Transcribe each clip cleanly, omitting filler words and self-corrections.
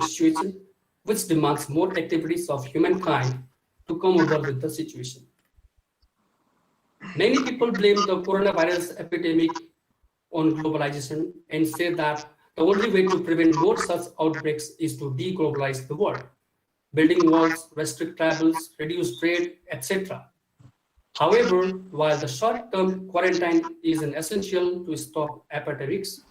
Situation which demands more activities of humankind to come over with the situation. Many people blame the coronavirus epidemic on globalization and say that the only way to prevent more such outbreaks is to deglobalize the world, building walls, restrict travels, reduce trade, etc. However, while the short-term quarantine is an essential to stop epidemics,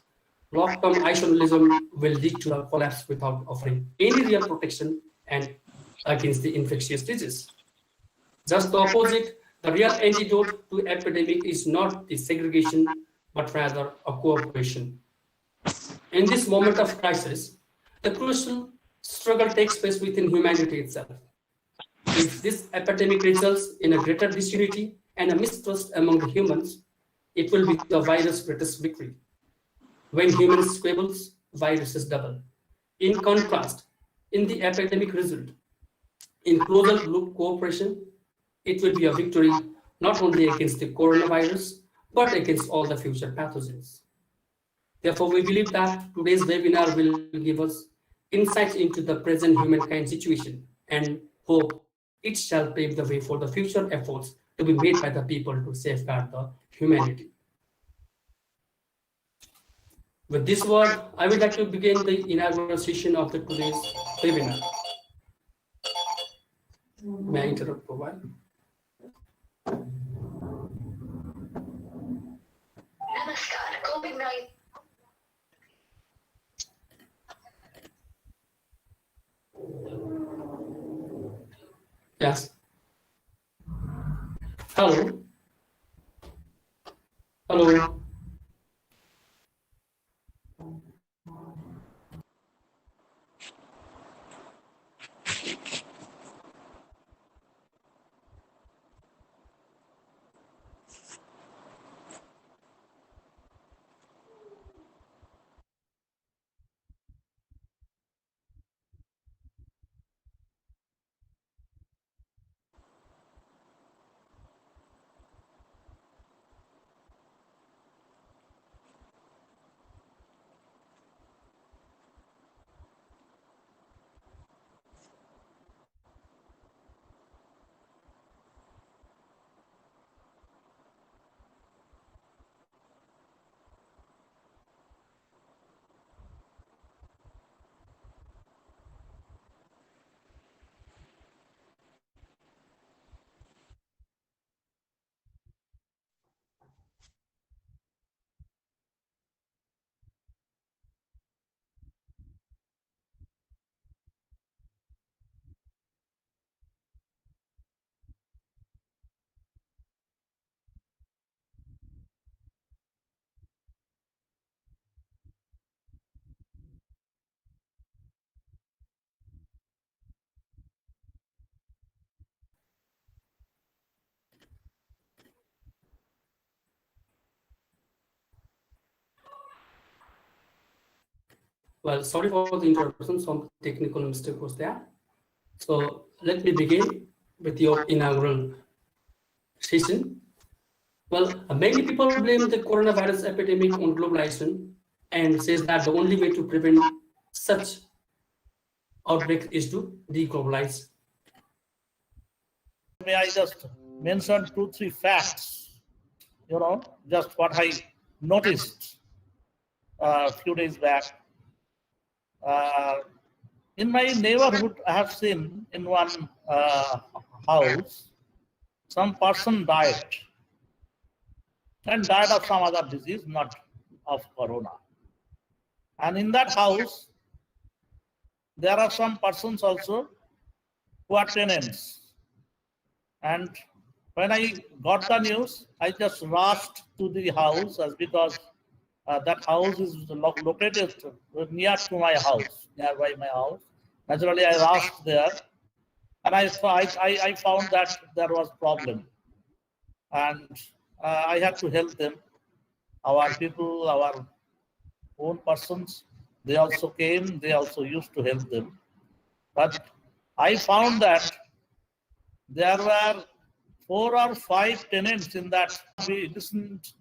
long-term isolationism will lead to a collapse without offering any real protection and against the infectious disease. Just the opposite, the real antidote to epidemic is not the segregation, but rather a cooperation. In this moment of crisis, the crucial struggle takes place within humanity itself. If this epidemic results in a greater disunity and a mistrust among the humans, it will be the virus' greatest victory. When humans squabbles, viruses double. In contrast, in the epidemic result, in closer loop cooperation, it will be a victory not only against the coronavirus, but against all the future pathogens. Therefore, we believe that today's webinar will give us insights into the present humankind situation and hope it shall pave the way for the future efforts to be made by the people to safeguard the humanity. With this word, I would like to begin the inaugural session of the today's webinar. May I interrupt for a while? Namaskar, COVID-19. Yes. Hello. Hello. Well, sorry for the interruption, some technical mistake was there. So let me begin with your inaugural session. Well, many people blame the coronavirus epidemic on globalization and says that the only way to prevent such outbreak is to deglobalize. May I just mention 2-3 facts, just what I noticed a few days back. In my neighborhood, I have seen in one house, some person died and died of some other disease, not of corona. And in that house, there are some persons also who are tenants. And when I got the news, I just rushed to the house because that house is located near to my house, nearby my house. Naturally, I rushed there, and I found that there was problem. and I had to help them. Our people, our own persons, they also came, they also used to help them. But I found that there were 4 or 5 tenants in that. We listened,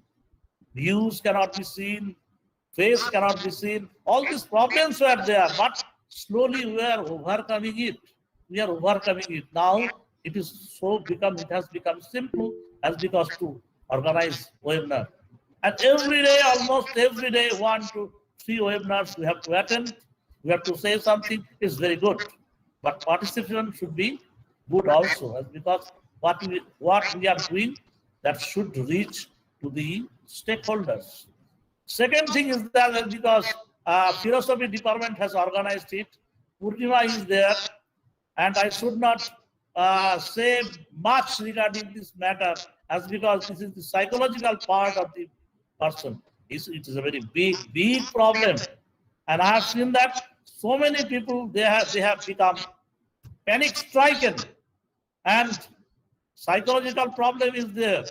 views cannot be seen, face cannot be seen. All these problems were there, but slowly we are overcoming it. We are overcoming it. Now it is it has become simple as because to organize webinar. And every day, almost every day, 1 to 3 webinars we have to attend. We have to say something. It's very good. But participation should be good also, as because what we are doing, that should reach to the stakeholders. Second thing is that because philosophy department has organized it, Purnima is there, and I should not say much regarding this matter, as because this is the psychological part of the person. It is a very big problem, and I have seen that so many people they have become panic stricken, and psychological problem is there.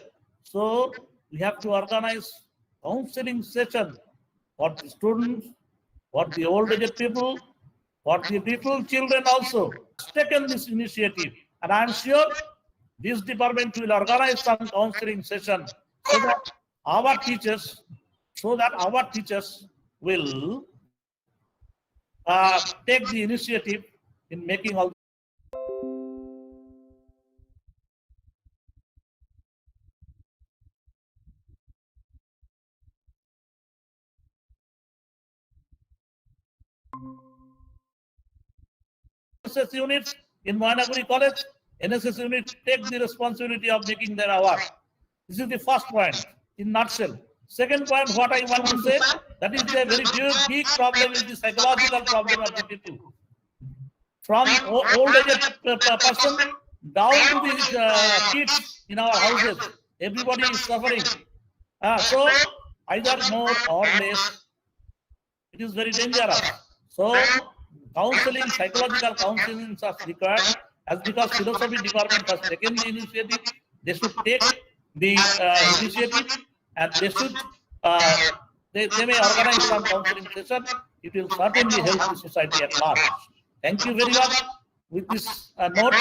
So we have to organize counseling session for the students, for the old age people, for the little children also. Taken this initiative, and I am sure this department will organize some counseling session so that our teachers, will take the initiative in making all. NSS units in Mahanagari College, NSS units take the responsibility of making their award. This is the first point in nutshell. Second point, what I want to say, that is a very big problem is the psychological problem of the people. From old age person down to the kids in our houses, everybody is suffering. So either more or less, it is very dangerous. So counseling, psychological counseling is required, as because philosophy department has taken the initiative, they should take the initiative, and they should they may organize some counseling session. It will certainly help the society at large. Thank you very much. With this note,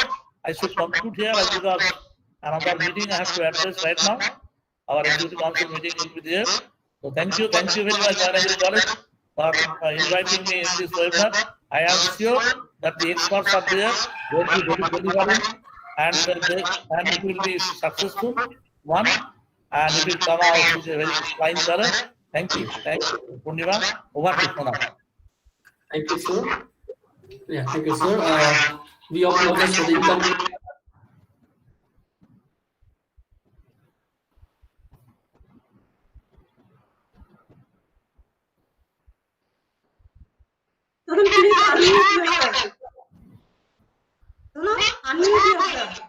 I should conclude here, as because another meeting I have to address right now. Our executive council meeting will be there. So thank you very much, Mahanagari College, for inviting me in this webinar. I am sure that the experts are there, going to be delivering, and it will be successful one, and it will come out with a very flying color. Thank you, Purnima. Over to you now. Thank you, sir. Yeah, thank you, sir. We apologize for the income. Please unmute yourself. Unmute yourself.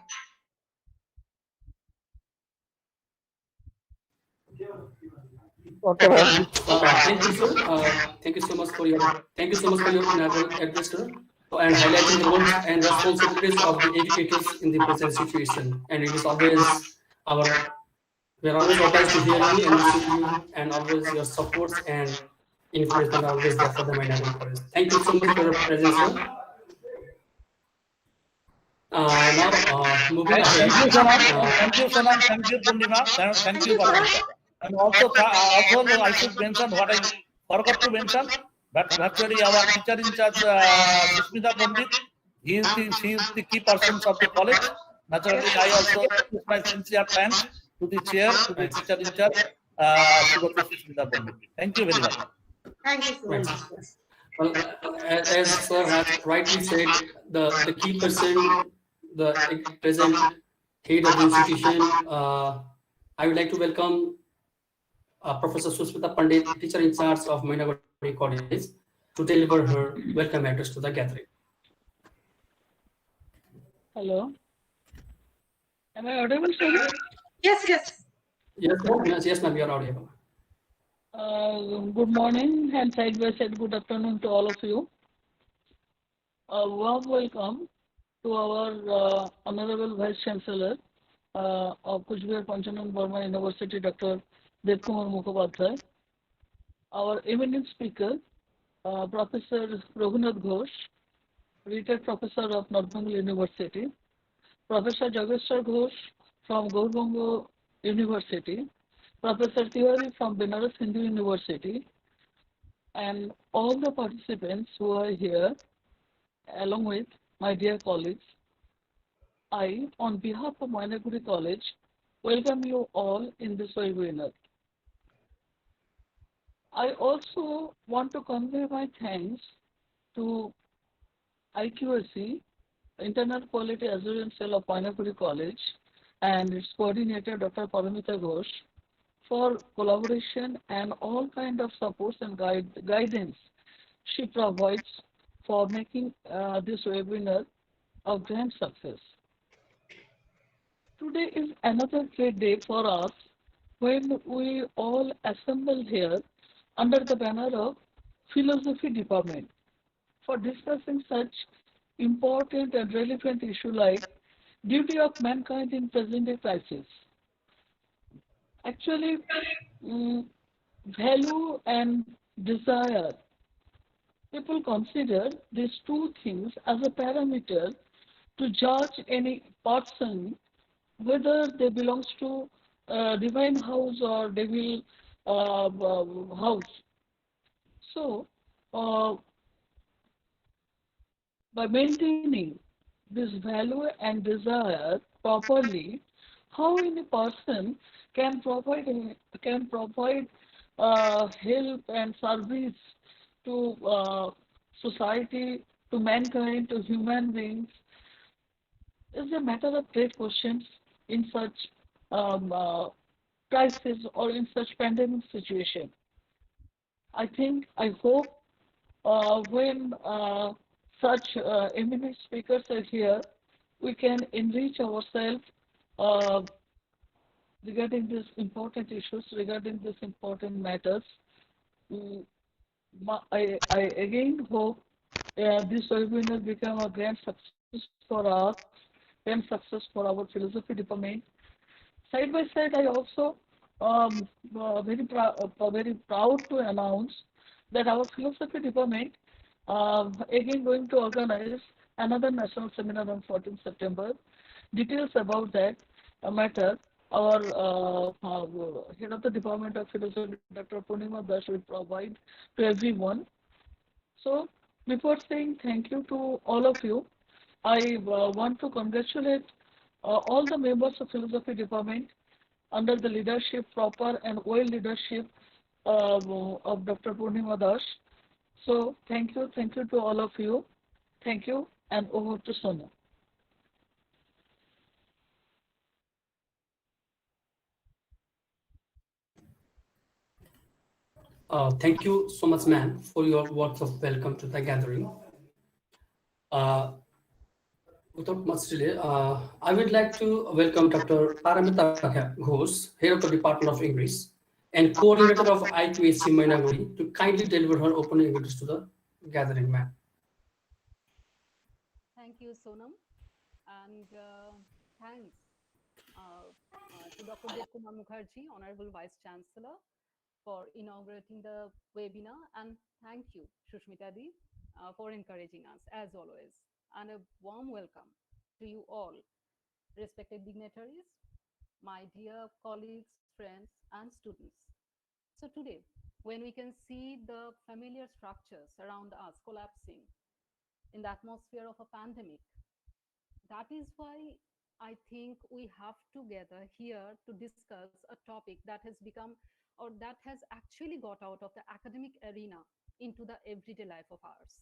Okay, thank you, sir. Thank you so much for your inaugural address, sir, and highlighting the roles and responsibilities of the educators in the present situation. And it is always we are always obliged to hear you and listen to you, and always your supports and encouragement are always there for the Mahanagari College. Thank you so much for your presence, sir. Now, moving ahead. Thank you, Sonam. Thank you, Purnima. Thank you, Bharat. And also I should mention what I forgot to mention, but actually our teacher in charge, Susmita Pandit, he is the key person of the college. Naturally, I also express my sincere thanks to the chair, to the teacher in charge, Susmita Pandit. Thank you very much. Thank you so much. Well, as sir has rightly said, the key person, the present head of the institution, I would like to welcome Professor Susmita Pandit, teacher in charge of Mahanagari College, to deliver her welcome address to the gathering. Hello. Am I audible, sir? Yes. Yes, ma'am, you are audible. Good morning and side by side good afternoon to all of you. A warm welcome to our Honorable Vice Chancellor, of Kuchbihar Panchanan Burma University, Dr. Devkumar Mukhopadhyay, our eminent speaker, Professor Raghunath Ghosh, retired professor of North Bengal University, Professor Jageshwar Ghosh from Gaurbango University, Professor Tiwari from Benares Hindu University, and all the participants who are here, along with my dear colleagues. I, on behalf of Mainakuri College, welcome you all in this webinar. I also want to convey my thanks to IQAC, Internal Quality Assurance Cell of Mainakuri College, and its coordinator, Dr. Paramita Ghosh, for collaboration and all kind of supports and guidance she provides for making this webinar a grand success. Today is another great day for us when we all assemble here under the banner of Philosophy Department for discussing such important and relevant issue like duty of mankind in present-day crisis. Actually, value and desire. People consider these two things as a parameter to judge any person whether they belongs to divine house or devil house. So, by maintaining this value and desire properly, how any person can provide help and service to society, to mankind, to human beings is a matter of great questions in such um, uh, crisis or in such pandemic situation. I hope when such eminent speakers are here, we can enrich ourselves uh, regarding these important issues, regarding these important matters. Mm, I again hope this webinar become a grand success for us, grand success for our philosophy department. Side by side, I also very proud to announce that our philosophy department again going to organize another national seminar on 14th September. Details about that matter, our head of the Department of Philosophy, Dr. Purnima Das, will provide to everyone. So, before saying thank you to all of you, I want to congratulate all the members of Philosophy Department under the leadership, proper and well leadership of Dr. Purnima Das. So, thank you to all of you. Thank you, and over to Sonu. Thank you so much, ma'am, for your words of welcome to the gathering. Uh, Without much delay, I would like to welcome Dr. Paramita Ghosh, Head of the Department of English and Coordinator of IQAC Mainaguri, to kindly deliver her opening English to the gathering, ma'am. Thank you, Sonam, and thanks to Dr. Devkumar Mukherjee, Honorable Vice Chancellor, for inaugurating the webinar, and thank you, Shushmita Di, for encouraging us, as always, and a warm welcome to you all, respected dignitaries, my dear colleagues, friends, and students. So today, when we can see the familiar structures around us collapsing in the atmosphere of a pandemic, that is why I think we have to gather here to discuss a topic that has become or that has actually got out of the academic arena into the everyday life of ours.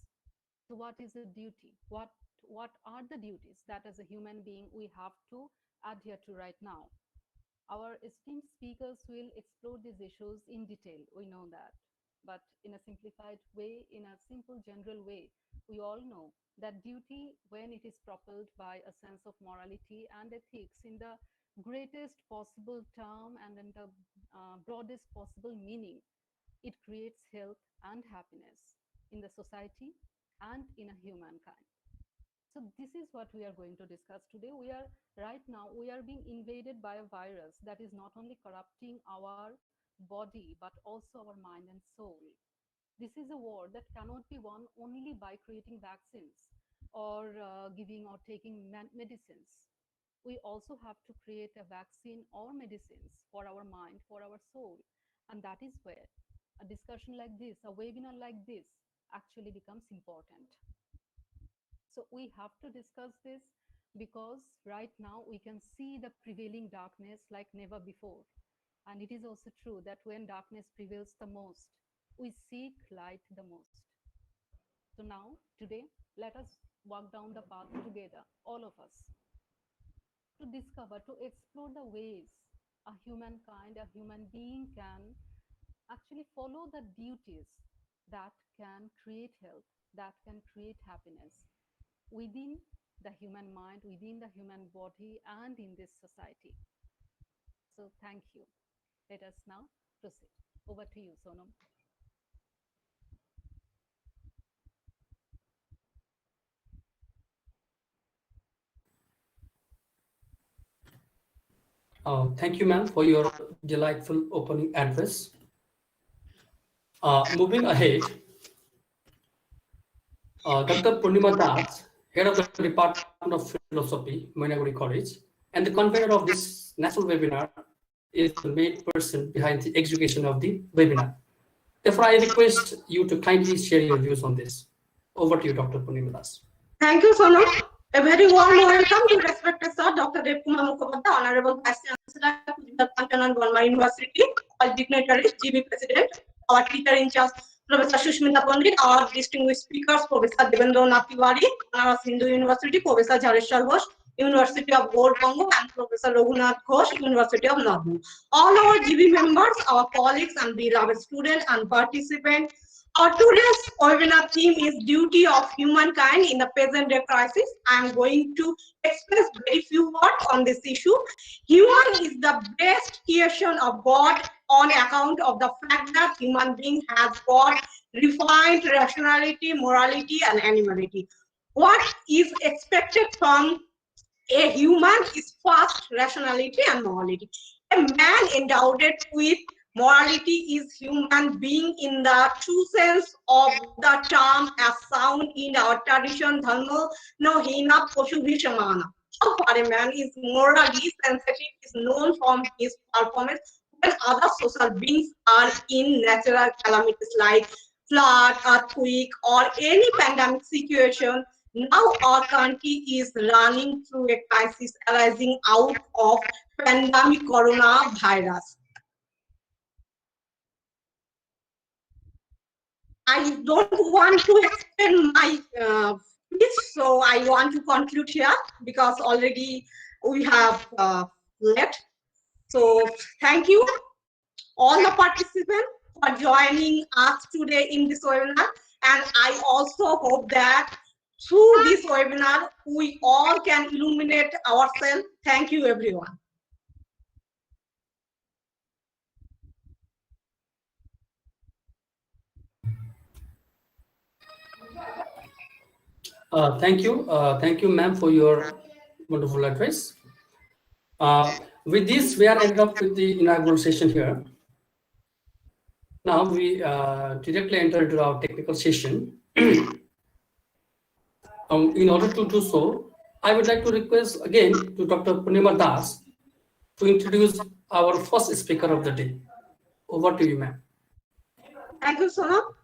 So what is a duty? What are the duties that as a human being we have to adhere to right now? Our esteemed speakers will explore these issues in detail, we know that. But in a simplified way, in a simple general way, we all know that duty, when it is propelled by a sense of morality and ethics in the greatest possible term and in the broadest possible meaning, it creates health and happiness in the society and in a humankind. So this is what we are going to discuss today. Right now we are being invaded by a virus that is not only corrupting our body but also our mind and soul. This is a war that cannot be won only by creating vaccines or giving or taking medicines. We also have to create a vaccine or medicines for our mind, for our soul. And that is where a discussion like this, a webinar like this, actually becomes important. So we have to discuss this because right now we can see the prevailing darkness like never before. And it is also true that when darkness prevails the most, we seek light the most. So now, today, let us walk down the path together, all of us, to discover, to explore the ways a humankind, a human being can actually follow the duties that can create health, that can create happiness within the human mind, within the human body, and in this society. So thank you. Let us now proceed. Over to you, Sonam. Thank you, ma'am, for your delightful opening address. Moving ahead, Dr. Purnima Das, head of the Department of Philosophy, Mainaguri College, and the convener of this national webinar, is the main person behind the execution of the webinar. Therefore, I request you to kindly share your views on this. Over to you, Dr. Purnima Das. Thank you, Sonam. A very warm welcome to respected sir, Dr. Devkumar Mukhopadhyay, Honorable Vice Chancellor, Kanchanan Burma University, all dignitaries, GB President, our teacher in charge, Professor Shushmita Pandit, our distinguished speakers, Professor Devendra Nath Tiwari, Hindu University, Professor Jareshwar Ghosh, University of Gold Bongo, and Professor Raghunath Ghosh, University of Nagpur. All our GB members, our colleagues, and beloved students and participants. Our today's webinar theme is duty of humankind in the present day crisis. I am going to express very few words on this issue. Human is the best creation of God on account of the fact that human being has got refined rationality, morality, and animality. What is expected from a human is first rationality and morality. A man endowed with morality is human being in the true sense of the term as found in our tradition, dharma, no hina, poshu shamana. How far a man is morally sensitive is known from his performance when other social beings are in natural calamities like flood, earthquake, or any pandemic situation. Now our country is running through a crisis arising out of pandemic coronavirus. I don't want to extend my speech, so I want to conclude here because already we have left. So thank you all the participants for joining us today in this webinar, and I also hope that through this webinar we all can illuminate ourselves. Thank you, everyone. Thank you, ma'am, for your wonderful address. With this, we are ended up with the inaugural session here. Now we directly enter into our technical session. In order to do so, I would like to request again to Dr. Purnima Das to introduce our first speaker of the day. Over to you, ma'am. Thank you, Sonam.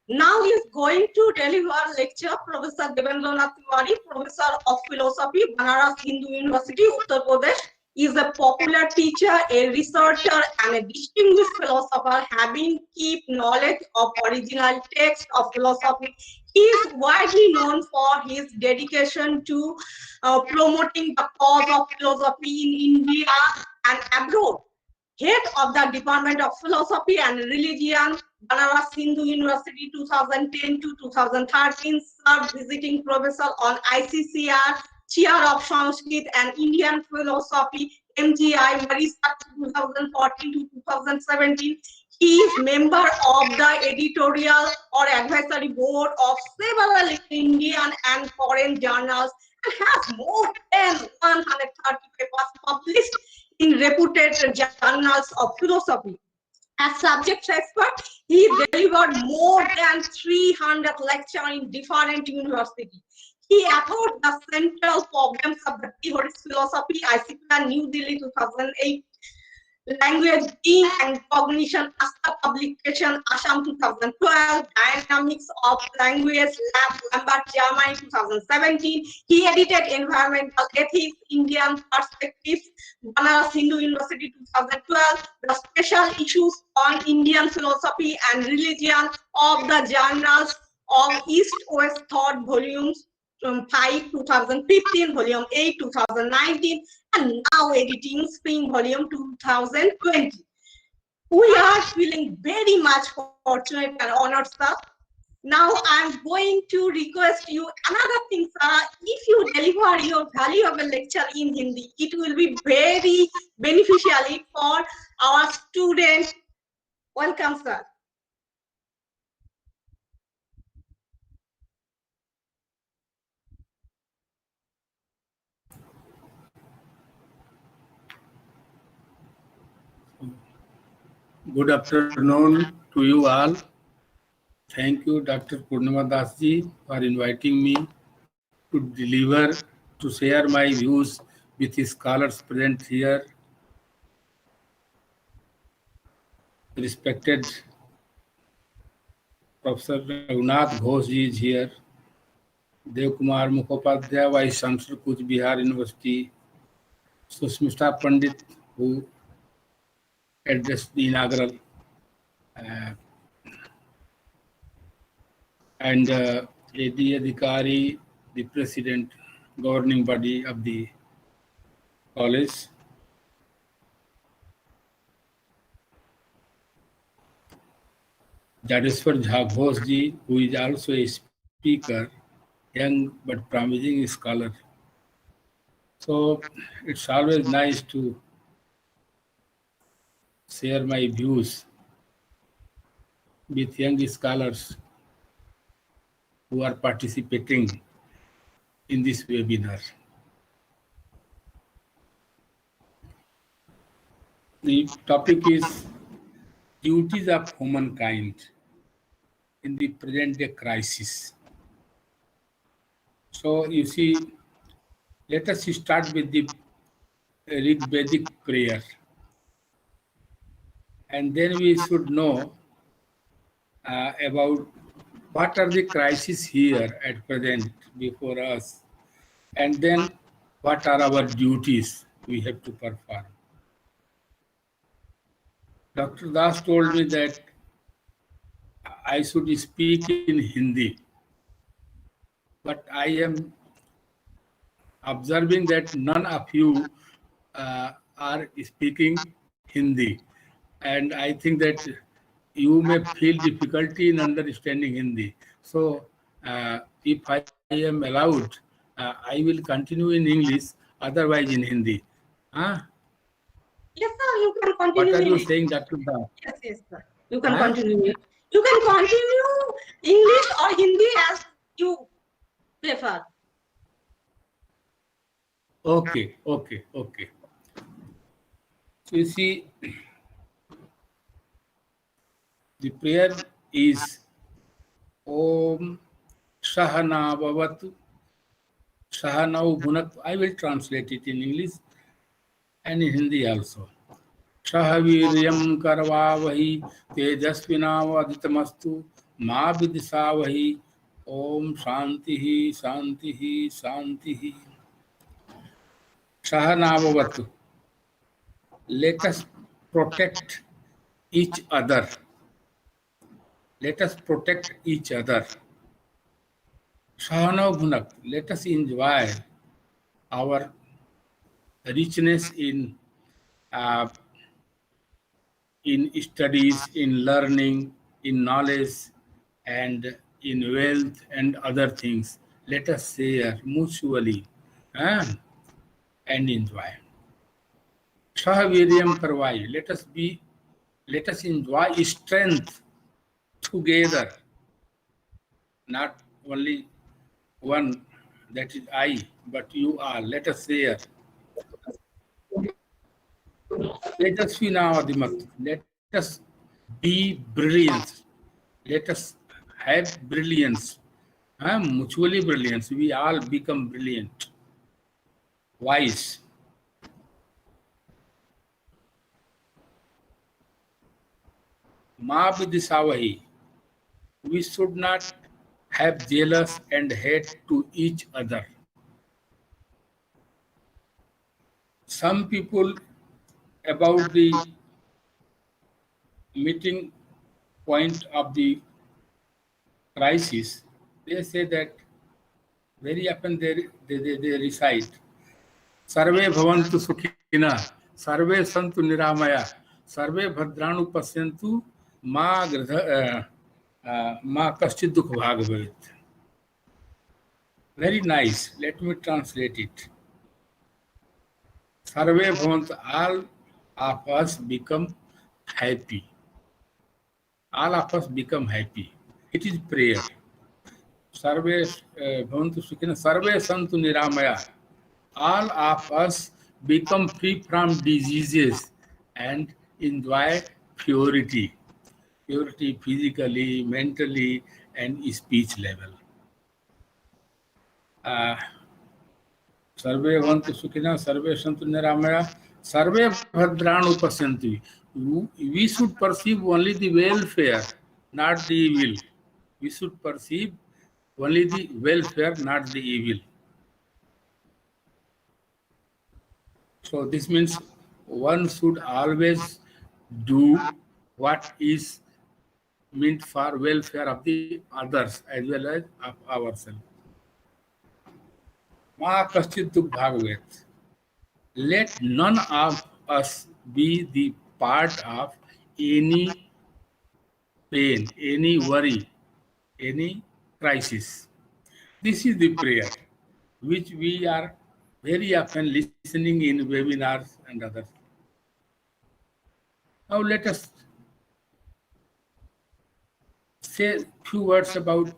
Now is going to deliver lecture Professor Devendra Nath Tiwari, Professor of Philosophy, Banaras Hindu University, Uttar Pradesh. Is a popular teacher, a researcher, and a distinguished philosopher, having deep knowledge of original text of philosophy. He is widely known for his dedication to promoting the cause of philosophy in India and abroad. Head of the Department of Philosophy and Religion, Banaras Hindu University 2010 to 2013, served visiting professor on ICCR, Chair of Sanskrit and Indian Philosophy, MGI, Marisa 2014 to 2017. He is member of the editorial or advisory board of several Indian and foreign journals and has more than 130 papers published in reputed journals of philosophy. As subject expert, he delivered more than 300 lectures in different universities. He authored the Central Problems of the Theorist Philosophy, IQAC, New Delhi, 2008. Language, Being and Cognition, Asta publication, Assam 2012, Dynamics of Language, Lambert, Germany 2017. He edited Environmental Ethics, Indian Perspectives, Banaras Hindu University 2012, the special issues on Indian philosophy and religion of the journals of East-West Thought volumes from 5 2015, volume 8 2019, and now editing spring volume 2020. We are feeling very much fortunate and honored, sir. Now I'm going to request you another thing, sir. If you deliver your valuable lecture in Hindi, it will be very beneficial for our students. Welcome, sir. Good afternoon to you all. Thank you, Dr. Purnima Das ji, for inviting me to deliver, to share my views with the scholars present here. Respected Professor Raghunath Ghosh ji is here. Dev Kumar Mukhopadhyay, Vice Chancellor, Kuch Bihar University. Susmita Pandit, who addressed the inaugural, and A.D. Adhikari, the president, governing body of the college. Jadeswar Jha Ghosh ji, who is also a speaker, young but promising scholar. So it's always nice to share my views with young scholars who are participating in this webinar. The topic is duties of humankind in the present day crisis. So you see, let us start with the Vedic prayer. And then we should know about what are the crises here at present before us, and then what are our duties we have to perform. Dr. Das told me that I should speak in Hindi, but I am observing that none of you are speaking Hindi, and I think that you may feel difficulty in understanding Hindi. So if I am allowed, I will continue in English, otherwise in Hindi. Huh? Yes, sir, you can continue. What are you saying, Dr. Das? Yes, yes, sir. You can continue. You can continue English or Hindi as you prefer. Okay. So you see, the prayer is Om Sahana Bhavatu Sahanau Bhunat. I will translate it in English and in Hindi also. Sahaviryam Karvavahi Tejasvinavaditamastu Ma Vidisavahi Om Shantihi Shantihi Shantihi. Sahana Bhavatu. Let us protect each other. Let us protect each other. Sahana Bhunak. Let us enjoy our richness in studies, in learning, in knowledge, and in wealth and other things. Let us share mutually and enjoy. Sahaviryam Karvai. Let us be Let us enjoy strength together, not only one, that is I, but you are. Let us share. Let us be now Adimat. Let us be brilliance. Let us have brilliance. Mutually brilliance. We all become brilliant, wise. Ma Vidisavahi. We should not have jealous and hate to each other. Some people about the meeting point of the crisis, they say that very often they recite Sarve bhavantu sukhina, sarve santu niramaya, sarve bhadranu pasyantu ma kaschid dukh bhag bhavet. Very nice. Let me translate it. Sarve bhavantu, all of us become happy. All of us become happy. It is prayer. Sarve bhavantu sukhina, sarve santu niramaya. All of us become free from diseases and enjoy purity. Purity physically, mentally, and speech level. Sarve bhavantu sukhina, sarve santu niramaya, sarve bhadranu pasyanti. We should perceive only the welfare, not the evil. We should perceive only the welfare, not the evil. So this means one should always do what is meant for welfare of the others as well as of ourselves. Ma kaschid dukh bhagavet. Let none of us be the part of any pain, any worry, any crisis. This is the prayer which we are very often listening in webinars and others. Now let us say few words about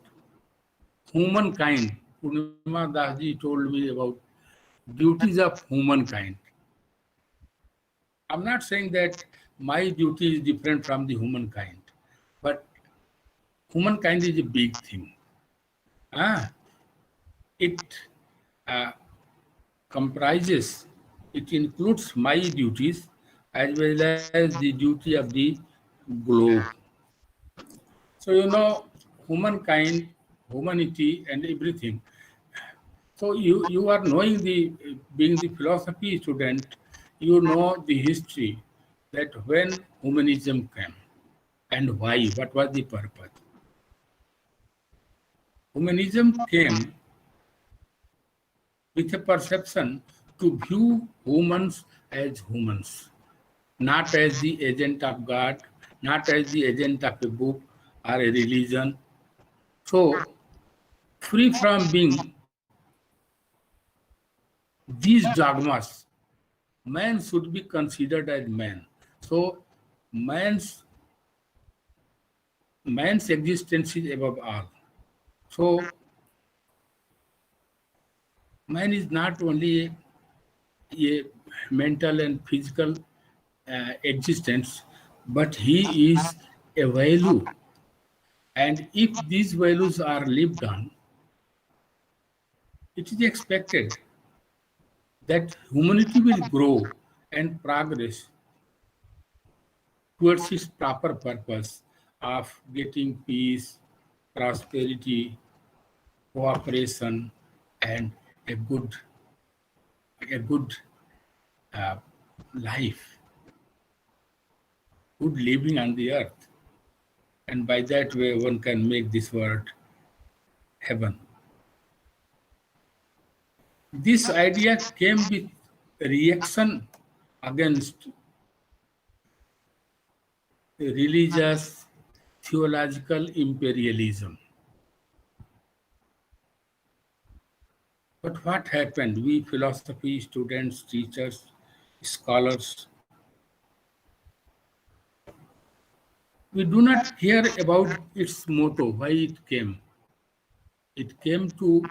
humankind. Purnima Dasji told me about duties of humankind. I'm not saying that my duty is different from the humankind, but humankind is a big thing. It comprises, it includes my duties as well as the duty of the globe. So, humankind, humanity, and everything. So, you are knowing being the philosophy student, you know the history that when humanism came and why, what was the purpose. Humanism came with a perception to view humans as humans, not as the agent of God, not as the agent of a book or a religion. So, free from being these dogmas, man should be considered as man. So, man's existence is above all. So, man is not only a mental and physical existence, but he is a value. And if these values are lived on, it is expected that humanity will grow and progress towards its proper purpose of getting peace, prosperity, cooperation, and a good life, good living on the earth. And by that way, one can make this world heaven. This idea came with reaction against religious, theological imperialism. But what happened? We philosophy students, teachers, scholars, we do not hear about its motto, why it came. It came to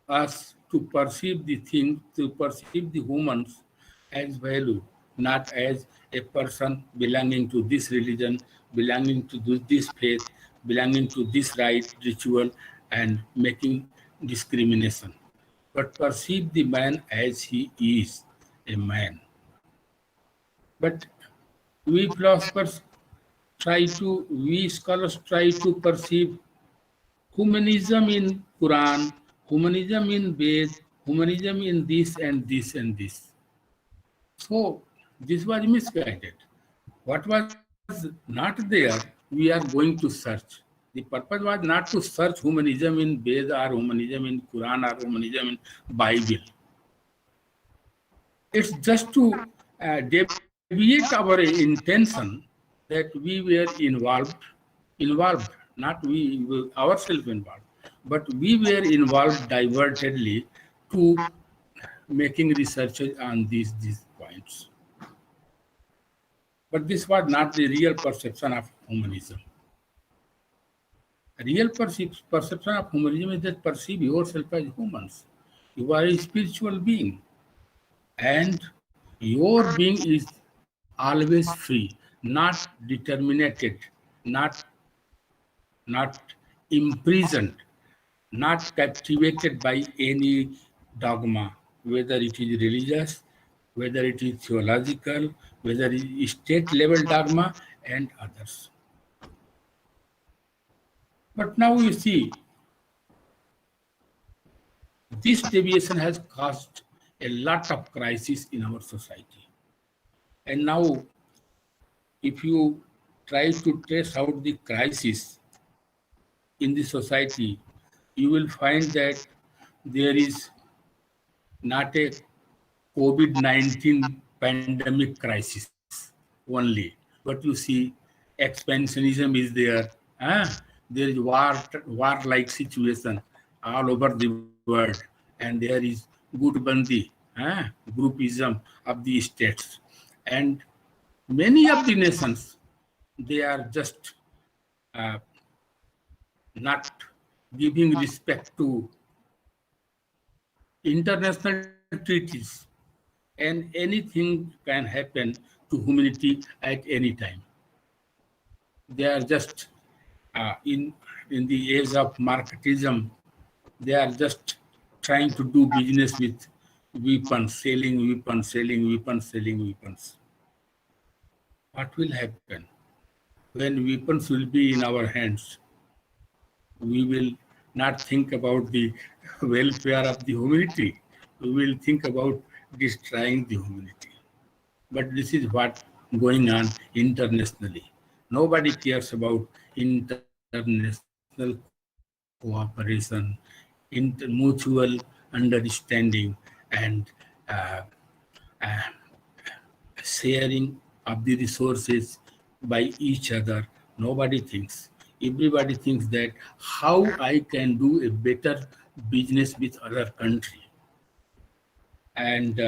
us to perceive the thing, to perceive the humans as value, not as a person belonging to this religion, belonging to this faith, belonging to this rite, ritual, and making discrimination, but perceive the man as he is, a man. But we philosophers we scholars try to perceive humanism in Quran, humanism in Ved, humanism in this and this and this. So this was misguided. What was not there, we are going to search. The purpose was not to search humanism in Ved or humanism in Quran or humanism in Bible. It's just to deviate our intention that we were involved, not we ourselves involved, but we were involved divertedly to making researches on these points. But this was not the real perception of humanism. A real perception of humanism is that perceive yourself as humans. You are a spiritual being, and your being is always free, not determinated, not not imprisoned, not captivated by any dogma, whether it is religious, whether it is theological, whether it is state level dogma and others. But now you see, this deviation has caused a lot of crisis in our society. And now, if you try to trace out the crisis in the society, you will find that there is not a COVID-19 pandemic crisis only, but you see expansionism is there. There is war-like situation all over the world, and there is Gutbandi, groupism of the states, and many of the nations, they are just uh, not giving respect to international treaties, and anything can happen to humanity at any time. They are just in the age of marketism. They are just trying to do business with weapons, selling weapons, selling weapons, selling weapons. What will happen when weapons will be in our hands? We will not think about the welfare of the humanity. We will think about destroying the humanity. But this is what going on internationally. Nobody cares about international cooperation, mutual understanding, and uh, uh, sharing of the resources by each other. Nobody thinks. Everybody thinks that how I can do a better business with other country. And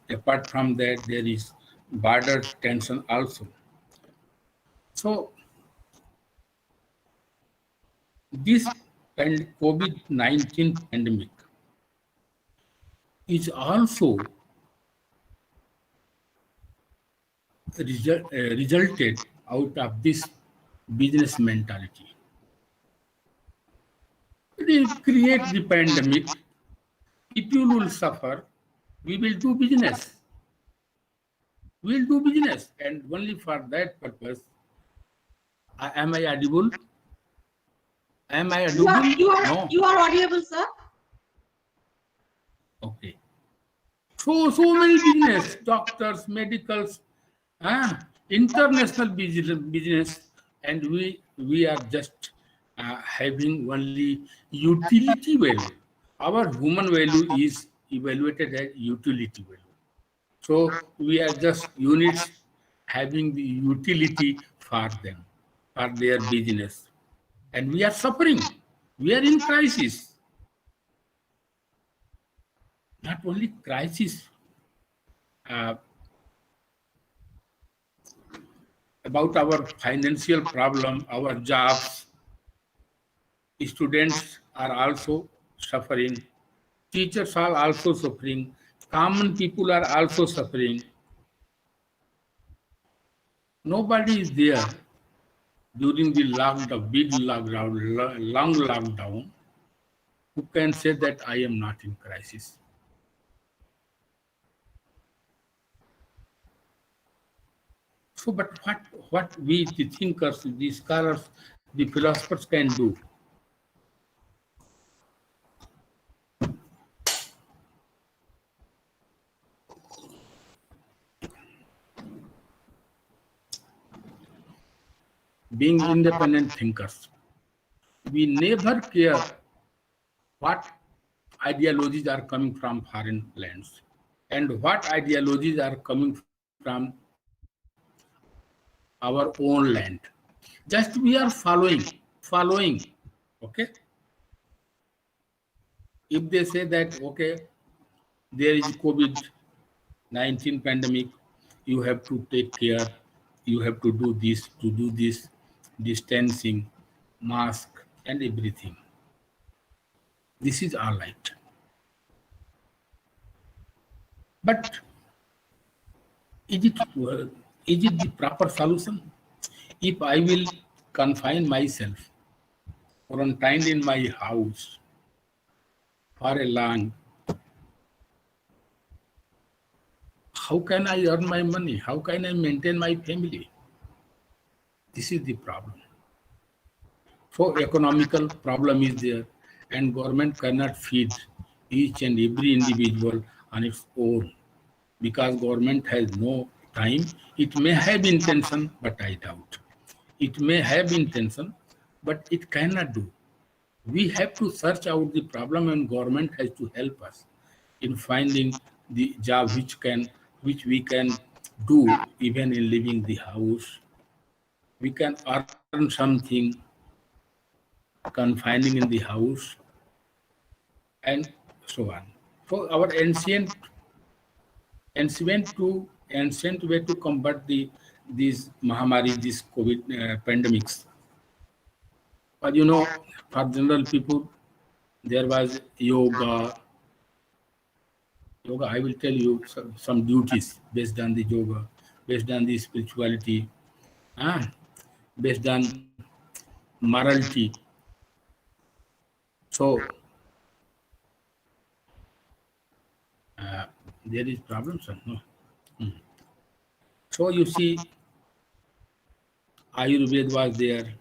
apart from that, there is border tension also. So this COVID-19 pandemic is also resulted out of this business mentality. They create the pandemic. People will suffer. We will do business. We will do business, and only for that purpose. Am I audible? Am I audible? No. You are audible, sir. Okay. So many business, doctors, medicals, international business, and we are just having only utility value. Our human value is evaluated as utility value. So we are just units having the utility for them, for their business. And we are suffering. We are in crisis. Not only crisis, uh, about our financial problem, our jobs. Students are also suffering. Teachers are also suffering. Common people are also suffering. Nobody is there during the lockdown, big lockdown, long lockdown, who can say that I am not in crisis. So, but what we, the thinkers, the scholars, the philosophers can do? Being independent thinkers, we never care what ideologies are coming from foreign lands and what ideologies are coming from our own land. Just we are following. Okay. If they say that, okay, there is COVID-19 pandemic, you have to take care, you have to do this, distancing, mask, and everything. This is all right. But is it the proper solution? If I will confine myself, quarantined in my house for a long, how can I earn my money? How can I maintain my family? This is the problem. So economical problem is there, and government cannot feed each and every individual on its own because government has no time. It may have intention, but I doubt. It may have intention, but it cannot do. We have to search out the problem, and government has to help us in finding the job which we can do even in leaving the house. We can earn something confining in the house and so on. So our ancient way to combat these Mahamari, these COVID pandemics. But you know, for general people, there was yoga. I will tell you some duties based on the yoga, based on the spirituality, based on morality. So there is problem, sir. No. So you see, Ayurveda was there,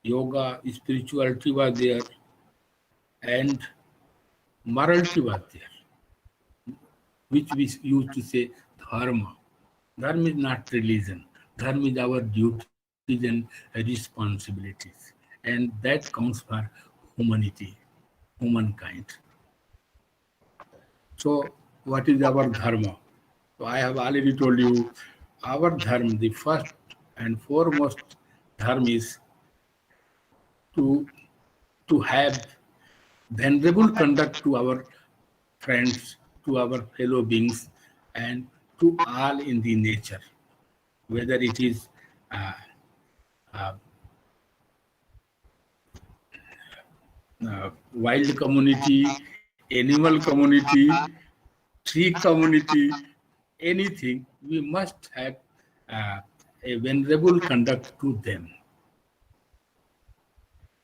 yoga, spirituality was there, and morality was there, which we used to say dharma. Dharma is not religion. Dharma is our duties and responsibilities, and that counts for humanity, humankind. So what is our dharma? So I have already told you, our dharma, the first and foremost dharma is to have venerable conduct to our friends, to our fellow beings, and to all in the nature, whether it is wild community, animal community, tree community, anything, we must have a venerable conduct to them.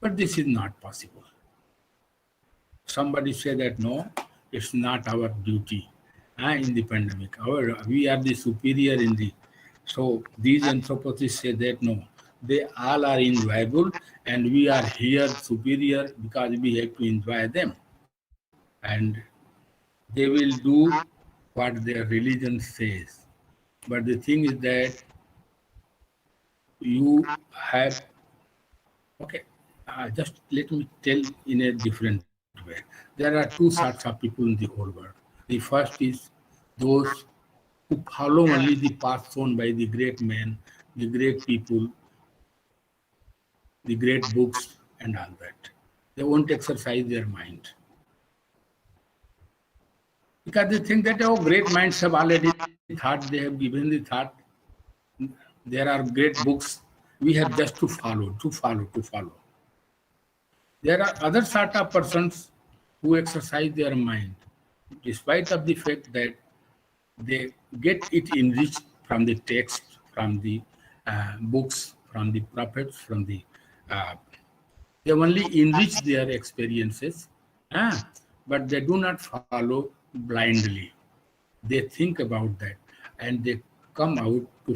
But this is not possible. Somebody say that no, it's not our duty in the pandemic. We are the superior in the. So these anthropologists say that no, they all are enjoyable and we are here superior because we have to enjoy them. And they will do what their religion says. But the thing is that you have, okay, just let me tell in a different way. There are two sorts of people in the whole world. The first is those who follow only the path shown by the great men, the great people, the great books, and all that. They won't exercise their mind. Because they think that, oh, great minds have already thought, they have given the thought. There are great books. We have just to follow, to follow, to follow. There are other sort of persons who exercise their mind, despite of the fact that they get it enriched from the text, from the books, from the prophets, from the they only enrich their experiences, but they do not follow blindly. They think about that, and they come to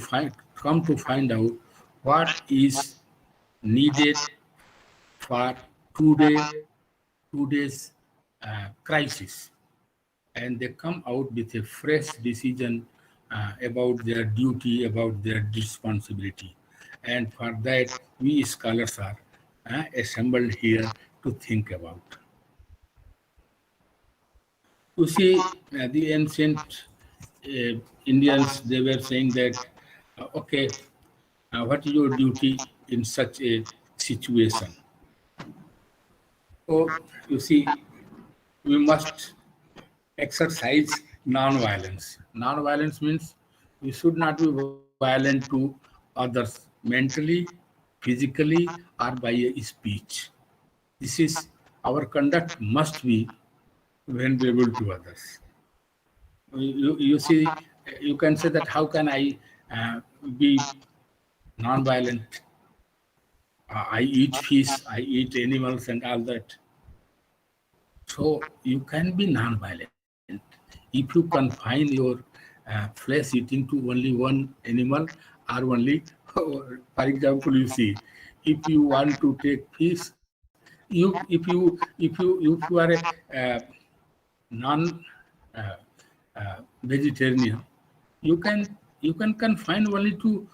find out what is needed for today's crisis, and they come out with a fresh decision about their duty, about their responsibility. And for that, we scholars are assembled here to think about. You see, the ancient Indians, they were saying that, okay, what is your duty in such a situation? So, you see, we must exercise non-violence. Non-violence means we should not be violent to others mentally, physically, or by a speech. This is our conduct must be vulnerable to others. You see, you can say that how can I be non-violent? I eat fish, I eat animals and all that. So you can be non-violent if you confine your flesh eating to only one animal or only, for example, you see, if you want to take fish, if you are a non vegetarian, you can confine only to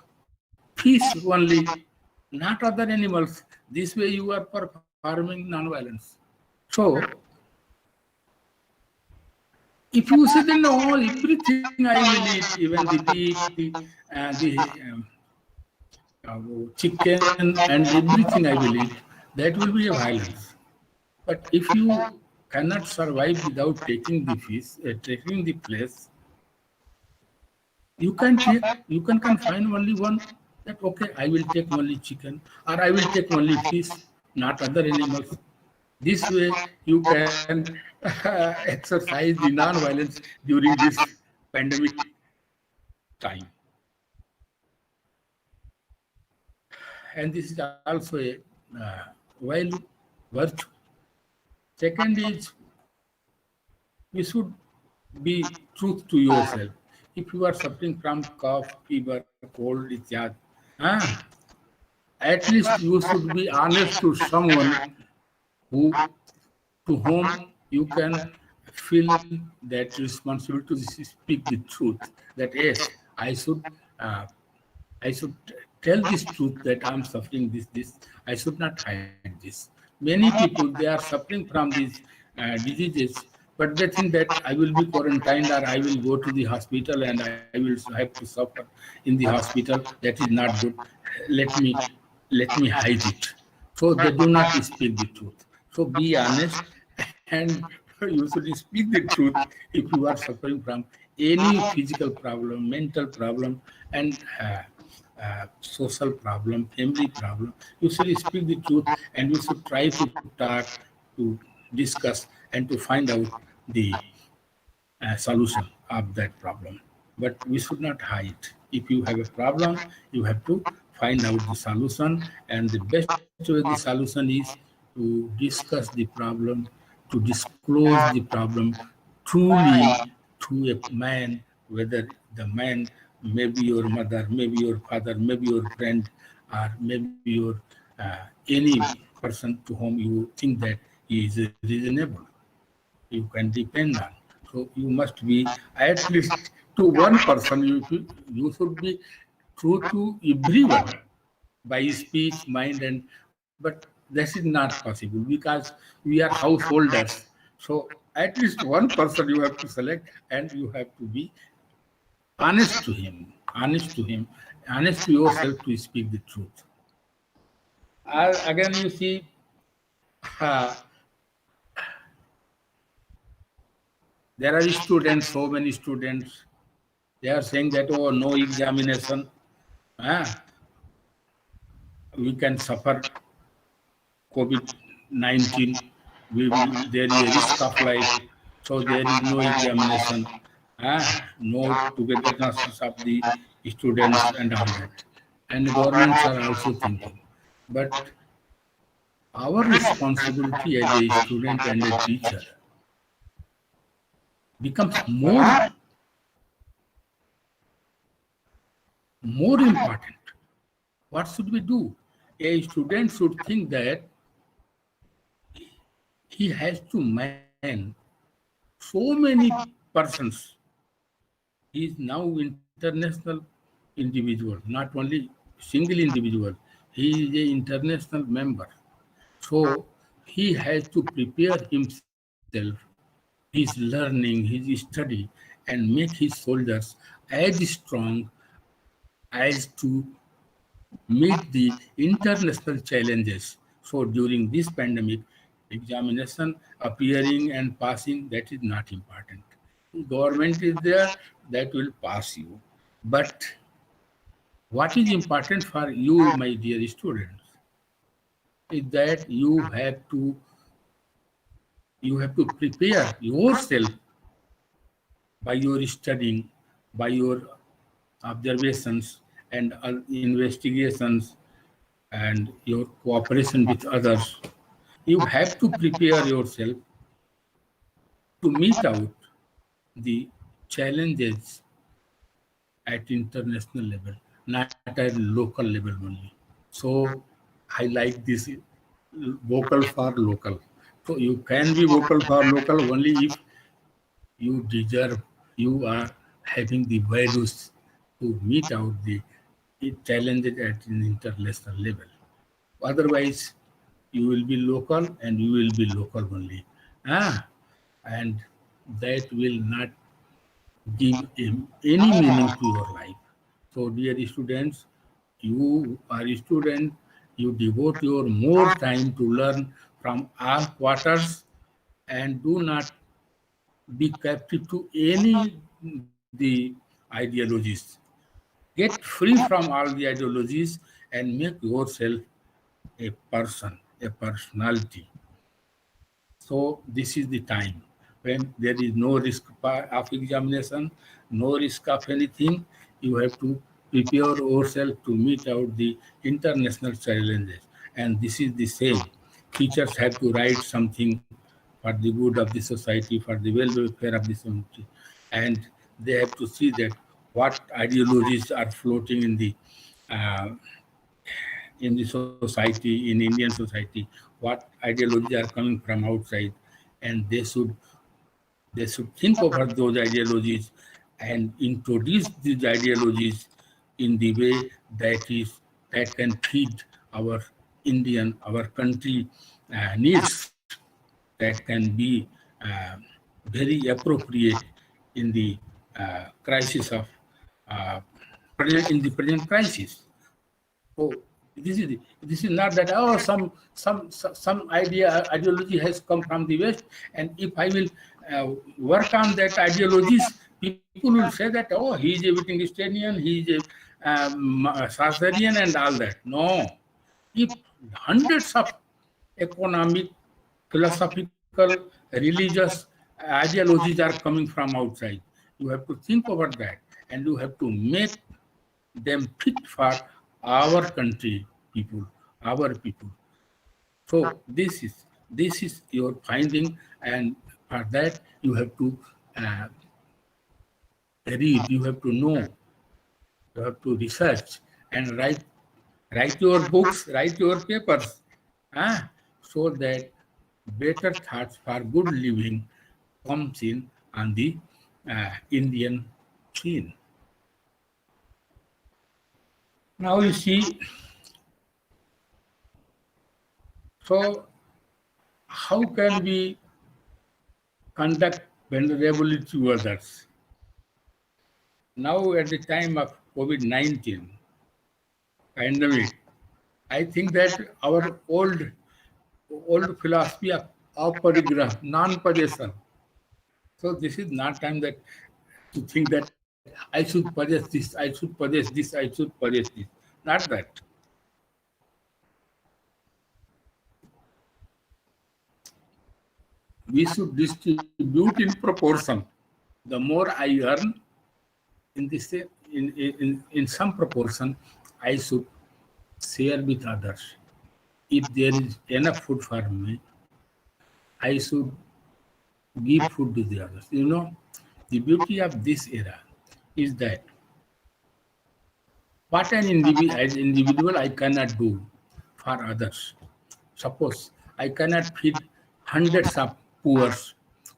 fish only, not other animals. This way you are performing non-violence. So if you say then no, everything I will eat, even the pig, the chicken, and everything I will eat, that will be a violence. But if you cannot survive without taking the fish, taking the flesh, you can confine only one. That okay, I will take only chicken, or I will take only fish, not other animals. This way, you can exercise the non-violence during this pandemic time. And this is also a well virtue. Second is, you should be truth to yourself. If you are suffering from cough, fever, cold, ityad, at least you should be honest to someone to whom you can feel that responsibility to speak the truth. That yes, I should tell this truth that I'm suffering this. I should not hide this. Many people, they are suffering from these diseases, but they think that I will be quarantined or I will go to the hospital and I will have to suffer in the hospital. That is not good. Let me hide it. So they do not speak the truth. So be honest and you should speak the truth if you are suffering from any physical problem, mental problem, and social problem, family problem. You should speak the truth and you should try to talk, to discuss, and to find out the solution of that problem. But we should not hide. If you have a problem, you have to find out the solution, and the best way the solution is to discuss the problem, to disclose the problem truly to a man, whether the man may be your mother, maybe your father, maybe your friend, or maybe your any person to whom you think that he is reasonable. You can depend on. So you must be at least to one person. You should be true to everyone by speech, mind, and but that is not possible because we are householders. So at least one person you have to select, and you have to be honest to him, honest to yourself to speak the truth. Again, you see, uh, there are students, so many students, they are saying that, oh, no examination. Ah, we can suffer COVID-19. There is a risk of life, so there is no examination, no togetherness of the students and all that. And governments are also thinking. But our responsibility as a student and a teacher becomes more important. What should we do? A student should think that he has to man so many persons. He is now international individual, not only single individual. He is an international member. So he has to prepare himself, his learning, his study, and make his soldiers as strong as to meet the international challenges. So during this pandemic, examination appearing and passing, that is not important. Government is there, that will pass you. But what is important for you, my dear students, is that you have to prepare yourself by your studying, by your observations and investigations and your cooperation with others. You have to prepare yourself to meet out the challenges at international level, not at local level only. So I like this vocal for local. So you can be vocal for local only if you deserve, you are having the values to meet out the challenges at an international level. Otherwise, you will be local and you will be local only. And that will not give any meaning to your life. So, dear students, you are a student, you devote your more time to learn from all quarters and do not be captive to any the ideologies. Get free from all the ideologies and make yourself a person, a personality. So this is the time when there is no risk of examination, no risk of anything. You have to prepare yourself to meet out the international challenges. And this is the same. Teachers have to write something for the good of the society, for the welfare of the society. And they have to see that what ideologies are floating uh, in the society, in Indian society, what ideologies are coming from outside, and they should think over those ideologies and introduce these ideologies in the way that can feed our Indian, our country needs, that can be uh, very appropriate in the crisis of uh, in the present crisis. So this is not that some ideology has come from the West, and if I will work on that ideologies, people will say that he is a Wittgensteinian, he is a Sartrean and all that. No, if hundreds of economic, philosophical, religious ideologies are coming from outside, you have to think over that, and you have to make them fit for our country people, our people. So this is your finding, and for that you have to uh, read, you have to know, you have to research and write your books, write your papers, so that better thoughts for good living comes in on the Indian scene. Now you see, so how can we conduct vulnerability to others? Now at the time of COVID-19 pandemic, I think that our old philosophy of aparigrah, non-possession. So this is not time that to think that how I should possess this, I should possess this, I should possess this. Not that. We should distribute in proportion. The more I earn, in this in some proportion, I should share with others. If there is enough food for me, I should give food to the others. You know, the beauty of this era is that what an individual I cannot do for others. Suppose I cannot feed hundreds of poor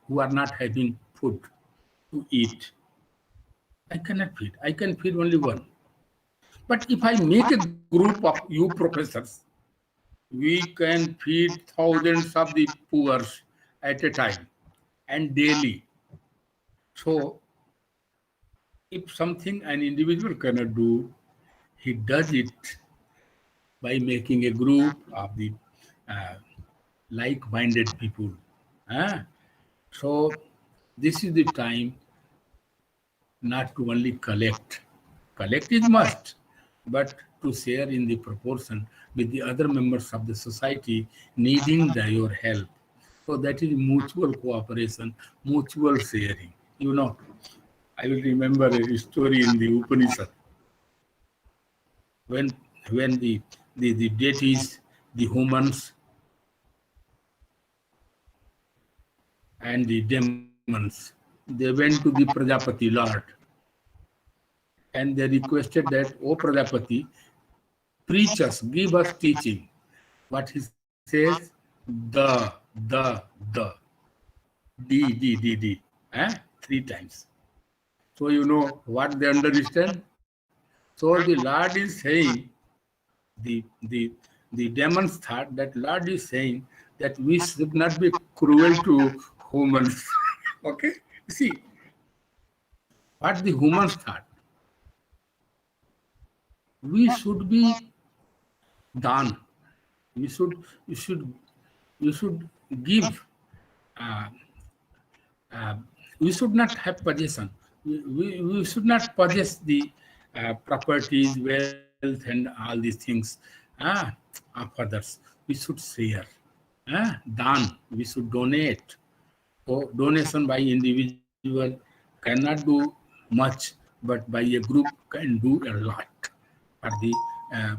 who are not having food to eat. I cannot feed. I can feed only one. But if I make a group of you professors, we can feed thousands of the poor at a time and daily. So, if something an individual cannot do, he does it by making a group of the like-minded people. So, this is the time not to only collect. Collect is must, but to share in the proportion with the other members of the society needing your help. So that is mutual cooperation, mutual sharing. You know, I will remember a story in the Upanishad when the deities, the humans, and the demons, they went to the Prajapati Lord and they requested that, "O Prajapati, preach us, give us teaching." What he says, the, D, three times. So you know what they understand? So the Lord is saying, the demons thought that Lord is saying that we should not be cruel to humans. Okay? See, what the humans thought. We should be done. You should give. We should not have possession. We should not possess the properties, wealth, and all these things of others. We should share. Done. We should donate. So donation by individual cannot do much, but by a group can do a lot for the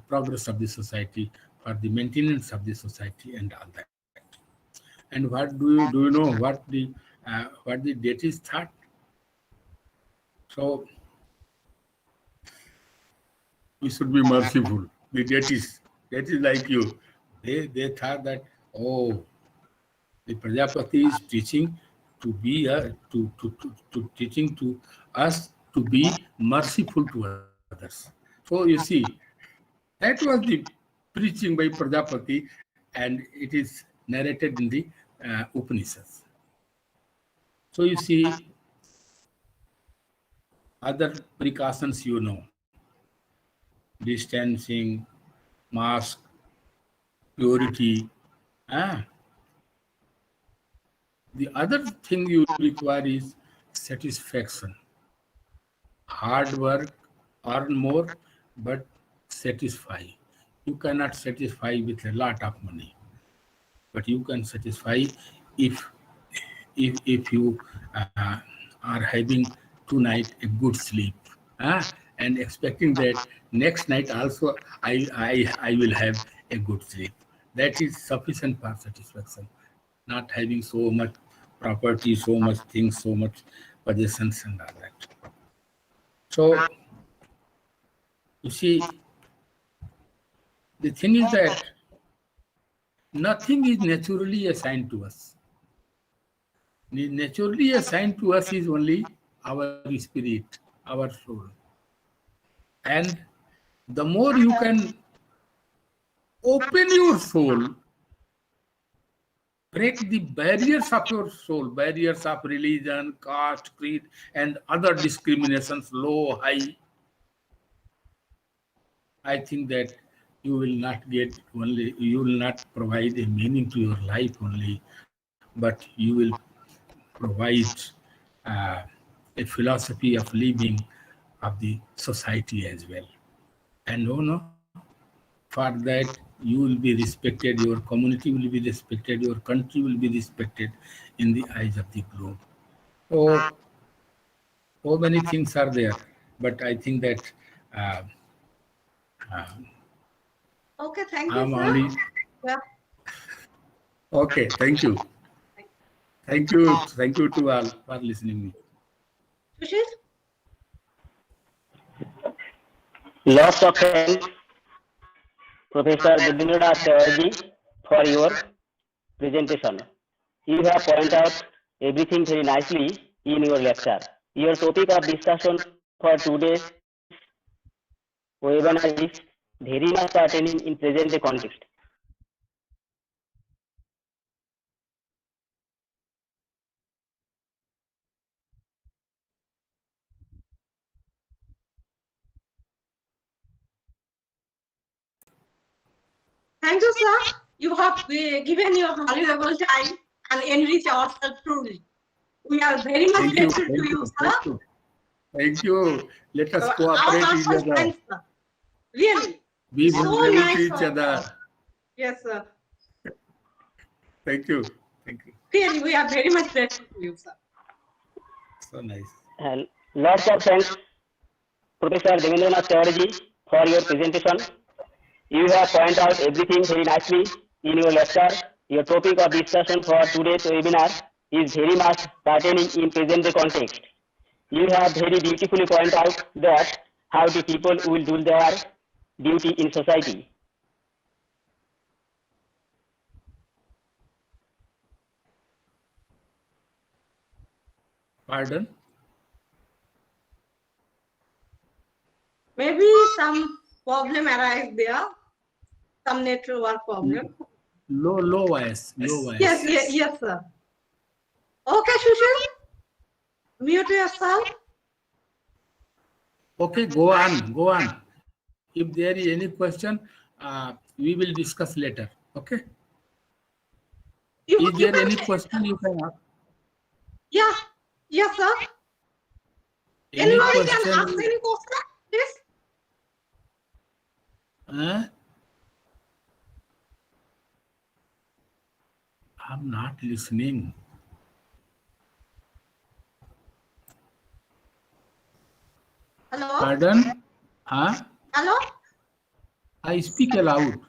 progress of the society, for the maintenance of the society, and all that. And what do you know what the deities thought? So we should be merciful. The deities like you, they thought that, oh, the Prajapati is teaching to be teaching to us to be merciful to others. So you see, that was the preaching by Prajapati, and it is narrated in the Upanishads. So you see, other precautions you know, distancing, mask, purity. The other thing you require is satisfaction. Hard work, earn more, but satisfy. You cannot satisfy with a lot of money, but you can satisfy if you are having tonight a good sleep, and expecting that next night also I will have a good sleep. That is sufficient for satisfaction. Not having so much property, so much things, so much possessions and all that. So you see, the thing is that nothing is naturally assigned to us. The naturally assigned to us is only our spirit, our soul. And the more you can open your soul, break the barriers of your soul, barriers of religion, caste, creed, and other discriminations, low, high, I think that you will not provide a meaning to your life only, but you will provide a philosophy of living of the society as well. And for that you will be respected, your community will be respected, your country will be respected in the eyes of the globe. So many things are there, but I think that Okay, thank you, I'm sir. only Yeah. okay. Thank you to all for listening me. Sushil? Lots of thanks, Professor Debendranath Thakurji, for your presentation. You have pointed out everything very nicely in your lecture. Your topic of discussion for today's webinar is very much pertaining in present day context. Thank you, sir. You have given your valuable time and enrich ourselves truly. We are very much Thank you. grateful to you, sir. Thank you. Let us Our cooperate each heartfelt other. thanks, sir. Really. Be So vulnerable nice to each of other. us. Yes, sir. Thank you. Really, we are very much grateful to you, sir. So nice. And lots of thanks, Professor Debendranath Thakurji, for your presentation. You have pointed out everything very nicely in your lecture. Your topic of discussion for today's webinar is very much pertaining in present day context. You have very beautifully pointed out that how the people will do their duty in society. Pardon? Maybe some problem arise there, some network problem. Low voice. Yes, sir. Okay, Sushil, mute yourself. Okay, go on. If there is any question, we will discuss later. Okay. Is there any question you can ask? Yeah, yes, sir. Any Anybody can question? ask any question, please. I'm not listening. Hello? Pardon? Hello? I speak aloud.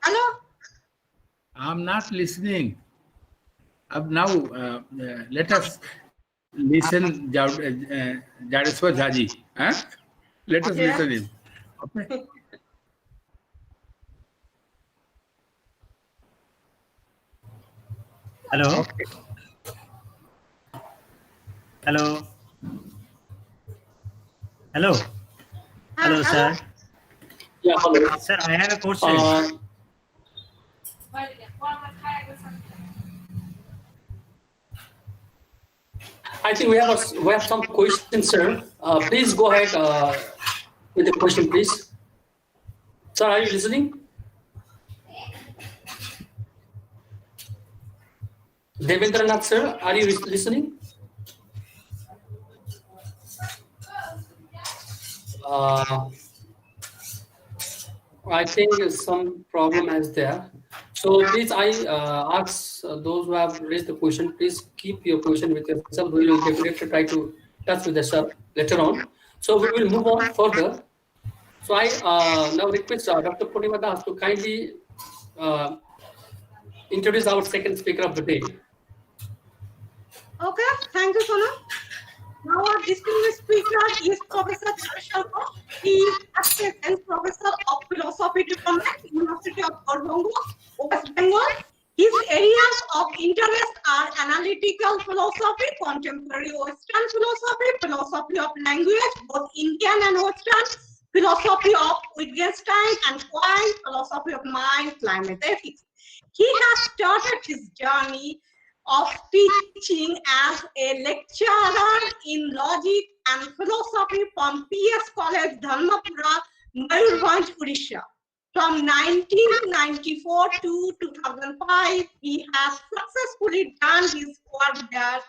Hello? I'm not listening. Now, let us listen Jadeswar Jhaji. Let us listen him. Okay. Hello. Okay. Hello. Hello. Hello, sir. Yeah, hello. Sir, I have a question. I think we have some questions, sir. Please go ahead with the question, please. Sir, are you listening? Devendranath, sir, are you listening? I think some problem is there. So please, I ask those who have raised the question, please keep your question with yourself. We will definitely try to touch with the sir later on. So we will move on further. So I now request Dr. Purnima Das to kindly introduce our second speaker of the day. Okay, thank you, Sonam. Now our distinguished speaker is Professor Jadeswar. He is Assistant Professor of Philosophy Department, University of Bengal, West Bengal. His areas of interest are analytical philosophy, contemporary Western philosophy, philosophy of language, both Indian and Western, philosophy of Wittgenstein and Quine, philosophy of mind, climate ethics. He has started his journey of teaching as a lecturer in logic and philosophy from PS College, Dharmapura, Mayurbhanj, Odisha. From 1994 to 2005, he has successfully done his work there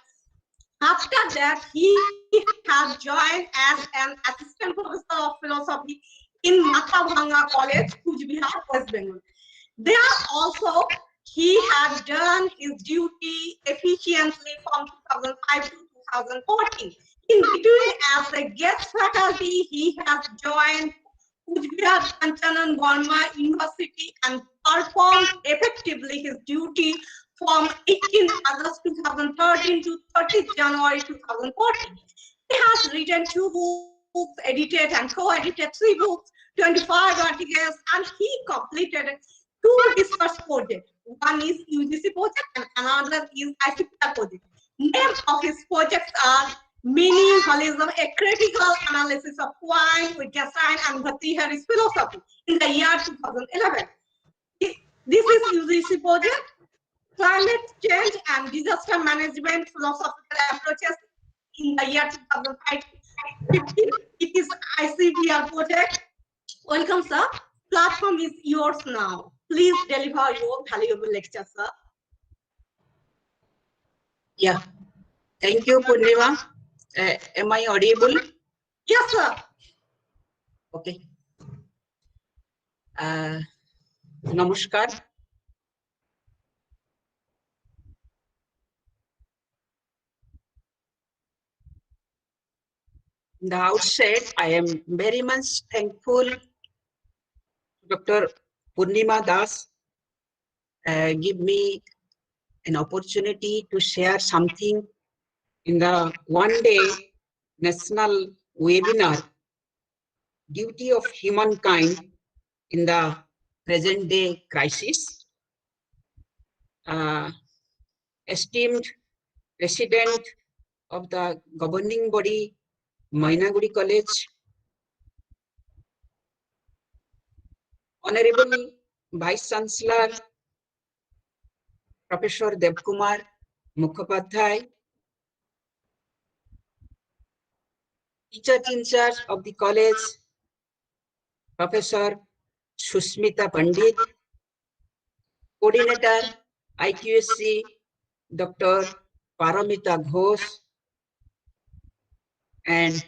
After that, he has joined as an assistant professor of philosophy in Matabhanga College, Kuchbihar, West Bengal. There also, he had done his duty efficiently from 2005 to 2014. In between, as a guest faculty, he has joined Kuchbihar Kanchanan Burma University and performed effectively his duty from 18 August 2013 to 30 January 2014. He has written 2 books, edited and co-edited 3 books, 25 articles, and he completed 2 research projects. One is UGC project and another is IQAC project. Name of his projects are Minimalism, a critical analysis of Quine, Wittgenstein, and Bharatihari's philosophy in the year 2011. This is UGC project, Climate Change and Disaster Management Philosophical Approaches in the year 2015. It is ICBR project. Welcome, sir. Platform is yours now. Please deliver your valuable lecture, sir. Yeah. Thank you, Purnima. Am I audible? Yes, sir. Okay. Namaskar. In the outset, I am very much thankful to Dr. Purnima Das give me an opportunity to share something in the one-day national webinar, Duty of Humankind in the Present-Day Crisis. Esteemed President of the governing body, Mainaguri College, Honorable Vice Chancellor, Professor Devkumar Mukhopadhyay, Teacher in charge of the college, Professor Susmita Pandit, Coordinator IQAC, Dr. Paramita Ghosh, and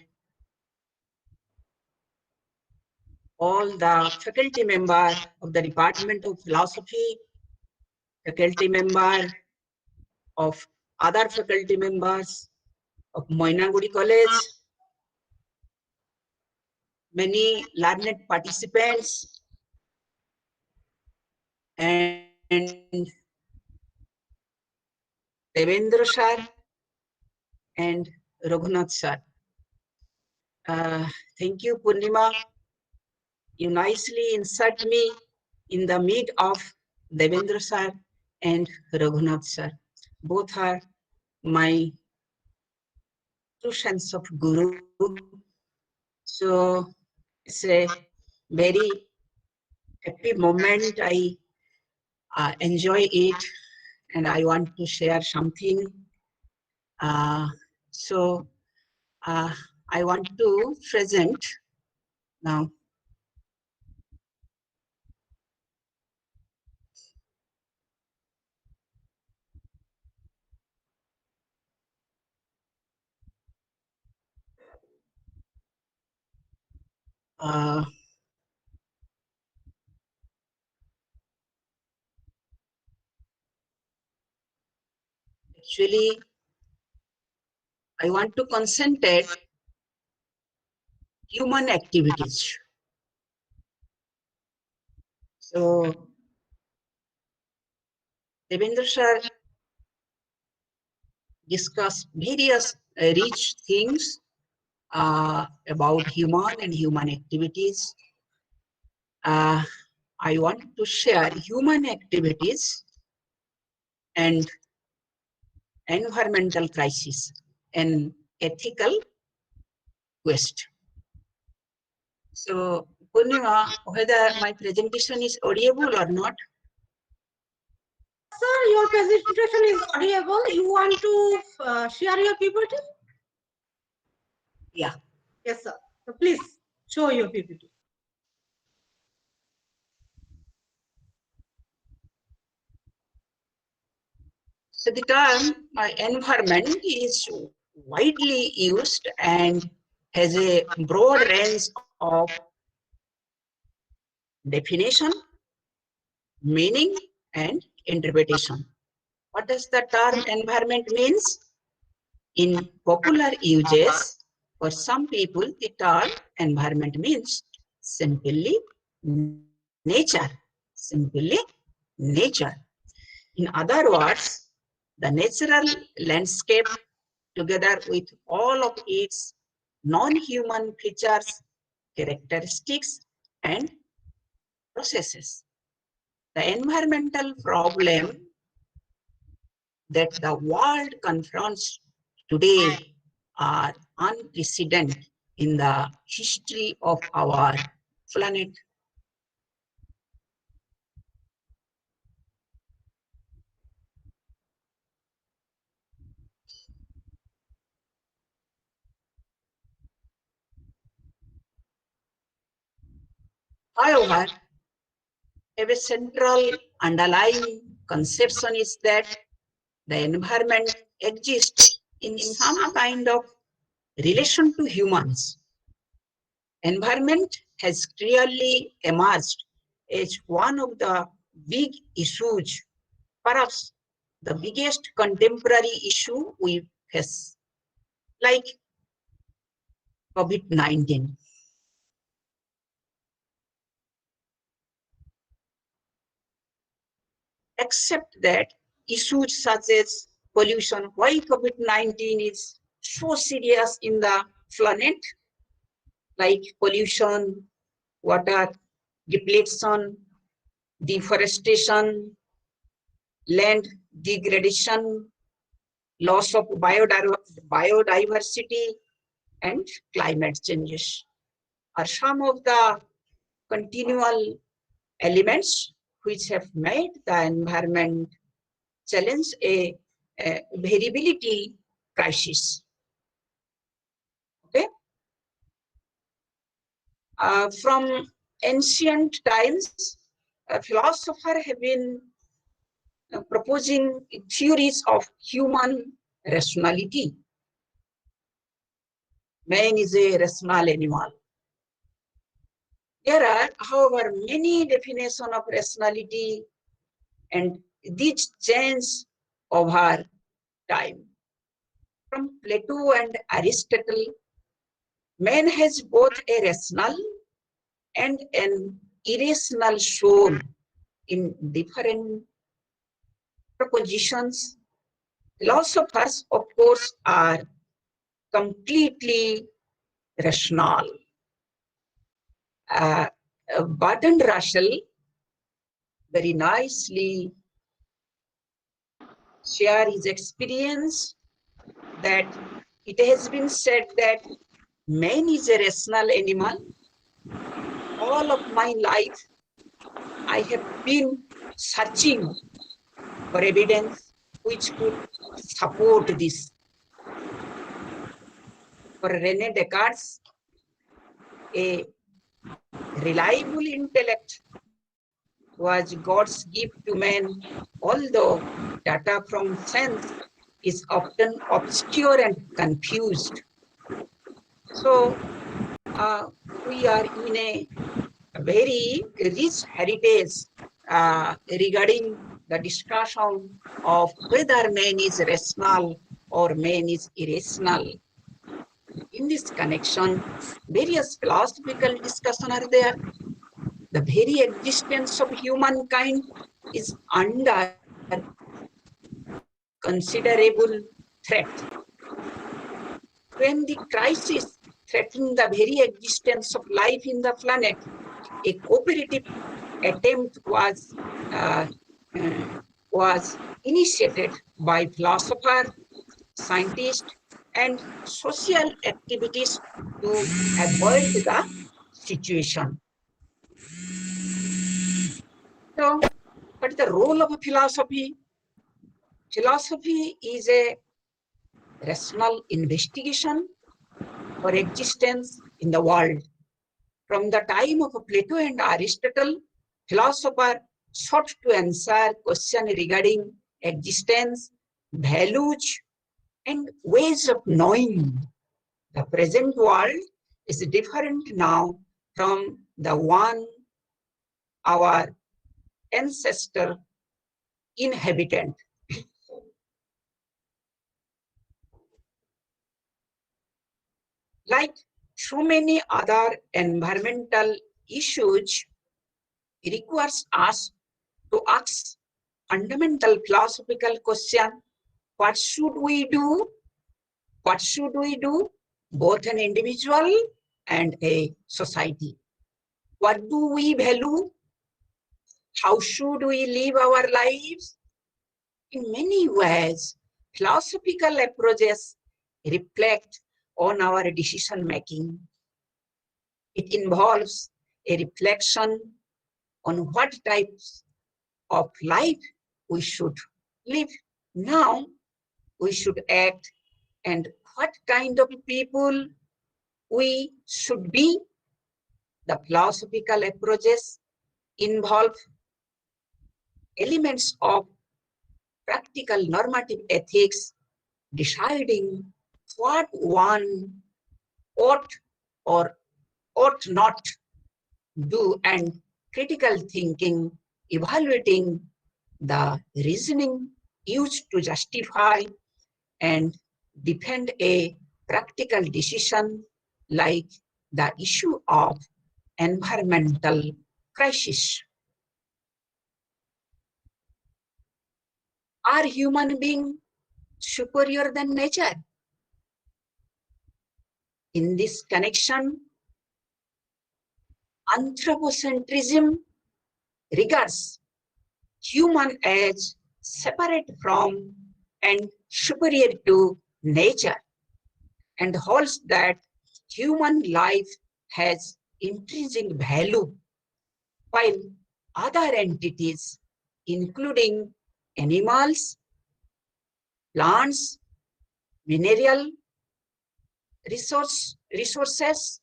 all the faculty members of the Department of Philosophy, faculty member of other faculty members of Mainaguri College, many learned participants, and Devendra sir and Raghunath sir. Thank you, Purnima. You nicely insert me in the mid of Devendra sir and Raghunath sir. Both are my true sense of Guru. So it's a very happy moment. I enjoy it and I want to share something. So I want to present now. Actually, I want to concentrate human activities. So, Devendra sir discussed various rich things about human and human activities. I want to share human activities and environmental crisis and ethical quest. So, Purnima, whether my presentation is audible or not? Sir, your presentation is audible. You want to share your PPT? Yeah. Yes, sir. So please show your PPT. So the term environment is widely used and has a broad range of definition, meaning, and interpretation. What does the term environment means? In popular uses, for some people, the term environment means simply nature, simply nature. In other words, the natural landscape together with all of its non-human features, characteristics, and processes. The environmental problem that the world confronts today are unprecedented in the history of our planet. However, a central underlying conception is that the environment exists in some kind of relation to humans. Environment has clearly emerged as one of the big issues, perhaps the biggest contemporary issue we face, like COVID-19. Except that issues such as pollution, why COVID-19 is so serious in the planet, like pollution, water depletion, deforestation, land degradation, loss of biodiversity, and climate changes are some of the continual elements which have made the environment challenge a variability crisis. Okay. From ancient times, philosophers have been proposing theories of human rationality. Man is a rational animal. There are, however, many definitions of rationality, and these change over time. From Plato and Aristotle, man has both a rational and an irrational soul in different propositions. Philosophers, of course, are completely rational. Bertrand Russell very nicely share his experience that it has been said that man is a rational animal. All of my life, I have been searching for evidence which could support this. For René Descartes, a reliable intellect was God's gift to man, although data from sense is often obscure and confused. So we are in a very rich heritage regarding the discussion of whether man is rational or man is irrational. In this connection, various philosophical discussions are there. The very existence of humankind is under considerable threat. When the crisis threatened the very existence of life in the planet, a cooperative attempt was initiated by philosophers, scientists, and social activities to avoid the situation. So, what is the role of philosophy? Philosophy is a rational investigation for existence in the world. From the time of Plato and Aristotle, philosophers sought to answer questions regarding existence, values, and ways of knowing. The present world is different now from the one our ancestor inhabited. Like so many other environmental issues, it requires us to ask fundamental philosophical question: what should we do? What should we do? Both an individual and a society. What do we value? How should we live our lives? In many ways, philosophical approaches reflect on our decision making. It involves a reflection on what types of life we should live now, we should act, and what kind of people we should be. The philosophical approaches involve elements of practical normative ethics, deciding what one ought or ought not do, and critical thinking, evaluating the reasoning used to justify and defend a practical decision like the issue of environmental crisis. Are human beings superior than nature? In this connection, anthropocentrism regards human as separate from and superior to nature, and holds that human life has intrinsic value, while other entities, including animals, plants, mineral resources,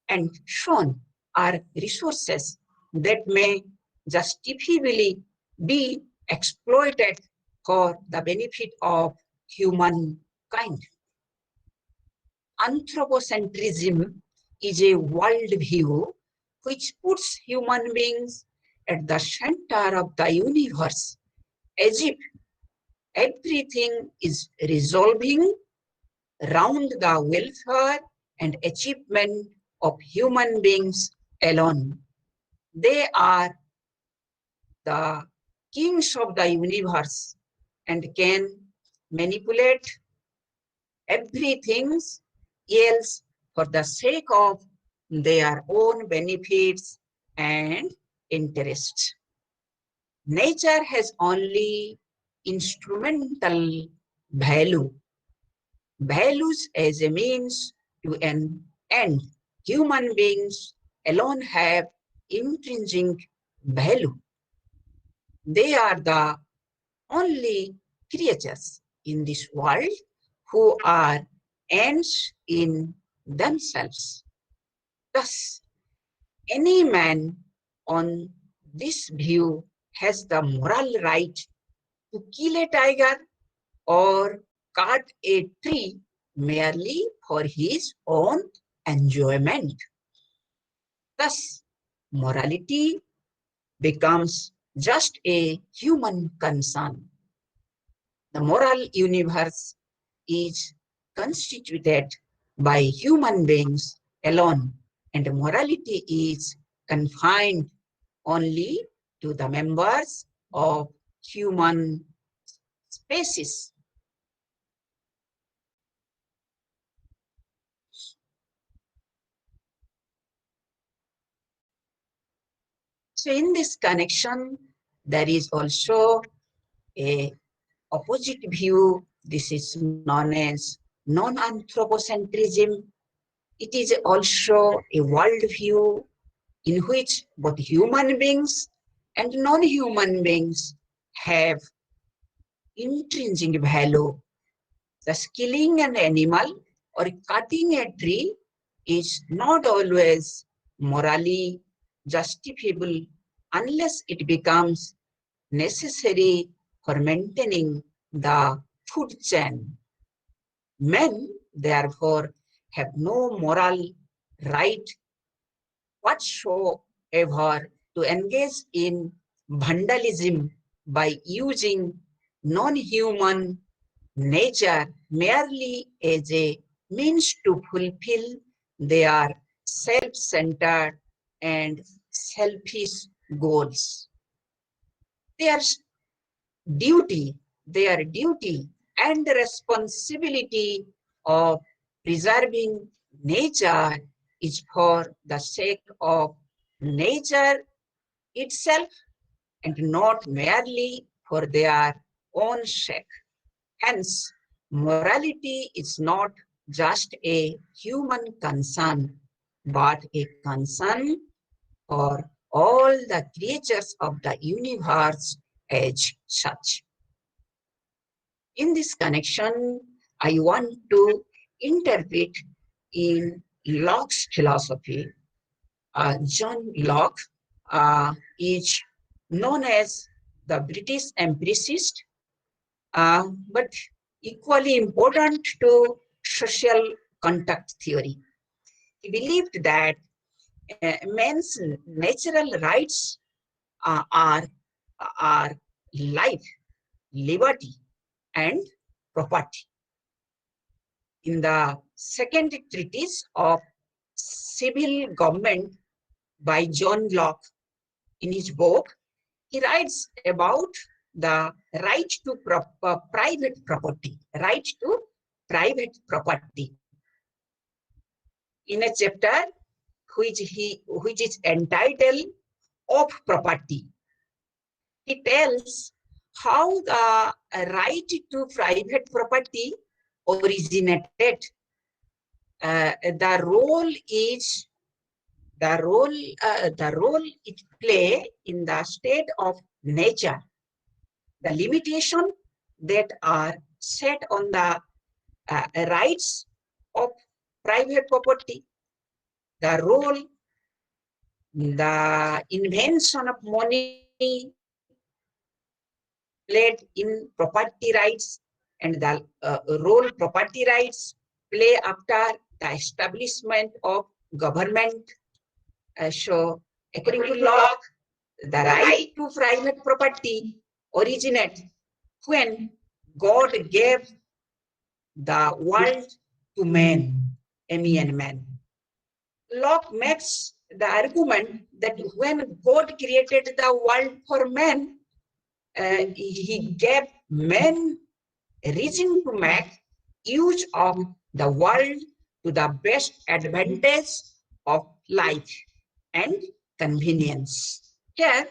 and so on, are resources that may justifiably be exploited for the benefit of humankind. Anthropocentrism is a worldview which puts human beings at the center of the universe, as if everything is resolving around the welfare and achievement of human beings alone. They are the kings of the universe and can manipulate everything else for the sake of their own benefits and interests. Nature has only instrumental value, values as a means to an end. Human beings alone have intrinsic value. They are the only creatures in this world who are ends in themselves. Thus, any man on this view has the moral right to kill a tiger or cut a tree merely for his own enjoyment. Thus, morality becomes just a human concern. The moral universe is constituted by human beings alone, and morality is confined only to the members of human species. So in this connection, there is also a opposite view. This is known as non-anthropocentrism. It is also a worldview in which both human beings and non-human beings have intrinsic value. Thus, killing an animal or cutting a tree is not always morally justifiable unless it becomes necessary for maintaining the food chain. Men, therefore, have no moral right whatsoever to engage in vandalism by using non-human nature merely as a means to fulfill their self-centered and selfish goals. Their duty and responsibility of preserving nature is for the sake of nature itself and not merely for their own sake. Hence, morality is not just a human concern, but a concern for all the creatures of the universe as such. In this connection, I want to interpret in Locke's philosophy. John Locke is known as the British empiricist, but equally important to social contact theory. He believed that man's natural rights are life, liberty, and property. In the second treatise of civil government by John Locke, in his book, he writes about the right to private property, in a chapter which is entitled "Of Property." He tells how the right to private property originated. The role it play in the state of nature, the limitation that are set on the rights of private property, the role, the invention of money played in property rights, and the role property rights play after the establishment of government. So, according to Locke, the right to private property originates when God gave the world to man, man. Locke makes the argument that when God created the world for man, he gave men reason to make use of the world to the best advantage of life and convenience. Here,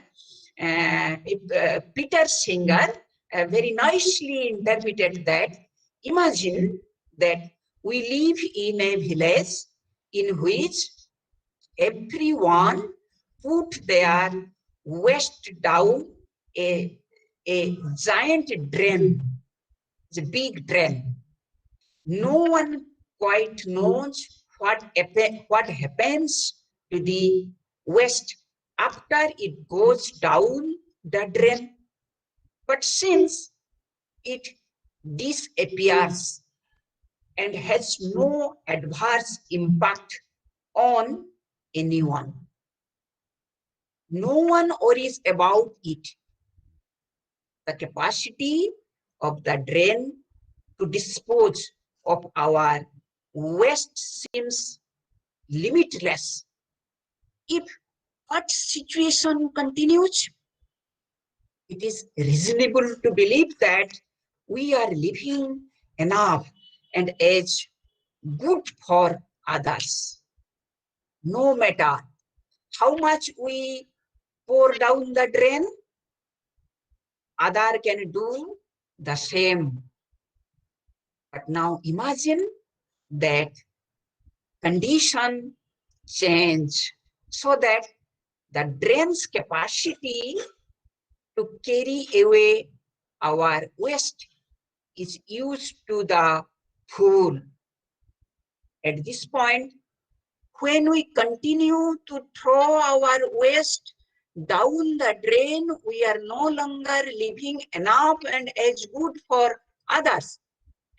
Peter Singer very nicely interpreted that. Imagine that we live in a village in which everyone put their waste down a giant drain. It's a big drain. No one quite knows what happens to the waste after it goes down the drain. But since it disappears and has no adverse impact on anyone, no one worries about it. The capacity of the drain to dispose of our waste seems limitless. If what situation continues, it is reasonable to believe that we are living enough and as good for others. No matter how much we pour down the drain, other can do the same. But now imagine that condition change so that the drain's capacity to carry away our waste is used to the full. At this point, when we continue to throw our waste down the drain, we are no longer living enough and as good for others,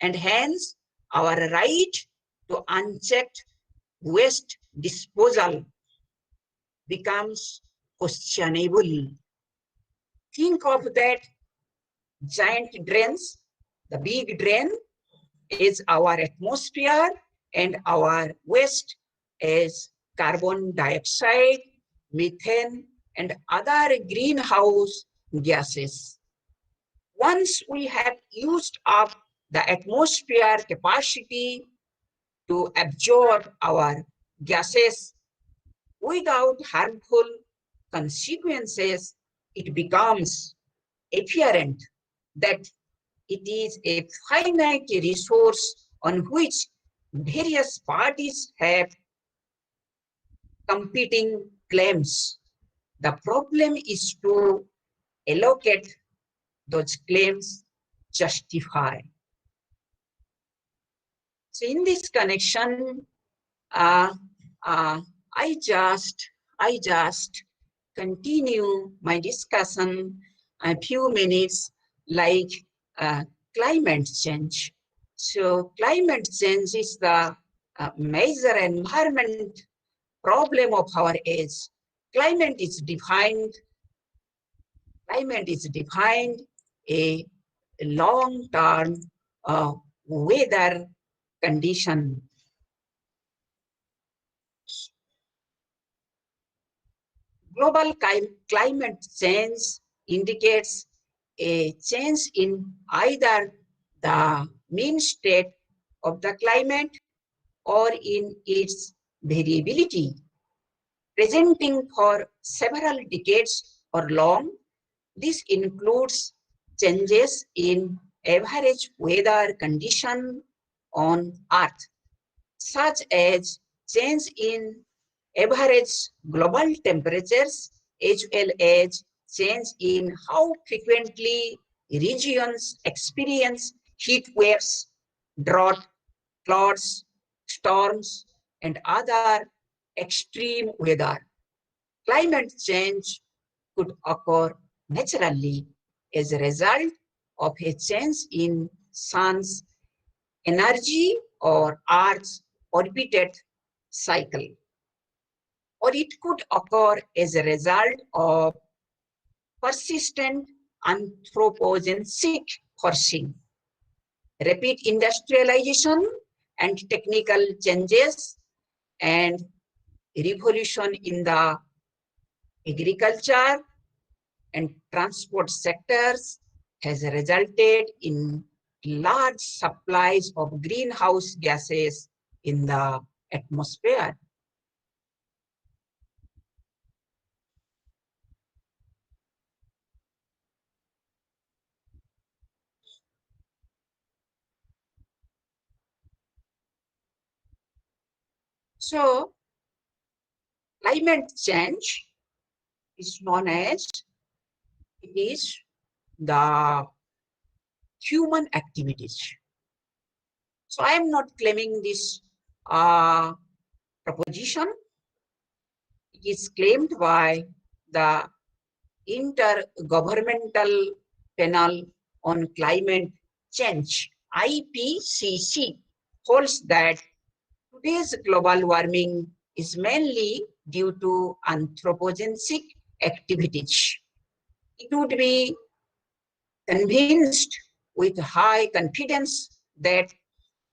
and hence our right to unchecked waste disposal becomes questionable. Think of that giant drains. The big drain is our atmosphere and our waste is carbon dioxide, methane, and other greenhouse gases. Once we have used up the atmosphere capacity to absorb our gases without harmful consequences, it becomes apparent that it is a finite resource on which various parties have competing claims. The problem is to allocate those claims justify. So in this connection, uh, I just continue my discussion a few minutes like climate change. So climate change is the major environment problem of our age. Climate is defined a long-term weather condition. Global climate change indicates a change in either the mean state of the climate or in its variability, presenting for several decades or long. This includes changes in average weather condition on Earth, such as change in average global temperatures, as well as change in how frequently regions experience heat waves, drought, floods, storms, and other extreme weather. Climate change could occur naturally as a result of a change in sun's energy or Earth's orbited cycle, or it could occur as a result of persistent anthropogenic forcing, rapid industrialization and technical changes, and revolution in the agriculture and transport sectors has resulted in large supplies of greenhouse gases in the atmosphere. So, climate change is known as it is the human activities. So I am not claiming this proposition. It is claimed by the Intergovernmental Panel on Climate Change, IPCC, holds that today's global warming is mainly due to anthropogenic activities. It would be convinced with high confidence that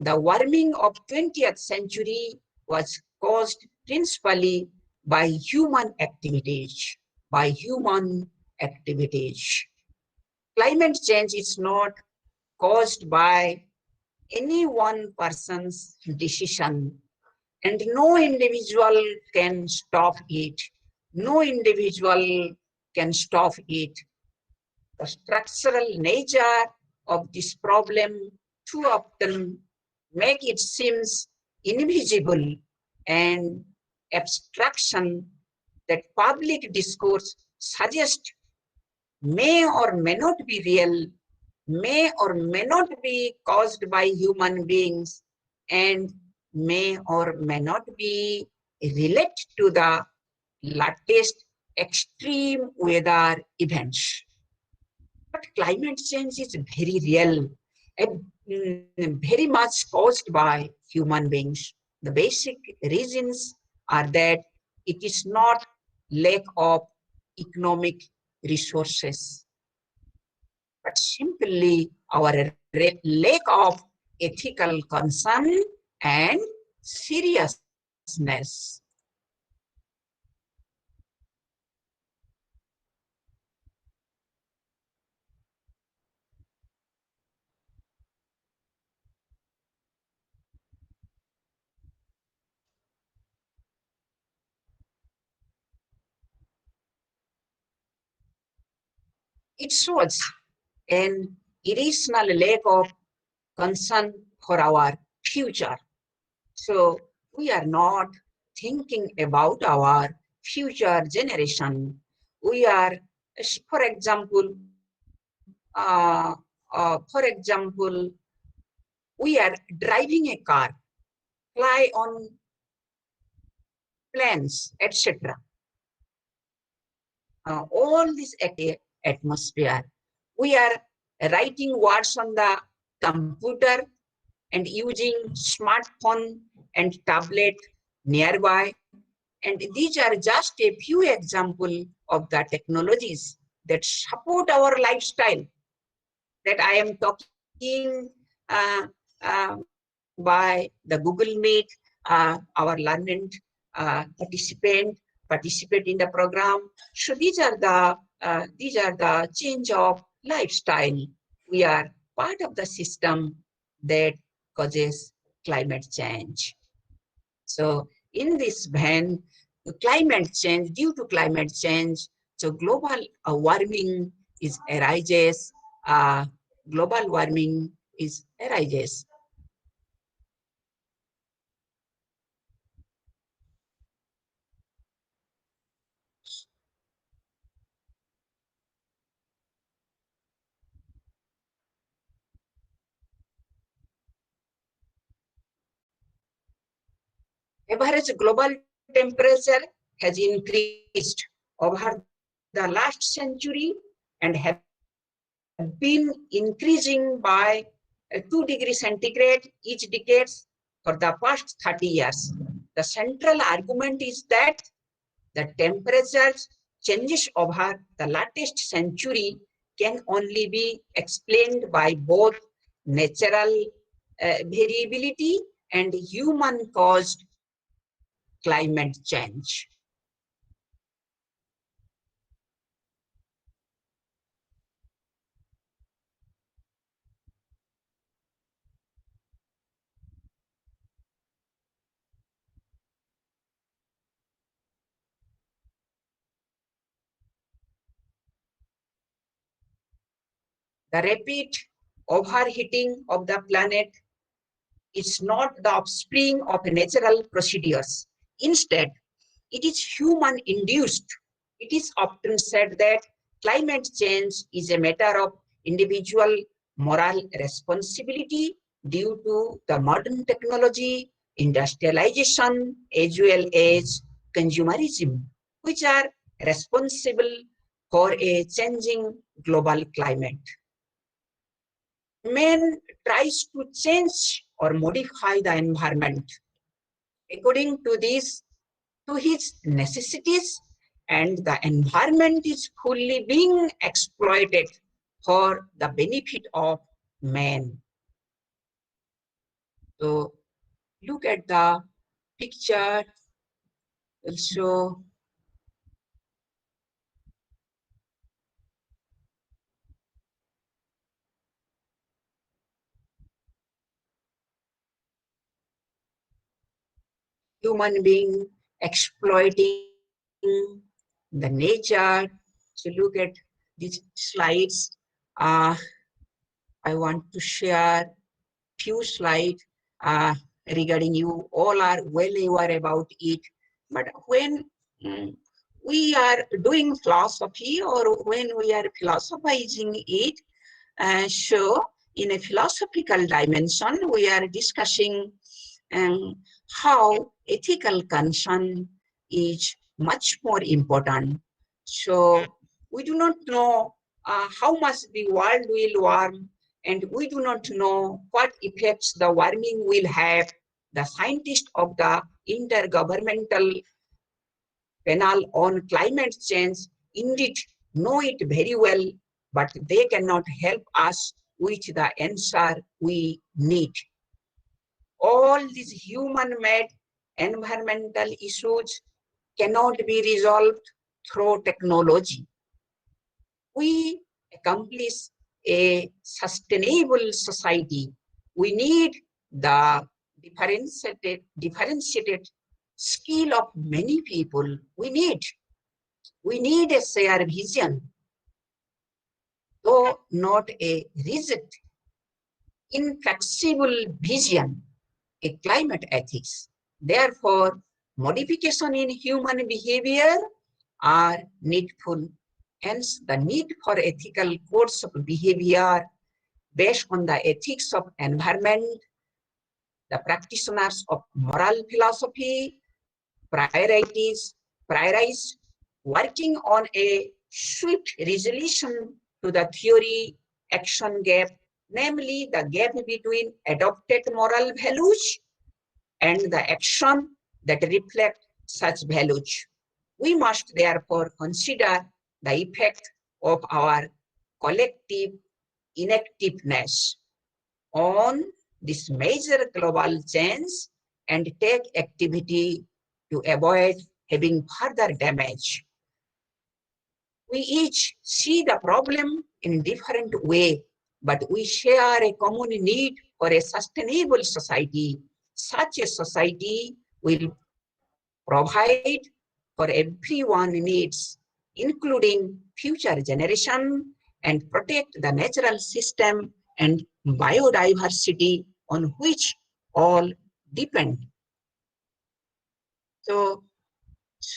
the warming of 20th century was caused principally by human activities. Climate change is not caused by any one person's decision, and no individual can stop it. No individual can stop it. The structural nature of this problem too often make it seems invisible and abstraction that public discourse suggests may or may not be real, may or may not be caused by human beings, and may or may not be related to the latest extreme weather events. But climate change is very real very much caused by human beings. The basic reasons are that it is not lack of economic resources, but simply our lack of ethical concern and seriousness. It shows an irrational lack of concern for our future. So we are not thinking about our future generation. We are, for example, we are driving a car, fly on planes, etc. All this atmosphere. We are writing words on the computer and using smartphone and tablet nearby. And these are just a few examples of the technologies that support our lifestyle that I am talking by the Google Meet. Our learned participate in the program. So these are the change of lifestyle. We are part of the system that causes climate change. So in this vein, climate change, due to climate change, so global warming is arises. Global warming is arises. Average global temperature has increased over the last century and have been increasing by 2 degrees centigrade each decade for the past 30 years. The central argument is that the temperature changes over the latest century can only be explained by both natural variability and human-caused climate change. The rapid overheating of the planet is not the offspring of natural procedures. Instead, it is human-induced. It is often said that climate change is a matter of individual moral responsibility due to the modern technology, industrialization, as well as consumerism, which are responsible for a changing global climate. Man tries to change or modify the environment according to his necessities, and the environment is fully being exploited for the benefit of man. So look at the picture also. Human being exploiting the nature. So look at these slides. I want to share few slides regarding you. All are well aware about it. But when we are doing philosophy or when we are philosophizing it, so in a philosophical dimension, we are discussing how ethical concern is much more important. So we do not know how much the world will warm and we do not know what effects the warming will have. The scientists of the Intergovernmental Panel on Climate Change indeed know it very well, but they cannot help us with the answer we need. All these human-made environmental issues cannot be resolved through technology. We accomplish a sustainable society. We need the differentiated skill of many people. We need a shared vision, though not a rigid, inflexible vision, a climate ethics. Therefore, modification in human behavior are needful. Hence, the need for ethical codes of behavior based on the ethics of environment, the practitioners of moral philosophy prioritize working on a swift resolution to the theory action gap, namely the gap between adopted moral values and the action that reflect such values. We must therefore consider the effect of our collective inactiveness on this major global change and take activity to avoid having further damage. We each see the problem in different way, but we share a common need for a sustainable society. Such a society will provide for everyone's needs, including future generation, and protect the natural system and biodiversity on which all depend. So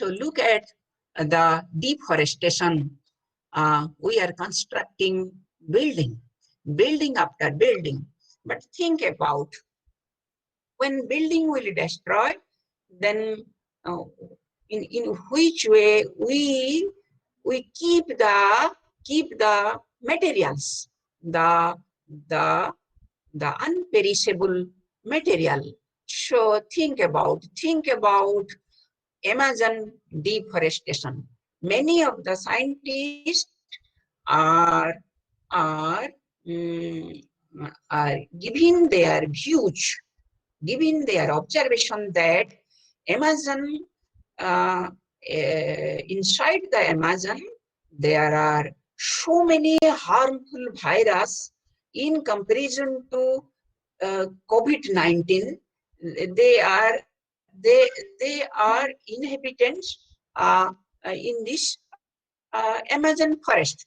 look at the deforestation. We are constructing building after building. But think about when building will destroy, then in which way we keep the materials, the unperishable material. So think about Amazon deforestation. Many of the scientists are giving their views, giving their observation that Amazon, inside the Amazon, there are so many harmful viruses in comparison to COVID-19. They are inhabitants in this Amazon forest,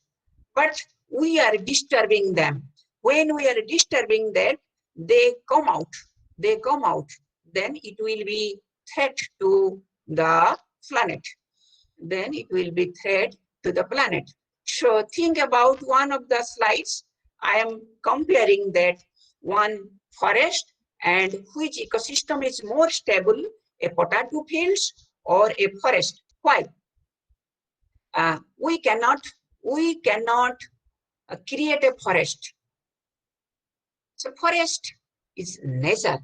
but we are disturbing them. When we are disturbing them, they come out. Then it will be threat to the planet. So think about one of the slides. I am comparing that one forest and which ecosystem is more stable, a potato fields or a forest. Why? We cannot create a forest. So forest is nature.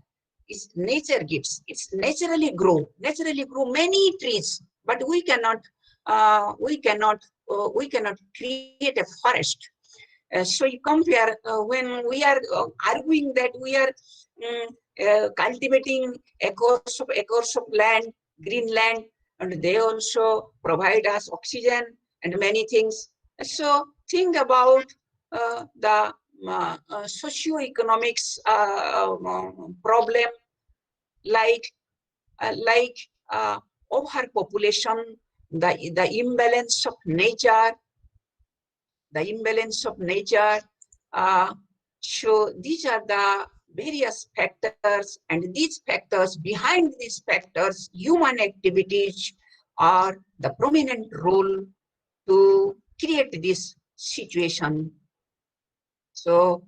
It's nature gives. It's naturally grow many trees, but we cannot create a forest. So you compare when we are arguing that we are cultivating acres of land, green land, and they also provide us oxygen and many things. So think about the socio-economics problem like overpopulation, the imbalance of nature. So these are the various factors, and these factors, behind these factors, human activities are the prominent role to create this situation. So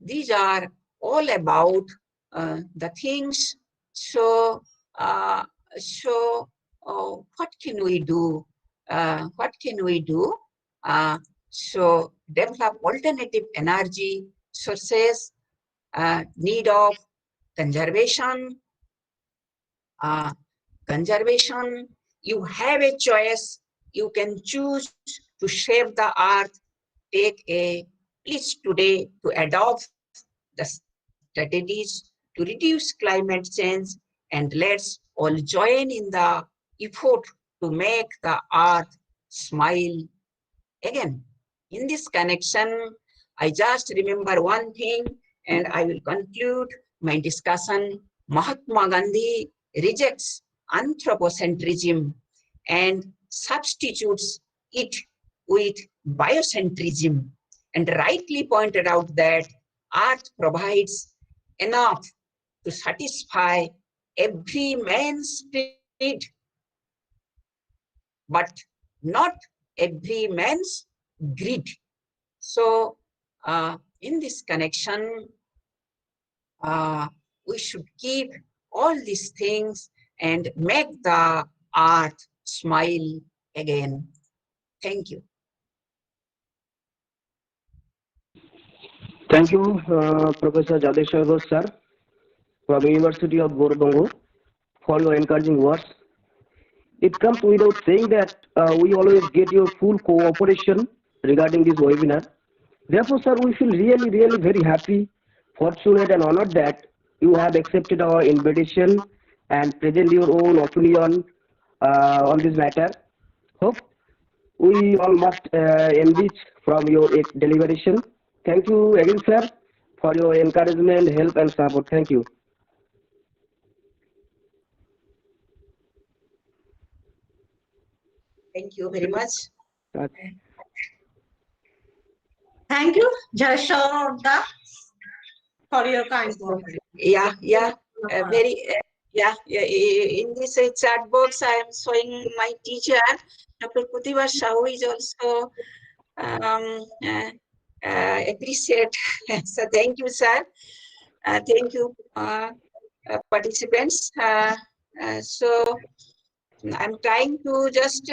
these are all about the things. So what can we do? So develop alternative energy sources, need of conservation, uh, conservation. You have a choice. You can choose to save the earth. Take a pledge today to adopt the strategies to reduce climate change, and let's all join in the effort to make the earth smile again. In this connection, I just remember one thing and I will conclude my discussion. Mahatma Gandhi rejects anthropocentrism and substitutes it with biocentrism, and rightly pointed out that Earth provides enough to satisfy every man's need, but not every man's greed. So, in this connection, we should keep all these things and make the earth smile again. Thank you. Thank you, Professor Jadeshwar Ghosh, sir, from University of Borbongo, for your encouraging words. It comes without saying that we always get your full cooperation regarding this webinar. Therefore, sir, we feel really, really very happy, fortunate and honored that you have accepted our invitation and present your own opinion on this matter. Hope we all must enrich from your deliberation. Thank you again, sir, for your encouragement, help and support. Thank you. Thank you very much. Thank you, Jashoda, for your kind words. Yeah, in this chat box, I am showing my teacher, Dr. Puthiba Sahu is also appreciate. So thank you, sir. Thank you, participants. So I'm trying to just,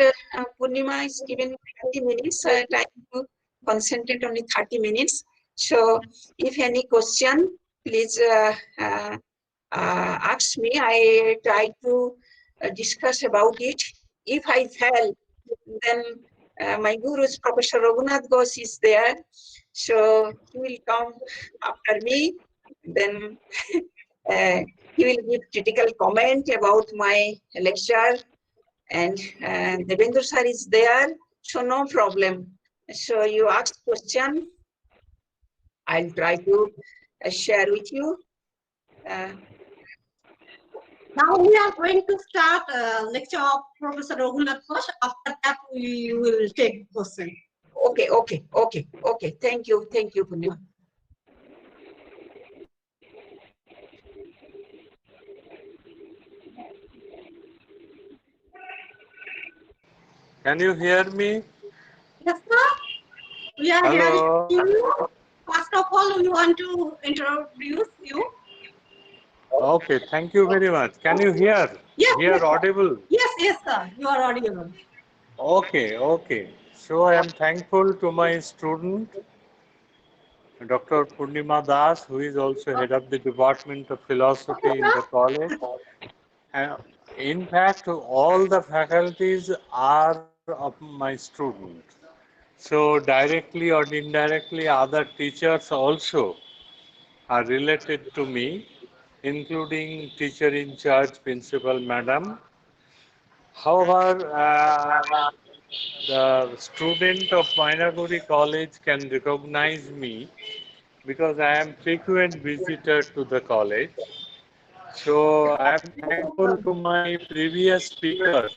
Purnima is given 30 minutes, so I'm trying to concentrate only 30 minutes. So if any question, please ask me. I try to discuss about it. If I fail, then my guru's Professor Raghunath Ghosh is there. So he will come after me. Then he will give critical comment about my lecture. And Devendra sir is there, so no problem. So you ask question, I'll try to share with you. Now we are going to start lecture of Professor Raghunath Ghosh. After that, we will take question. Okay. Thank you, Purnima. Can you hear me? Yes, sir. We are Hello. hearing you. First of all, we want to introduce you. Okay, thank you very much. Can you hear? Yes, Hear yes, sir. audible? Yes, sir. You are audible. Okay. So I am thankful to my student, Dr. Purnima Das, who is also head of the Department of Philosophy in the college. And in fact, all the faculties are of my student. So directly or indirectly, other teachers also are related to me, including teacher in charge, principal madam. However, the student of Mainaguri College can recognize me because I am frequent visitor to the college. So I am thankful to my previous speakers,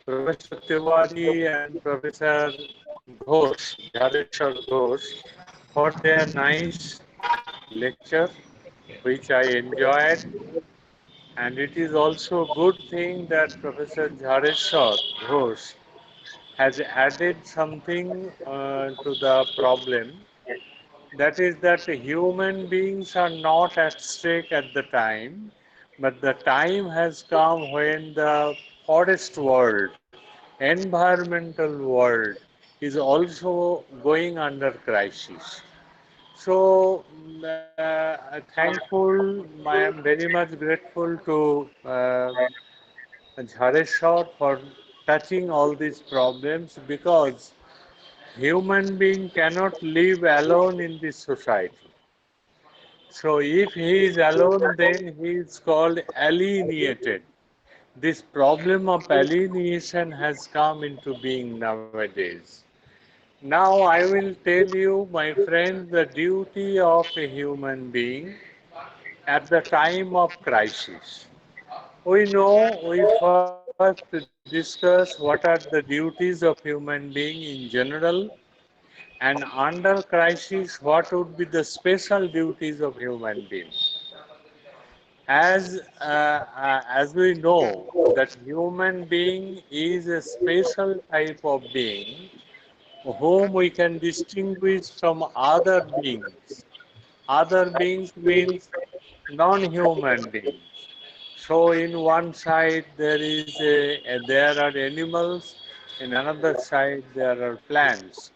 Professor Tiwari and Professor Ghosh, Jadeshwar Ghosh, for their nice lecture, which I enjoyed. And it is also a good thing that Professor Jadeshwar Ghosh has added something to the problem. That is that human beings are not at stake at the time, but the time has come when the forest world, environmental world is also going under crisis. So thankful, I am very much grateful to Jhareshwar for touching all these problems, because human being cannot live alone in this society. So if he is alone, then he is called alienated. This problem of alienation has come into being nowadays. Now I will tell you, my friend, the duty of a human being at the time of crisis. We know we first discuss what are the duties of human being in general, and under crisis what would be the special duties of human beings. As we know that human being is a special type of being whom we can distinguish from other beings. Other beings means non-human beings. So in one side there are animals, in another side there are plants.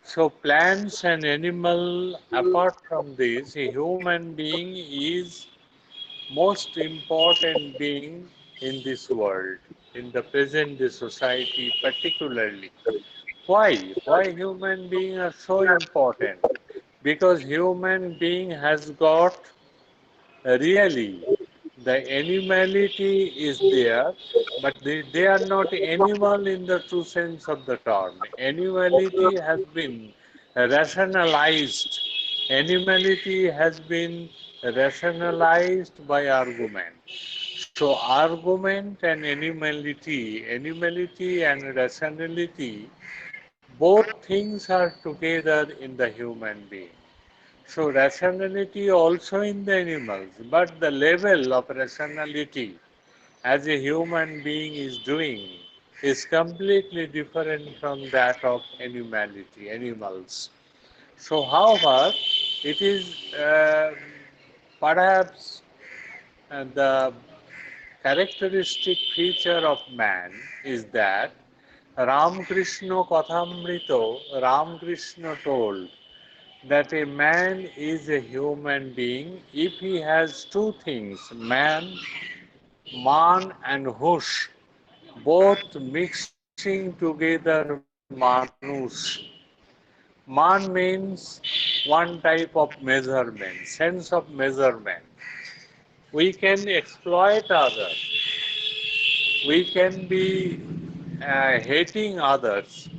So plants and animal, apart from this, a human being is most important being in this world, in the present day society particularly. Why? Why human beings are so important? Because human being has got really the animality is there, but they are not animal in the true sense of the term. Animality has been rationalized. Animality has been rationalized by argument. So argument and animality and rationality, both things are together in the human being. So rationality also in the animals, but the level of rationality as a human being is doing is completely different from that of animals. So however, it is perhaps the characteristic feature of man is that Ramakrishna Kathamrito, Ramakrishna told that a man is a human being if he has two things, man and hush, both mixing together manus. Man means one type of measurement, sense of measurement. We can exploit others. We can be hating others.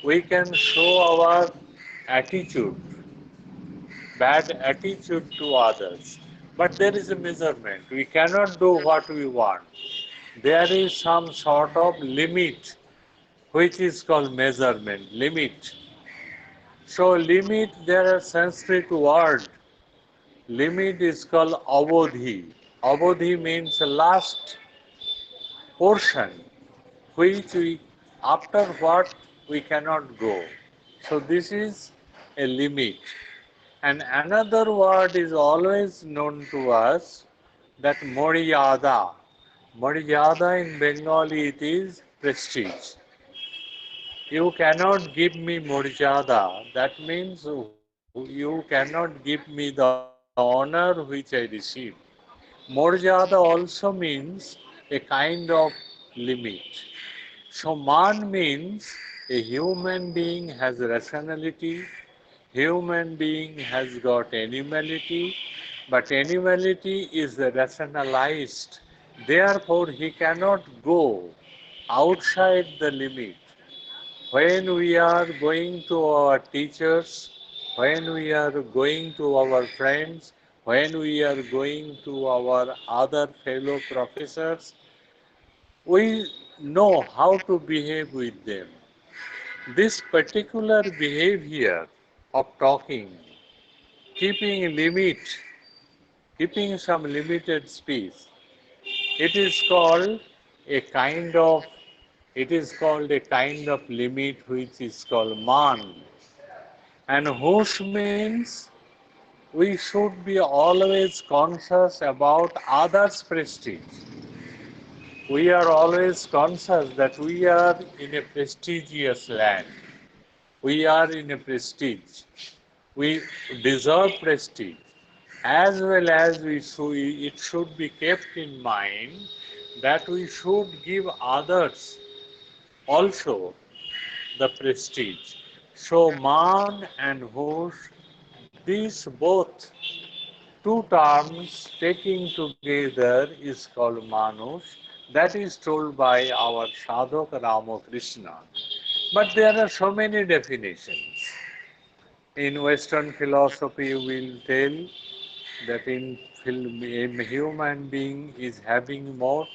We can show our attitude, bad attitude to others. But there is a measurement. We cannot do what we want. There is some sort of limit, which is called measurement, limit. So limit, there are Sanskrit word. Limit is called avodhi. Avodhi means last portion, which we, after what we cannot go. So this is a limit. And another word is always known to us, that Maryada. Maryada in Bengali it is prestige. You cannot give me Maryada. That means you cannot give me the honor which I receive. Maryada also means a kind of limit. So man means a human being has rationality, human being has got animality, but animality is rationalized. Therefore, he cannot go outside the limit. When we are going to our teachers, when we are going to our friends, when we are going to our other fellow professors, we know how to behave with them. This particular behavior of talking, keeping limit, keeping some limited space, it is called a kind of limit which is called man. And hush means we should be always conscious about others' prestige. we are always conscious that we are in a prestigious land. We are in a prestige. We deserve prestige. As well as it should be kept in mind that we should give others also the prestige. So man and hosh, these both two terms taking together is called manush. That is told by our sadhak Ramakrishna. But there are so many definitions. In Western philosophy, we'll tell that a human being is having more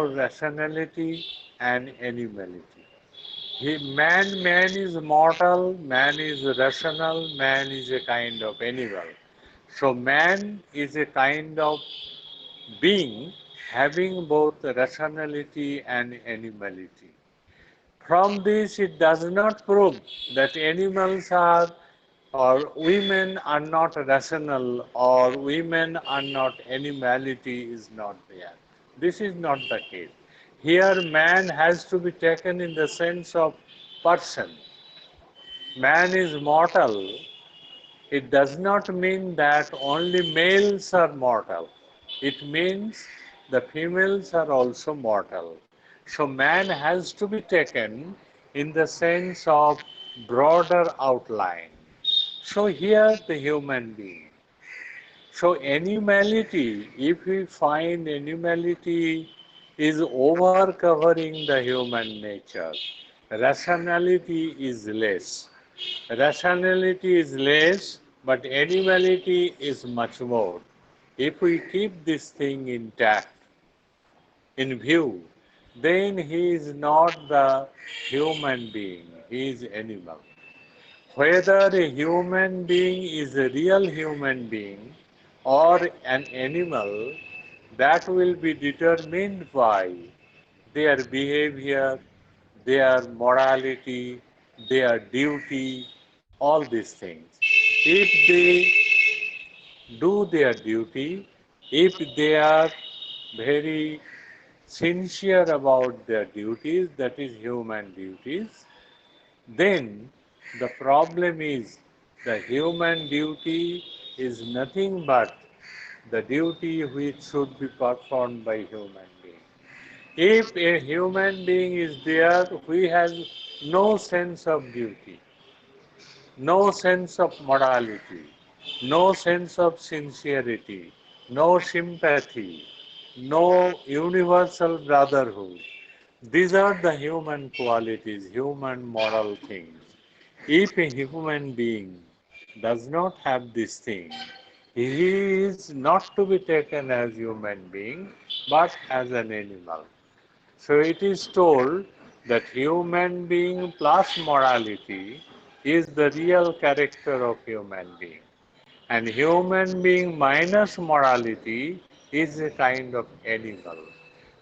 rationality and animality. Man is mortal, man is rational, man is a kind of animal. So man is a kind of being having both rationality and animality. From this, it does not prove that animals are or women are not rational or women are not animality is not there. This is not the case. Here, man has to be taken in the sense of person. Man is mortal. It does not mean that only males are mortal. It means the females are also mortal. So man has to be taken in the sense of broader outline. So here the human being. So animality, if we find animality is over covering the human nature, rationality is less. Rationality is less, but animality is much more. If we keep this thing intact, in view, then he is not the human being, he is animal. Whether a human being is a real human being or an animal, that will be determined by their behavior, their morality, their duty, all these things. If they do their duty, if they are very sincere about their duties, that is human duties, then the problem is the human duty is nothing but the duty which should be performed by human being. If a human being is there who has no sense of duty, no sense of morality, no sense of sincerity, no sympathy, no universal brotherhood. These are the human qualities, human moral things. If a human being does not have this thing, he is not to be taken as human being, but as an animal. So it is told that human being plus morality is the real character of human being. And human being minus morality is a kind of animal.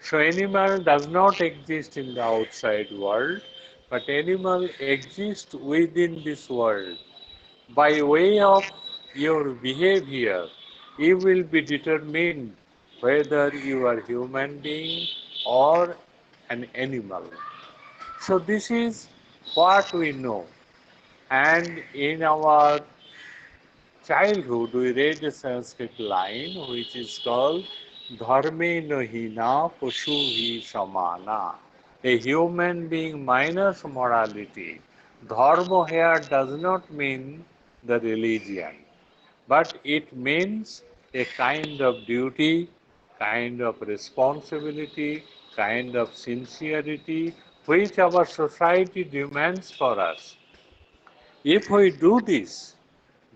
So animal does not exist in the outside world, but animal exists within this world. By way of your behavior, you will be determined whether you are human being or an animal. So this is what we know. And in our childhood, we read a Sanskrit line which is called Dharme Nohina Pashu Hi Samana. A human being minus morality. Dharma here does not mean the religion, but it means a kind of duty, kind of responsibility, kind of sincerity which our society demands for us. If we do this,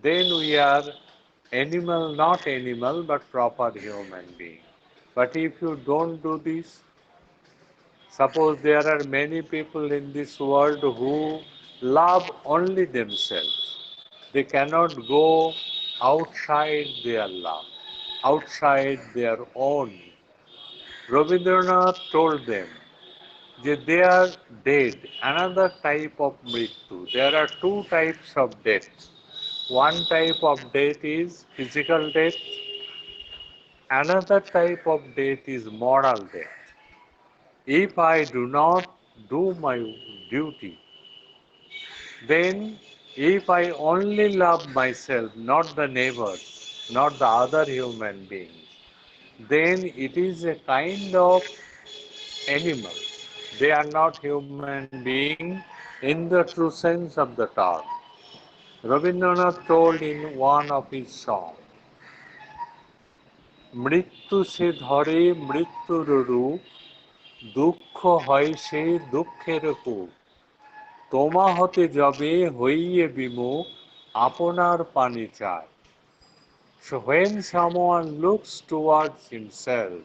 then we are animal, not animal, but proper human being. But if you don't do this, suppose there are many people in this world who love only themselves. They cannot go outside their love, outside their own. Rabindranath told them that they are dead, another type of mrityu. There are two types of death. One type of death is physical death, another type of death is moral death. If I do not do my duty, then if I only love myself, not the neighbors, not the other human beings, then it is a kind of animal. They are not human being in the true sense of the term. Rabindranath told in one of his songs, মৃত্যু সে ধরে মৃত্যুর রূপ দুঃখ হয় সে দুঃখের কূপ তোমা হতে যবে হইয়ে বিমুখ আপনার পানি চায়. So when someone looks towards himself,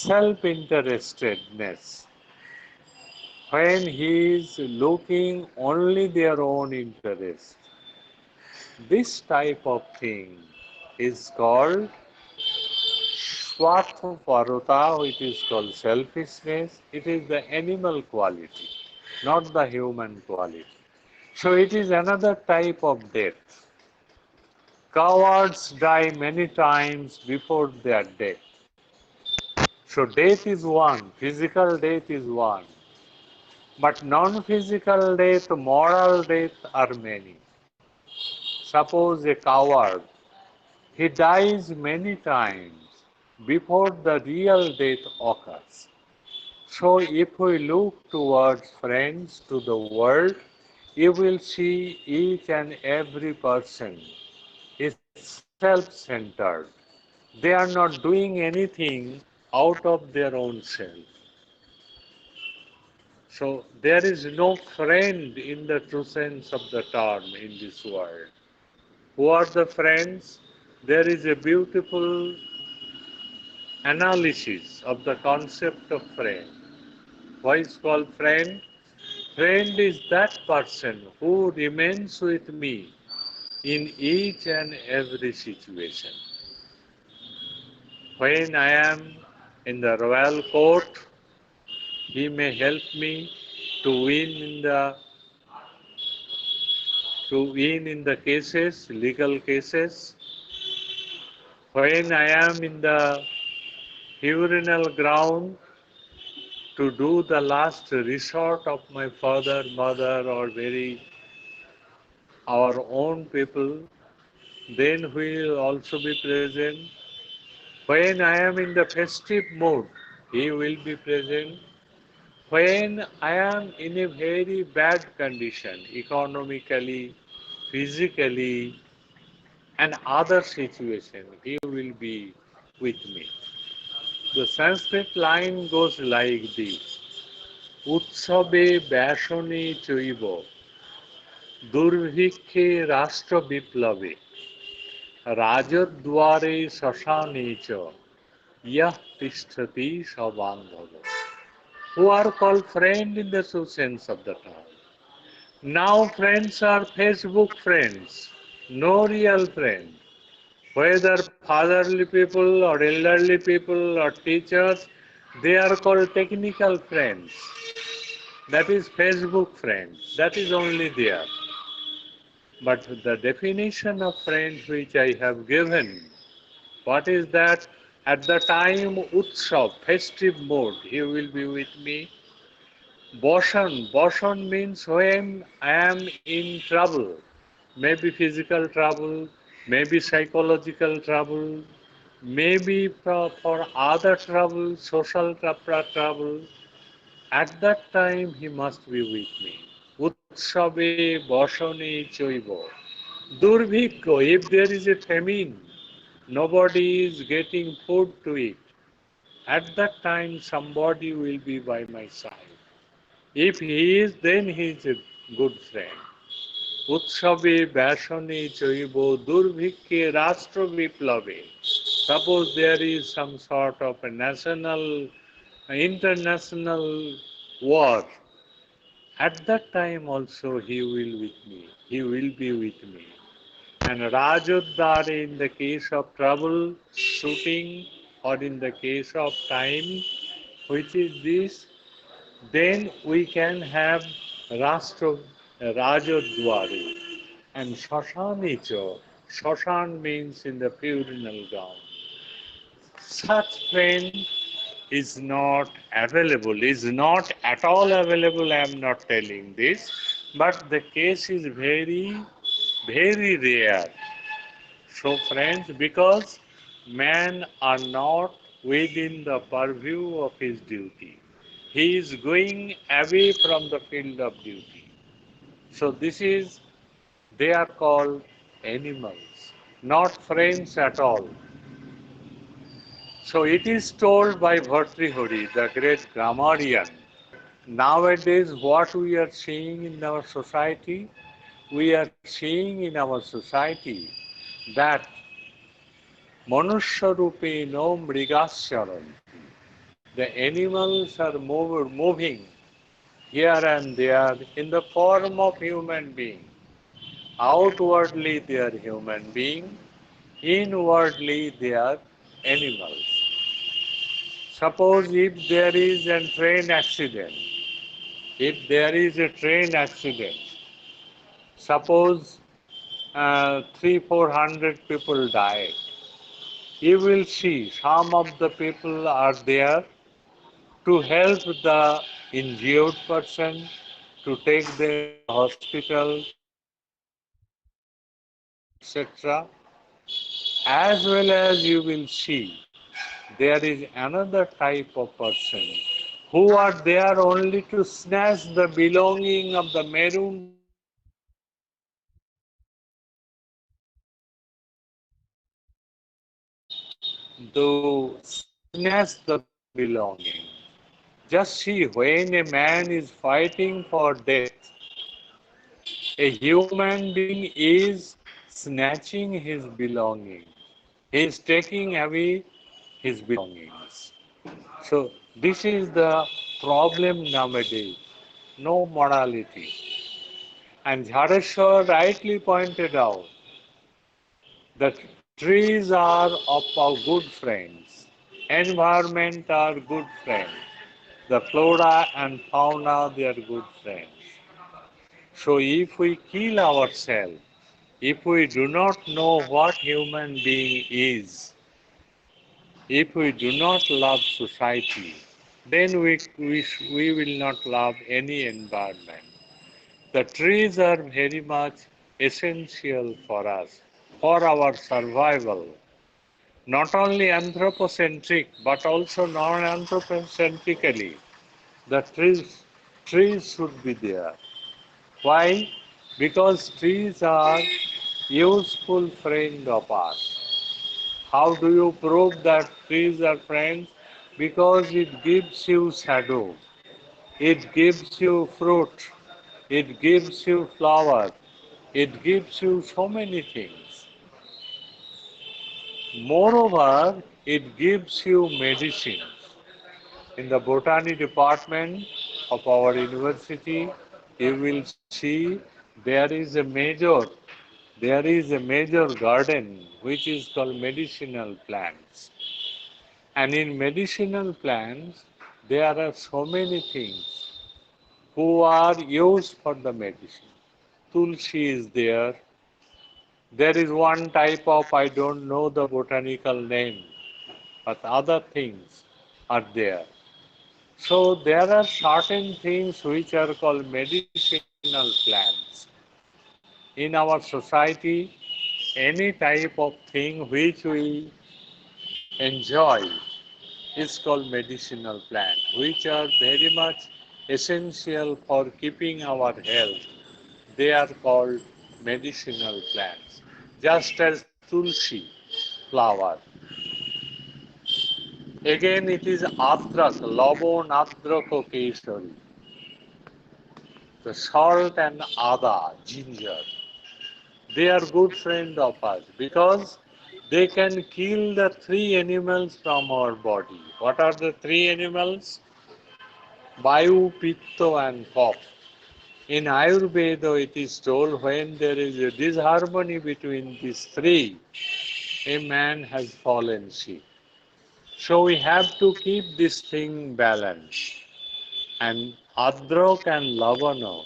self-interestedness, when he is looking only their own interest, this type of thing is called Swarthaparata, which is called selfishness. It is the animal quality, not the human quality. So it is another type of death. Cowards die many times before their death. So death is one, physical death is one. But non-physical death, moral death are many. Suppose a coward, he dies many times before the real death occurs. So if we look towards friends to the world, you will see each and every person is self-centered. They are not doing anything out of their own self. So there is no friend in the true sense of the term in this world. Who are the friends? There is a beautiful analysis of the concept of friend. Why is called friend? Friend is that person who remains with me in each and every situation. When I am in the royal court, he may help me to win in the cases, legal cases. When I am in the funeral ground, to do the last resort of my father, mother, or bury our own people, then he will also be present. When I am in the festive mood, he will be present. When I am in a very bad condition, economically, physically, and other situation, he will be with me. The Sanskrit line goes like this. উৎসবে ব্যাসনে চৈব দুর্ভিক্ষে রাষ্ট্র বিপ্লবে রাজদ্বারে শ্মশানে চ ইয়ঃ তিষ্ঠতি সবান্ধব. Who are called friend in the true sense of the term. Now friends are Facebook friends, no real friend. Whether fatherly people or elderly people or teachers, they are called technical friends. That is Facebook friends. That is only there. But the definition of friend which I have given, what is that? At the time Utsav, festive mood, he will be with me. Boshan means when I am in trouble, maybe physical trouble, maybe psychological trouble, maybe for other trouble, social trouble. At that time he must be with me. Utsave bashane choibo. Durvikko, if there is a famine, nobody is getting food to eat. At that time somebody will be by my side. If he is, then he is a good friend. Utsave bashane choibo durvikke rashtra viplave. Suppose there is some sort of a national, international war. At that time also he will with me. He will be with me. And Rajoddhara in the case of trouble, shooting, or in the case of time, which is this, then we can have Rajodwari. And Shashanicho, Shashan means in the funeral ground. Such friend is not available, is not at all available. I am not telling this, but the case is very, very rare. So, friends, because men are not within the purview of his duty, he is going away from the field of duty. So, this is, they are called animals, not friends at all. So, it is told by Bhartrihari, the great grammarian. Nowadays, what we are seeing in our society, we are seeing in our society that Manusya no mrigascharanti. The animals are moving here and there in the form of human being. Outwardly they are human being, inwardly they are animals. Suppose if there is a train accident, if there is a train accident, suppose 300-400 people died, you will see some of the people are there to help the injured person, to take them to the hospital, etc. As well as you will see, there is another type of person who are there only to snatch the belonging of the maroon to snatch the belonging. Just see, when a man is fighting for death, a human being is snatching his belongings. He is taking away his belongings. So this is the problem nowadays. No morality. And Jhareshwar rightly pointed out that trees are of our good friends. Environment are good friends. The flora and fauna, they are good friends. So if we kill ourselves, if we do not know what human being is, if we do not love society, then we will not love any environment. The trees are very much essential for us, for our survival. Not only anthropocentric, but also non-anthropocentrically. The trees should be there. Why? Because trees are useful friend of us. How do you prove that trees are friends? Because it gives you shadow, it gives you fruit, it gives you flower, it gives you so many things. Moreover, it gives you medicine. In the botany department of our university, you will see there is a major garden which is called medicinal plants. And in medicinal plants, there are so many things who are used for the medicine. Tulsi is there. There is one type of, I don't know the botanical name, but other things are there. So there are certain things which are called medicinal plants. In our society, any type of thing which we enjoy is called medicinal plant, which are very much essential for keeping our health. They are called medicinal plants. Just as tulsi flower. Again, it is adrak, lobon adrako kesari. The salt and ada, ginger. They are good friend of us because they can kill the three animals from our body. What are the three animals? Vayu, Pitta and Kapha. In Ayurveda, it is told when there is a disharmony between these three, a man has fallen sick. So we have to keep this thing balanced. And Adrak and Lavana,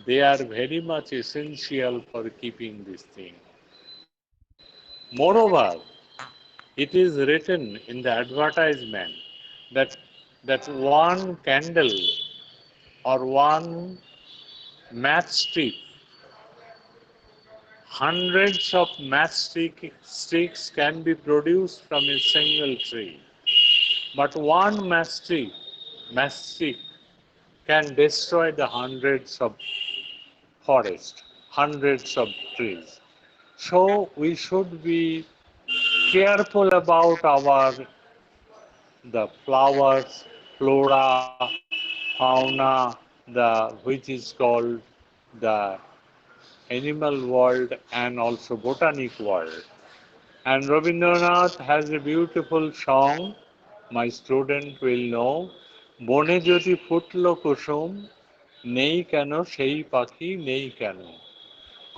they are very much essential for keeping this thing. Moreover, it is written in the advertisement that that one candle or one matchstick, hundreds of matchsticks can be produced from a single tree. But one matchstick can destroy the hundreds of forest, hundreds of trees. So we should be careful about our the flowers, flora, fauna, the which is called the animal world and also botanic world. And Rabindranath has a beautiful song, my student will know, বনে যদি ফুটল কুসুম নেই কেন সেই পাখি নেই কেন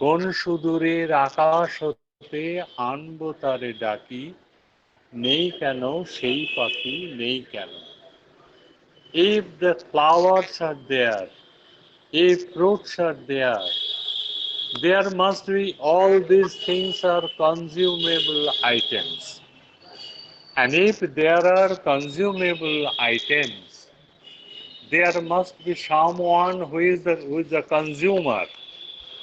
কোন সুদূরের আকাশ হতে আনবো তারে ডাকি নেই কেন সেই পাখি নেই কেন if the flowers are there if fruits are there must be all these things are consumable items. And if there are consumable items, there must be someone who is the consumer.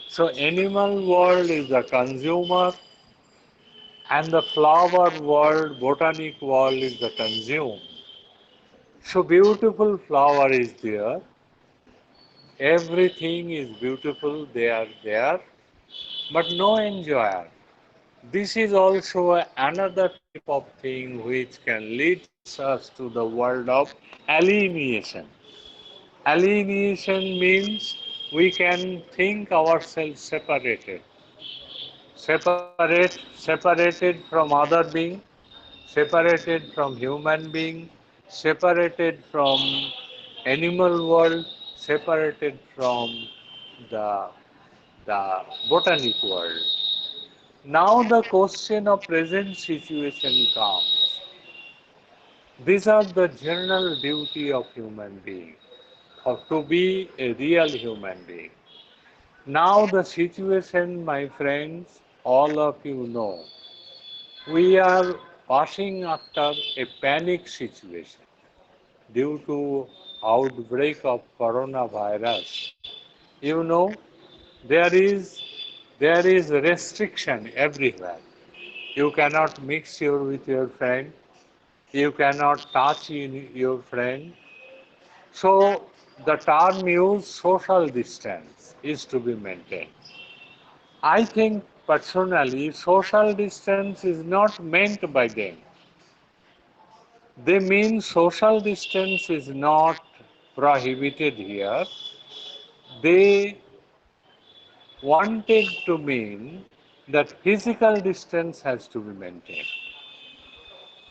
So animal world is the consumer and the flower world, botanic world is the consume. So beautiful flower is there. Everything is beautiful, they are there, but no enjoyer. This is also another type of thing which can lead us to the world of alienation. Alienation means we can think ourselves separated from other being, separated from human being, separated from animal world, separated from the, the botanic world. Now the question of present situation comes. These are the general duty of human being, or to be a real human being. Now the situation, my friends, all of you know, we are passing after a panic situation due to outbreak of coronavirus. You know, there is there is restriction everywhere. You cannot mix with your friend. You cannot touch your friend. So the term used social distance is to be maintained. I think personally social distance is not meant by them. They mean social distance is not prohibited here. They wanted to mean that physical distance has to be maintained.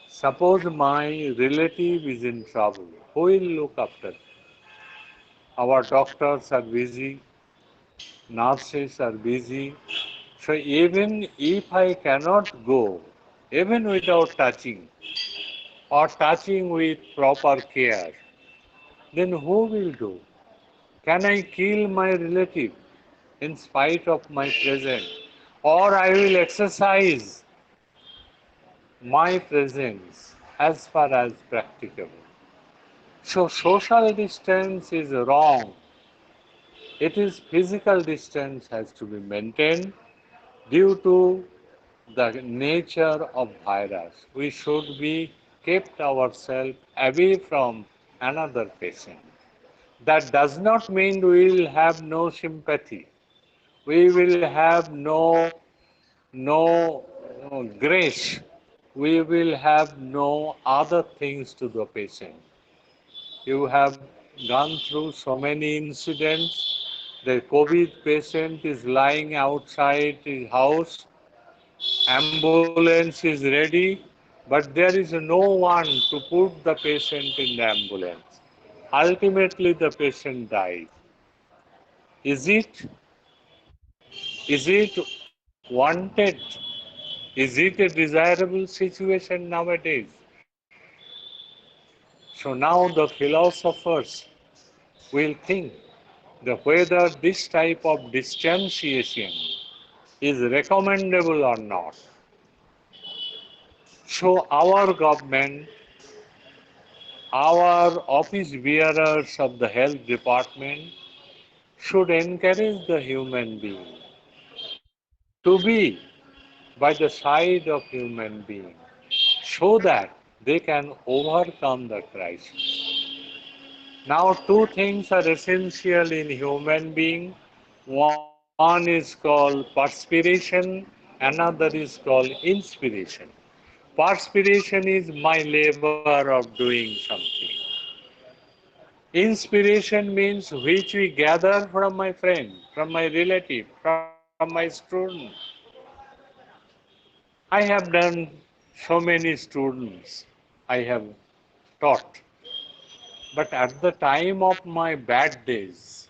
Suppose my relative is in trouble, who will look after? Our doctors are busy, nurses are busy. So even if I cannot go, even without touching or touching with proper care, then who will do? Can I kill my relative in spite of my presence? Or I will exercise my presence as far as practicable. So social distance is wrong. It is physical distance has to be maintained due to the nature of virus. We should be kept ourselves away from another patient. That does not mean we will have no sympathy. We will have no grace. We will have no other things to the patient. You have gone through so many incidents. The COVID patient is lying outside his house, ambulance is ready, but there is no one to put the patient in the ambulance. Ultimately, the patient dies. Is it wanted? Is it a desirable situation nowadays? So now the philosophers will think that whether this type of distanciation is recommendable or not. So our government our office bearers of the health department should encourage the human being to be by the side of human being so that they can overcome the crisis. Now, two things are essential in human being. One is called perspiration, another is called inspiration. Perspiration is my labor of doing something. Inspiration means which we gather from my friend, from my relative, from my student. I have done so many students I have taught. But at the time of my bad days,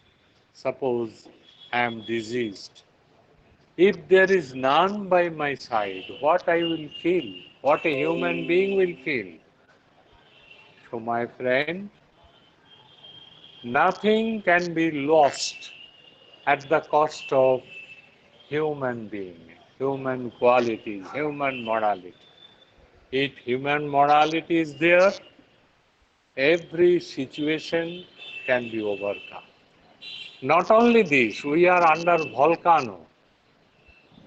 suppose I am diseased, if there is none by my side, what I will feel, what a human being will feel. So, my friend, nothing can be lost at the cost of human being, human qualities, human morality. If human morality is there, every situation can be overcome. Not only this, we are under volcano.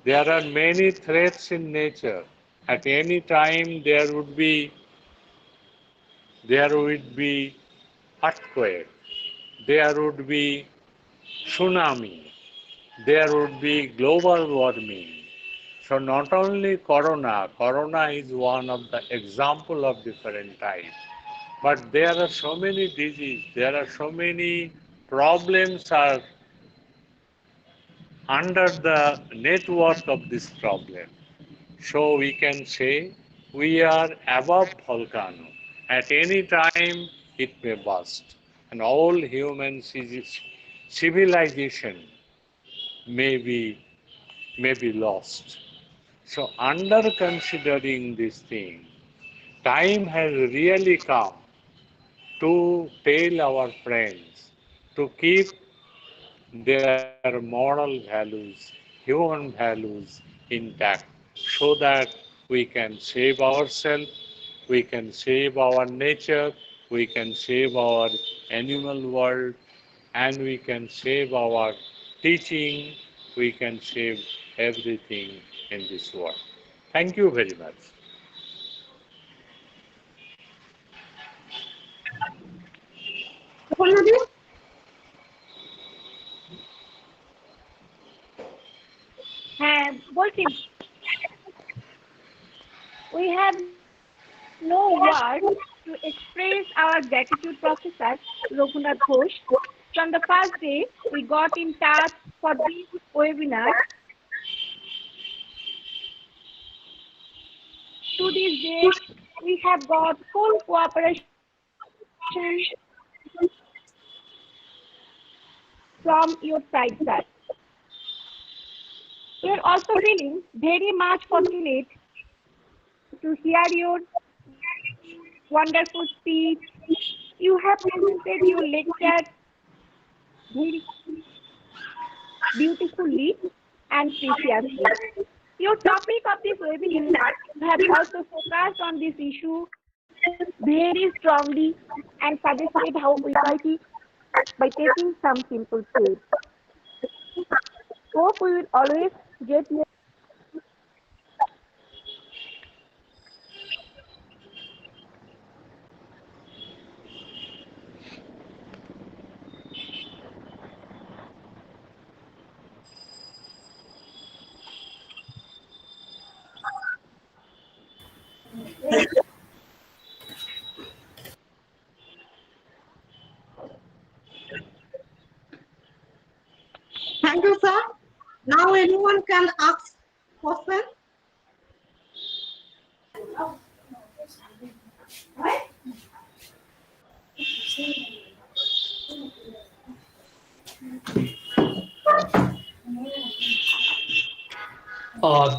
There are many threats in nature. At any time there would be earthquake, there would be tsunami, there would be global warming. So not only corona is one of the example of different types, but there are so many diseases, there are so many problems are under the network of this problem. So we can say we are above volcano. At any time it may burst, and all human civilization may be lost. So under considering this thing, time has really come to tell our friends to keep their moral values, human values intact so that we can save ourselves, we can save our nature, we can save our animal world, and we can save our teaching, we can save everything in this world. Thank you very much. হ্যাঁ বলছি we have no words to express our gratitude, Professor Raghunath Ghosh. From the first day we got in touch for this webinar to this day we have got full cooperation from your side, sir. We are also feeling very much fortunate to hear your wonderful speech. You have presented your lecture very beautifully and preciously. Your topic of this webinar have also focused on this issue very strongly and suggested how we fight it by taking some simple steps. Hope we will always get more. Thank you, sir. Now anyone can ask question.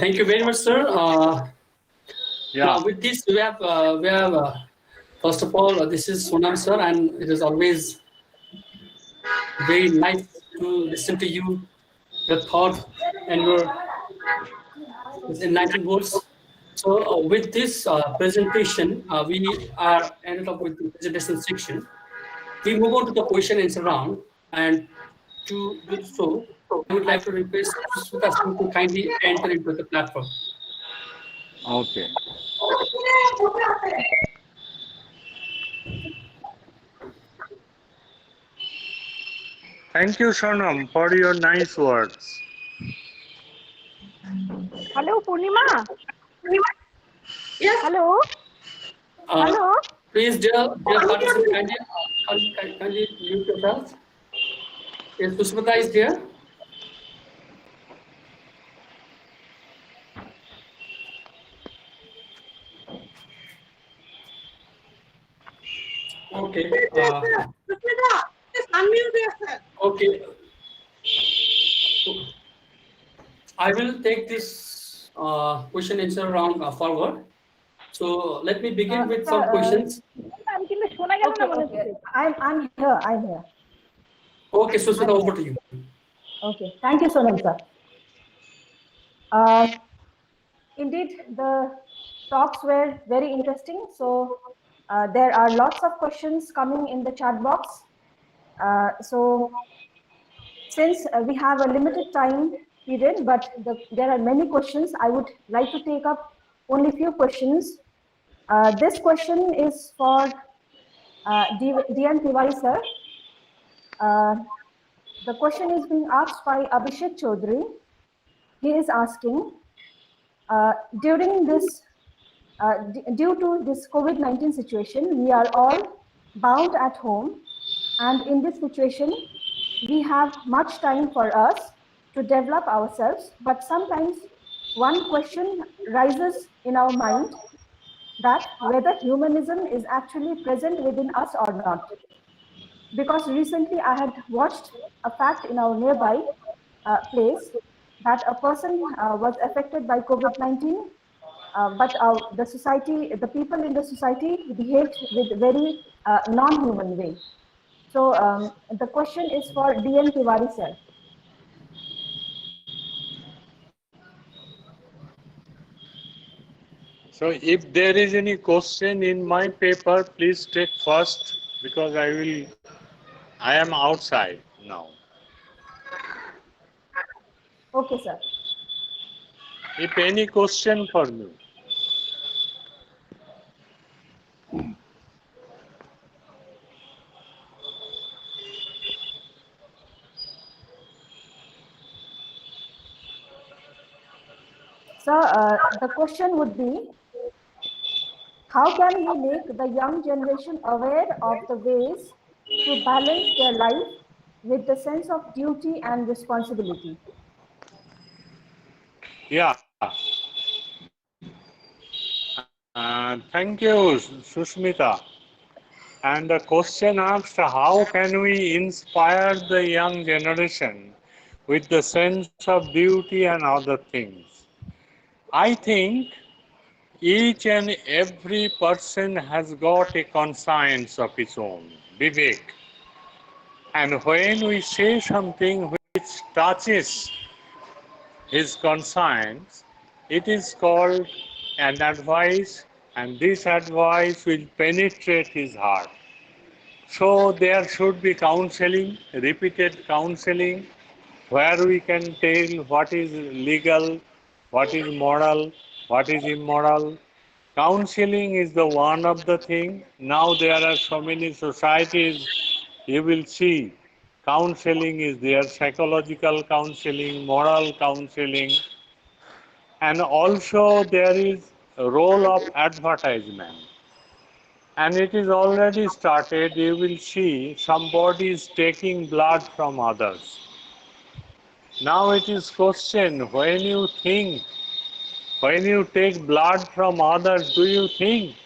Thank you very much, sir. Now with this, we have first of all, this is Sonam, sir, and it is always very nice to listen to you, your thoughts, and your enlightened words. So with this presentation, we are ended up with the presentation section. We move on to the question and answer round, and to do so, I would like to request Susmita Singh to kindly enter into the platform. Okay. Thank you, Sonam, for your nice words. Hello, Purnima. Yes. Hello. Hello. Please, dear participant, kindly mute yourself. Yes, Susmita is there. Okay. Susmita, just unmute yourself. Okay. I will take this question answer round forward. So let me begin with some questions. Okay, okay. I'm here. I'm here. Okay, Susmita, over to you. Okay. Thank you, Sonam sir. Indeed, the talks were very interesting. So there are lots of questions coming in the chat box. So since we have a limited time period, but there are many questions, I would like to take up only few questions. This question is for D.N. Tiwari sir. The question is being asked by Abhishek Chaudhary. He is asking, during this, due to this COVID-19 situation, we are all bound at home. And in this situation, we have much time for us to develop ourselves. But sometimes one question rises in our mind, that whether humanism is actually present within us or not. Because recently I had watched a fact in our nearby place that a person was affected by COVID-19, but the society, the people in the society behaved with very non-human way. So the question is for D.N. Tiwari sir. So if there is any question in my paper, please take first because I am outside now. Okay, sir. If any question for me. Sir, the question would be, how can we make the young generation aware of the ways to balance their life with the sense of duty and responsibility? Yeah. Thank you, Susmita. And the question asked, how can we inspire the young generation with the sense of duty and other things? I think each and every person has got a conscience of his own, Vivek. And when we say something which touches his conscience, it is called an advice, and this advice will penetrate his heart. So there should be counseling, repeated counseling, where we can tell what is legal, what is moral, what is immoral. Counseling is the one of the thing. Now there are so many societies, you will see counseling is there, psychological counseling, moral counseling, and also there is a role of advertisement. And it is already started, you will see somebody is taking blood from others. Now it is question, when you take blood from others, do you think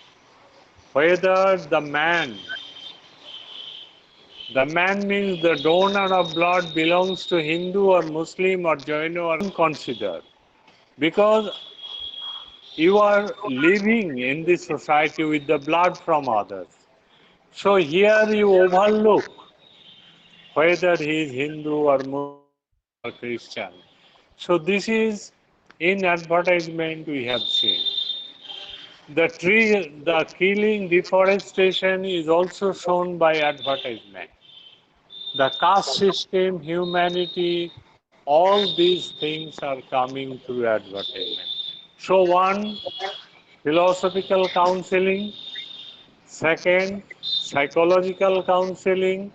whether the man means the donor of blood belongs to Hindu or Muslim or Jain or consider? Because you are living in this society with the blood from others. So here you overlook whether he is Hindu or Muslim or Christian. So this is in advertisement we have seen. the killing, deforestation is also shown by advertisement. The caste system, humanity, all these things are coming through advertisement. So one, philosophical counseling. Second, psychological counseling.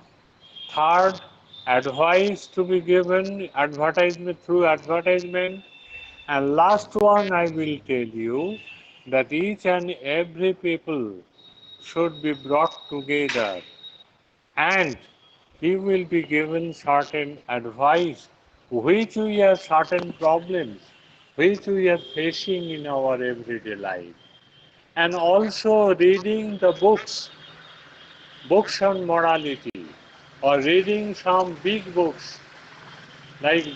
Third, advice to be given advertisement through advertisement. And last one, I will tell you that each and every people should be brought together and he will be given certain advice which we have certain problems which we are facing in our everyday life. And also reading the books on morality, or reading some big books like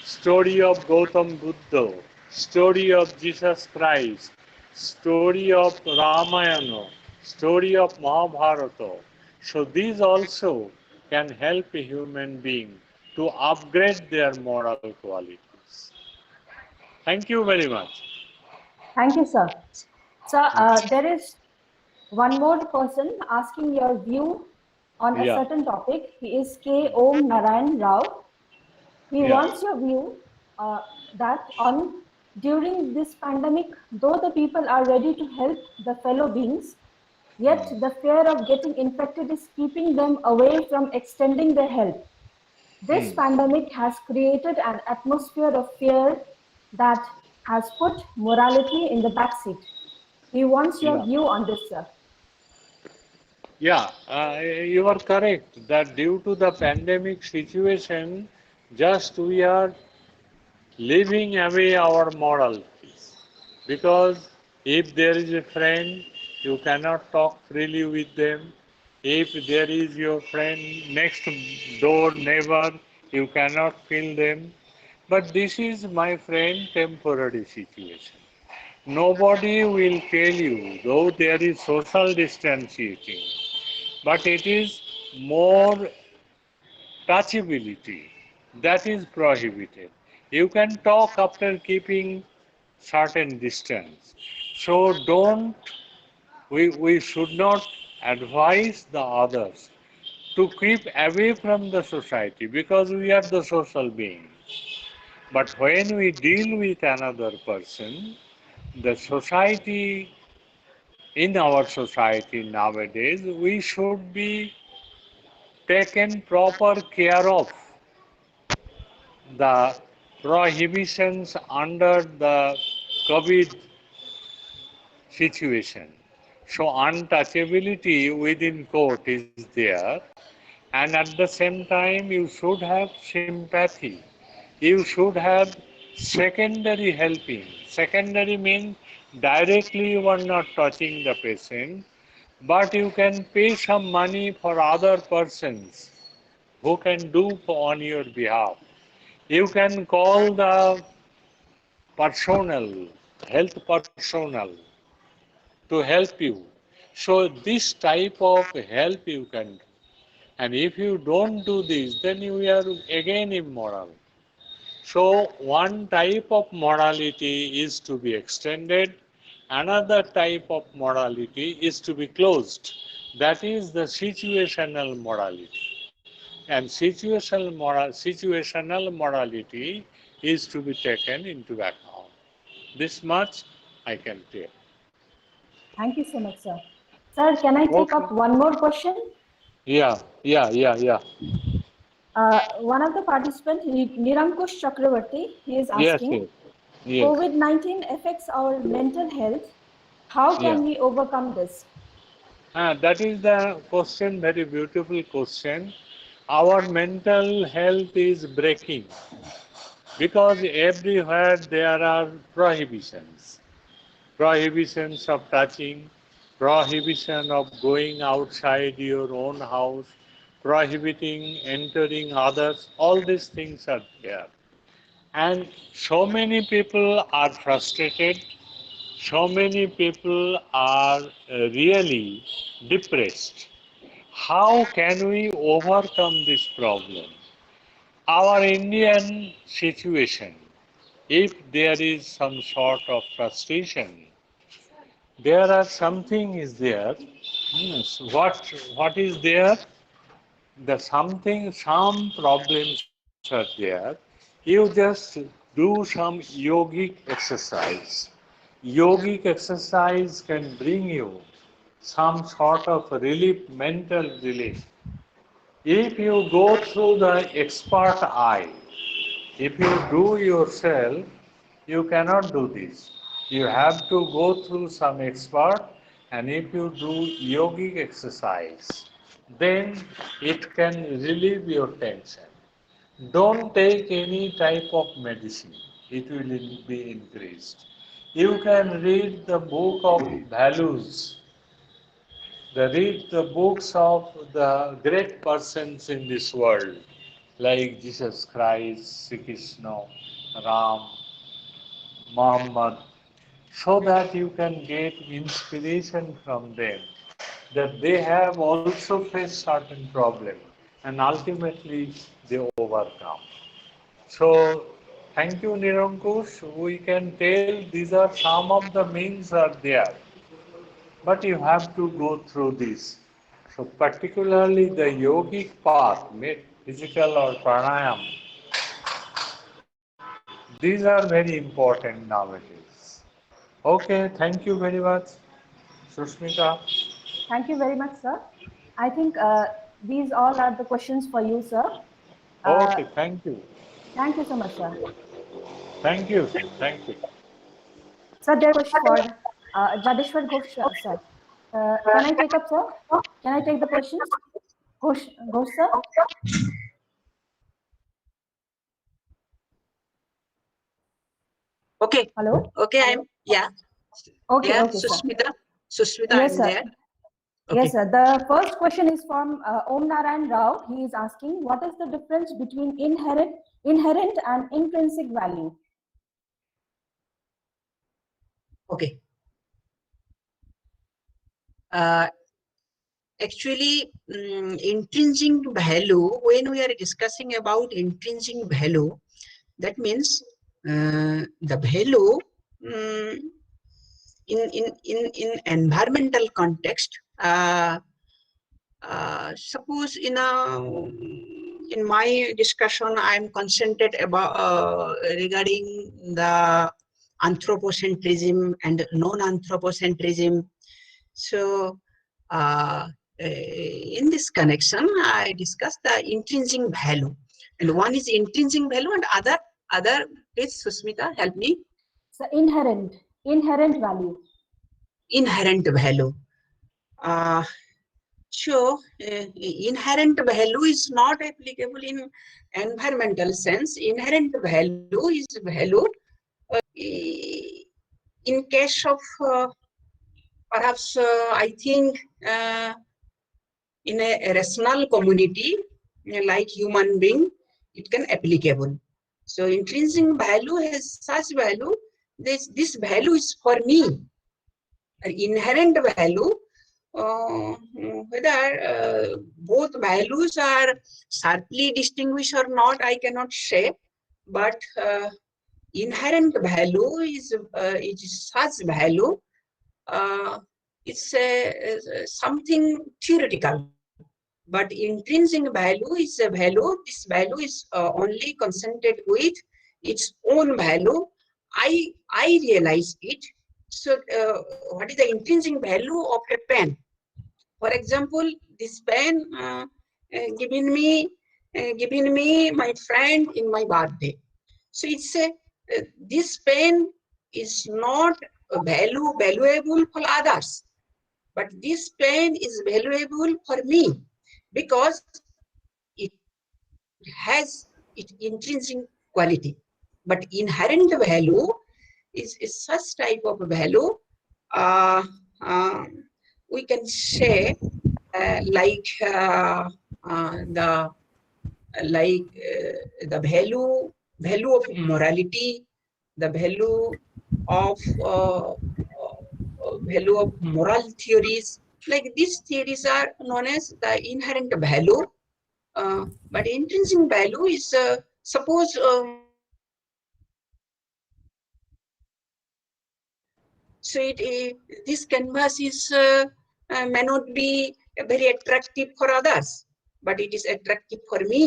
story of Gautam Buddha, story of Jesus Christ, story of Ramayana, story of Mahabharata. So these also can help a human being to upgrade their moral qualities. Thank you very much. Thank you, sir. Sir, there is one more person asking your view on a Yeah. certain topic. He is K. Om Narayan Rao. He Yeah. wants your view that on during this pandemic, though the people are ready to help the fellow beings, yet the fear of getting infected is keeping them away from extending their help. This pandemic has created an atmosphere of fear that has put morality in the backseat. He wants your Yeah. view on this, sir. Yeah, you are correct that due to the pandemic situation, just we are leaving away our morals. Because if there is a friend, you cannot talk freely with them. If there is your friend next door neighbor, you cannot feel them. But this is, my friend, temporary situation. Nobody will tell you, though there is social distancing, but it is more touchability that is prohibited. You can talk after keeping certain distance. So we should not advise the others to keep away from the society because we are the social beings. But when we deal with another person, the society, in our society nowadays, we should be taken proper care of the prohibitions under the COVID situation. So untouchability within court is there, and at the same time you should have sympathy. You should have secondary helping. Secondary means directly you are not touching the patient, but you can pay some money for other persons who can do on your behalf. You can call the personnel, health personnel to help you. So this type of help you can do. And if you don't do this, then you are again immoral. So one type of morality is to be extended, another type of morality is to be closed. That is the situational morality. And situational morality is to be taken into account. This much I can tell. Thank you so much, sir. Sir, can I take Okay. up one more question? Yeah. One of the participants, Nirankush Chakravarti, he is Yes, asking, yes. COVID-19 affects our mental health. How Yeah. can we overcome this? That is the question, very beautiful question. Our mental health is breaking because everywhere there are prohibitions. Prohibitions of touching, prohibition of going outside your own house, prohibiting entering others, all these things are there. And so many people are frustrated, so many people are really depressed. How can we overcome this problem? Our Indian situation, if there is some sort of frustration, there are something is there. So what is there? The something, some problems are there. You just do some yogic exercise. Yogic exercise can bring you some sort of relief, mental relief. If you go through the expert eye, if you do yourself, you cannot do this. You have to go through some expert, and if you do yogic exercise, then it can relieve your tension. Don't take any type of medicine, it will be increased. You can read the book of values, read the books of the great persons in this world, like Jesus Christ, Sri Krishna, Ram, Muhammad, so that you can get inspiration from them, that they have also faced certain problems and ultimately they overcome. So, thank you, Nirankush. We can tell these are some of the means are there, but you have to go through this. So, particularly the yogic path, physical or pranayam, these are very important nowadays. Okay, thank you very much, Sushmita. Thank you very much, sir. I think these all are the questions for you, sir. Okay, thank you. Thank you so much, sir. Thank you, thank you. Sir, there is a question for Jadeshwar Ghosh, sir. Can I take up, sir? Can I take the questions? Ghosh, sir? Okay. Hello? Okay, I'm, yeah. Okay, Yeah, okay, sir. Sushmita, Yes, I'm sir. there. Okay. Yes, sir. The first question is from Om Narayan Rao. He is asking, what is the difference between inherent and intrinsic value? Okay. Actually, intrinsic value, when we are discussing about intrinsic value, that means the value in environmental context. Suppose in my discussion, I'm concentrated about regarding the anthropocentrism and non-anthropocentrism. So in this connection, I discussed the intrinsic value, and one is intrinsic value, and other is, Susmita, help me. So inherent value. Inherent value. So inherent value is not applicable in environmental sense. Inherent value is value in case of perhaps I think in a rational community like human being, it can applicable. So intrinsic value has such value. This value is for me. Inherent value, whether both values are sharply distinguished or not, I cannot say. But inherent value is such value. It's something theoretical. But intrinsic value is a value. This value is only concentrated with its own value. I realize it. So what is the intrinsic value of a pen? For example, this pen given me my friend in my birthday. So it's a this pen is not valuable for others, but this pen is valuable for me because it has its intrinsic quality. But inherent value is such type of value. We can say like the value of morality, the value of moral theories. Like these theories are known as the inherent value. But intrinsic value is suppose So this canvas is may not be very attractive for others, but it is attractive for me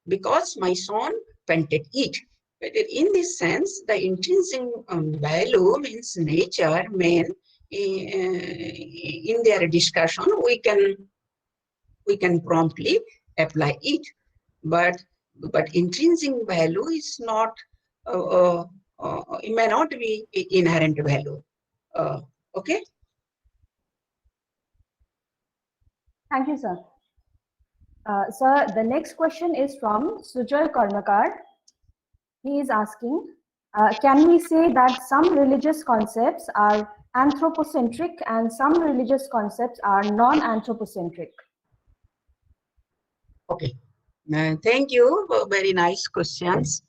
because my son painted it. But in this sense, the intrinsic value means nature, man, in their discussion, we can promptly apply it. But intrinsic value is not, it may not be inherent value. Okay. Thank you, sir. Sir, the next question is from Sujoy Karmakar. He is asking, can we say that some religious concepts are anthropocentric and some religious concepts are non-anthropocentric? Okay. Thank you. Very nice questions.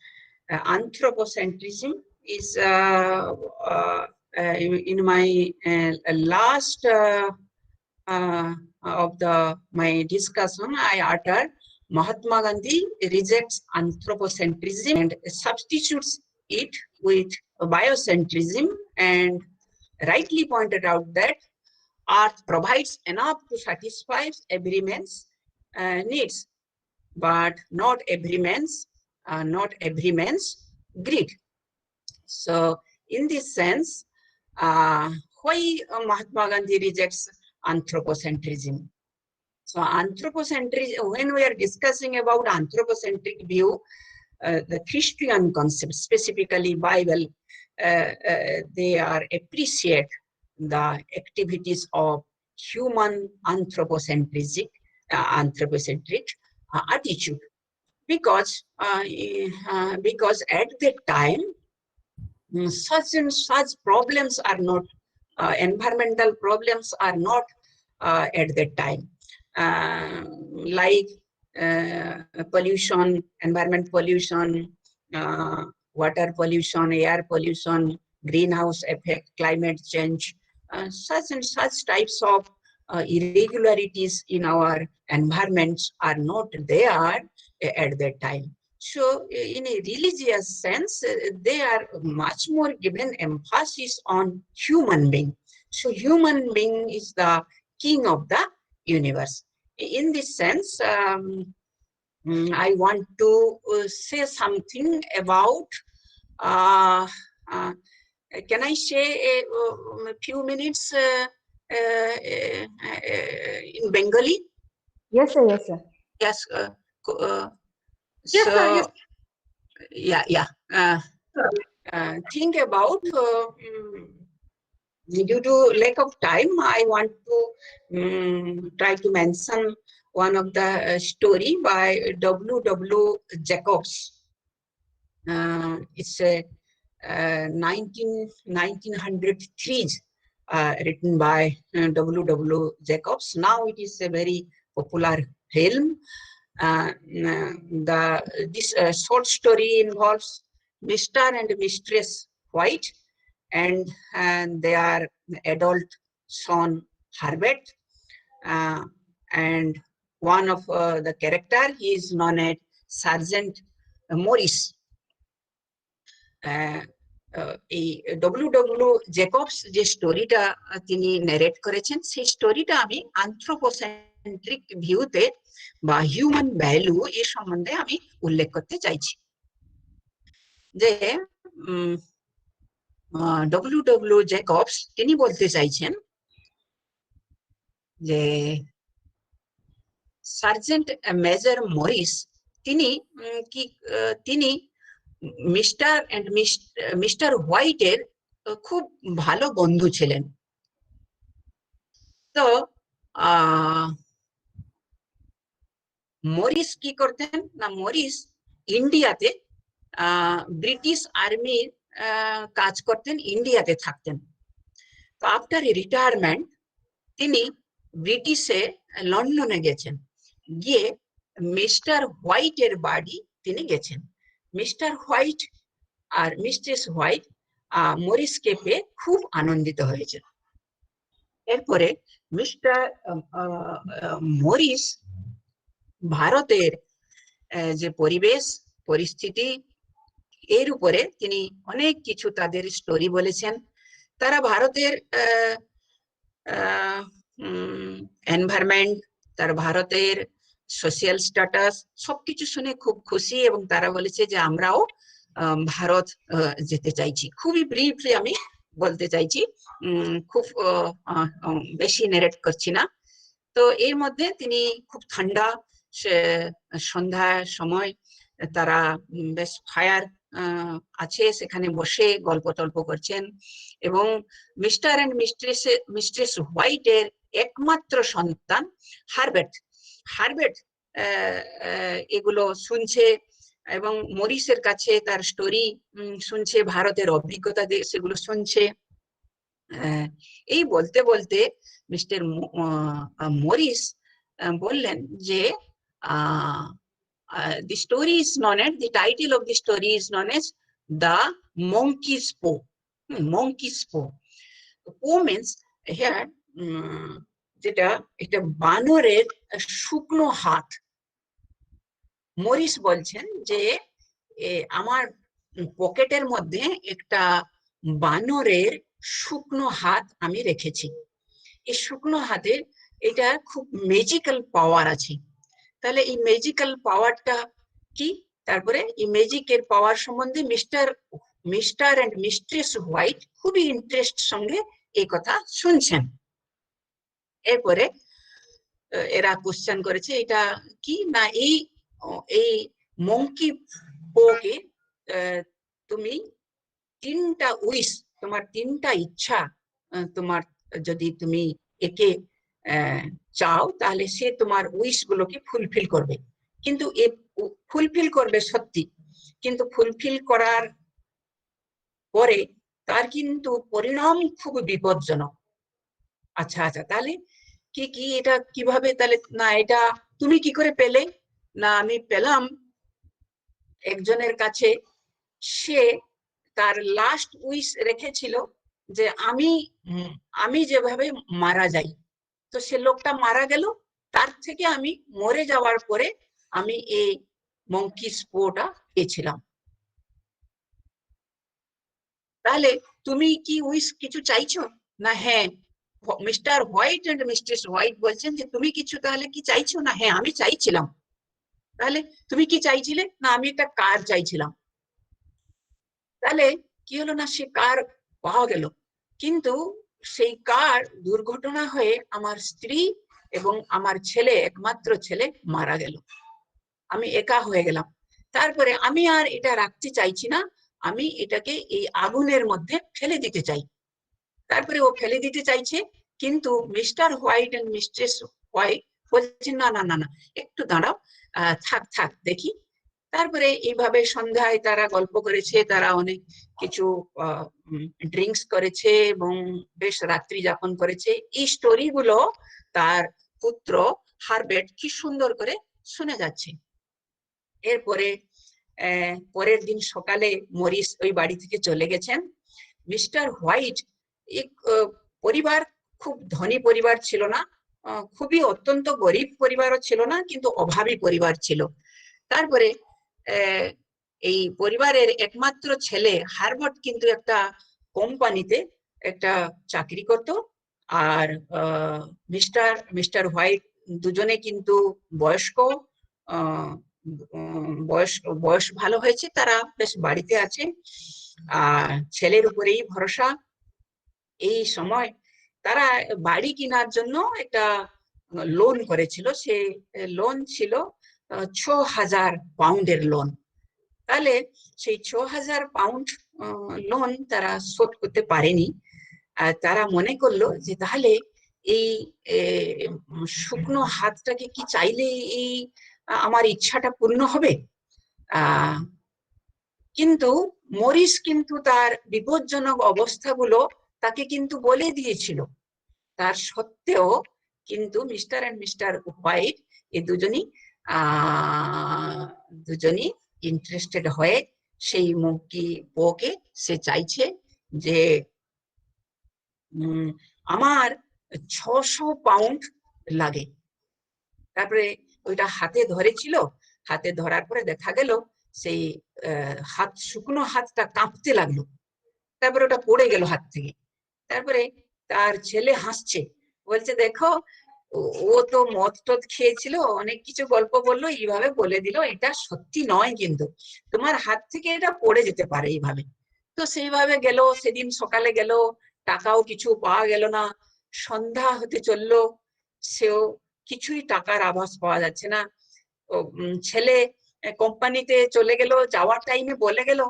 Anthropocentrism is in my last of my discussion, I uttered Mahatma Gandhi rejects anthropocentrism and substitutes it with biocentrism, and rightly pointed out that Earth provides enough to satisfy every man's needs, but not every man's greed. So, in this sense, why Mahatma Gandhi rejects anthropocentrism? So, anthropocentrism, when we are discussing about anthropocentric view, the Christian concept, specifically Bible, they are appreciate the activities of human anthropocentric attitude, because at that time such and such problems are not environmental problems are not at that time, like pollution, environment pollution, water pollution, air pollution, greenhouse effect, climate change, such and such types of irregularities in our environments are not there at that time. So in a religious sense, they are much more given emphasis on human being. So human being is the king of the universe. In this sense, I want to say something about, can I say a few minutes in Bengali? Yes, sir. Yes, sir. Yes. Yes, So, sir, yes. yeah. Think about, due to lack of time, I want to try to mention one of the story by W. Jacobs. It's a 1903 written by W. Jacobs. Now it is a very popular film. This short story involves Mr. and Mistress White and their adult son Herbert, and one of the character, he is known as Sergeant Morris. এই W. Jacobs যে স্টোরিটা তিনি narrate করেছেন, সেই স্টোরিটা আমি আনথ্রোপোসেন্ট্রিক ভিউতে বা হিউম্যান ভ্যালু এর সম্বন্ধে আমি উল্লেখ করতে চাইছি। যে W. জেকবস তিনি বলতে চাইছেন যে সার্জেন্ট মেজর মরিস তিনি মিস্টার হোয়াইটের খুব ভালো বন্ধু ছিলেন। তো মরিস কি করতেন না, মরিস ইন্ডিয়াতে ব্রিটিশ আর্মির কাজ করতেন, ইন্ডিয়াতে থাকতেন। তো আফটার রিটায়ারমেন্ট তিনি ব্রিটিশে লন্ডনে গেছেন, গিয়ে মিস্টার হোয়াইটের বাড়ি তিনি গেছেন। মিস্টার হোয়াইট আর মিস্ট্রেস হোয়াইট মরিসকে পেয়ে খুব আনন্দিত হয়েছে। এরপরে মিস্টার মরিস ভারতের যে পরিবেশ পরিস্থিতি এর উপরে তিনি অনেক কিছু তাদের স্টোরি বলেছেন। তারা ভারতের এনভায়রনমেন্ট, তার ভারতের সোশিয়াল স্ট্যাটাস সবকিছু শুনে খুব খুশি, এবং তারা বলেছে যে আমরাও ভারত যেতে চাইছি। খুবই ব্রিফলি আমি বলতে চাইছি, খুব বেশি নেরেট করছি না। তো এর মধ্যে তিনি খুব ঠান্ডা সন্ধ্যার সময় তারা বেশ ফায়ার আছে সেখানে বসে গল্প টল্প করছেন, এবং মিস্টার এন্ড মিস্ট্রেস হোয়াইটের একমাত্র সন্তান হারবেট এগুলো শুনছে, এবং মরিসের কাছে তার স্টোরি শুনছে, ভারতের অভিজ্ঞতা সেগুলো শুনছে। এই বলতে বলতে মিস্টার মরিস বললেন যে the story is known as, the title of the story is known as the monkey's paw. Monkey's paw. Paw means here যেটা এটা বানরের শুকনো হাত। মরিস বলছেন যে আমার পকেটের মধ্যে একটা বানরের শুকনো হাত আমি রেখেছি। এই শুকনো হাতের এটা খুব ম্যাজিক্যাল পাওয়ার আছে। তাহলে এই ম্যাজিক্যাল পাওয়ারটা কি? তারপরে এই ম্যাজিকের পাওয়ার সম্বন্ধে মিস্টার এন্ড মিস্ট্রেস হোয়াইট খুবই ইন্টারেস্ট সঙ্গে এই কথা শুনছেন। এরপরে এরা কোশ্চেন করেছে এটা কি না, এই মঙ্কি পোকে তুমি তিনটা উইশ, তোমার তিনটা ইচ্ছা, তোমার যদি তুমি একে চাও তাহলে সে তোমার উইশ গুলোকে ফুলফিল করবে। কিন্তু ফুলফিল করবে সত্যি, কিন্তু ফুলফিল করার পরে তার কিন্তু পরিণাম খুব বিপজ্জনক। আচ্ছা আচ্ছা, তাহলে কি কি এটা কিভাবে? তাহলে না এটা তুমি কি করে পেলে? না আমি পেলাম একজনের কাছে, সে তার লাস্ট উইশ রেখেছিল যে আমি যেভাবে মারা যাই, তো সে লোকটা মারা গেল, তার থেকে আমি মরে যাওয়ার পরে আমি এই মঙ্কি স্পোটা পেয়েছিলাম। তাহলে তুমি কি উইশ কিছু চাইছো? না হ্যাঁ, mister White and mistress White বলছেন যে তুমি কিছু তাহলে কি চাইছো? না হ্যাঁ আমি চাইছিলাম। তাহলে তুমি কি চাইছিলে? না আমি একটা কার চাইছিলাম। তাহলে কি হলো না, সে কার পাওয়া গেল, কিন্তু সেই কার দুর্ঘটনা হয়ে আমার স্ত্রী এবং আমার ছেলে, একমাত্র ছেলে মারা গেল, আমি একা হয়ে গেলাম। তারপরে আমি আর এটা রাখতে চাইছি না, আমি এটাকে এই আগুনের মধ্যে ফেলে দিতে চাই। তারপরে ও ফেলে দিতে চাইছে, কিন্তু mister White and mistress White বলছেন না না না না, একটু দাঁড়াও, থাক থাক দেখি। তারপরে এইভাবে সন্ধ্যায় তারা গল্প করেছে, তারা অনেক কিছু ড্রিঙ্কস করেছে এবং বেশ রাত্রি যাপন করেছে। এই স্টোরি গুলো তার পুত্র হারবেট কি সুন্দর করে শুনে যাচ্ছে। এরপরে পরের দিন সকালে মরিস ওই বাড়ি থেকে চলে গেছেন। মিস্টার হোয়াইট এক পরিবার, খুব ধনী পরিবার ছিল না, খুবই অত্যন্ত গরিব পরিবারও ছিল না, কিন্তু অভাবী পরিবার ছিল। তারপরে এই পরিবারের একমাত্র ছেলে হারবার্ট কিন্তু একটা কোম্পানিতে একটা চাকরি করত, আর মিস্টার হোয়াইট দুজনে কিন্তু বয়স্ক, বয়স ভালো হয়েছে, তারা বেশ বাড়িতে আছে, আর ছেলের উপরেই ভরসা। এই সময় তারা বাড়ি কেনার জন্য একটা লোন করেছিল, সে লোন ছিল ৬,০০০ পাউন্ডের লোন। তাহলে সেই ৬,০০০ পাউন্ড লোন তারা শোধ করতে পারেনি। তারা মনে করলো যে তাহলে এই শুকনো হাতটাকে কি চাইলে এই আমার ইচ্ছাটা পূর্ণ হবে? কিন্তু মরিস কিন্তু তার বিপজ্জনক অবস্থাগুলো তাকে কিন্তু বলে দিয়েছিল। তার সত্ত্বেও কিন্তু মিস্টার এন্ড মিস্টার হোয়াইট এই দুজনই ইন্টারেস্টেড হয়ে সেই মঙ্কি পোকে সে চাইছে যে আমার ৬০০ পাউন্ড লাগে। তারপরে ওইটা হাতে ধরেছিল, হাতে ধরার পরে দেখা গেল সেই হাত, শুকনো হাতটা কাঁপতে লাগলো, তারপরে ওটা পড়ে গেল হাত থেকে। তারপরে তার ছেলে হাসছে, বলছে দেখো ও তো মদ টদ খেয়েছিল, অনেক কিছু গল্প বললো, এইভাবে বলে দিল, এটা সত্যি নয়, কিন্তু তোমার হাত থেকে এটা পড়ে যেতে পারে এইভাবে। তো সেইভাবে গেল, সেদিন সকালে গেল, টাকাও কিছু পাওয়া গেল না, সন্ধ্যা হতে চললো, সেও কিছুই টাকার আভাস পাওয়া যাচ্ছে না। ছেলে কোম্পানিতে চলে গেল, যাওয়ার টাইমে বলে গেল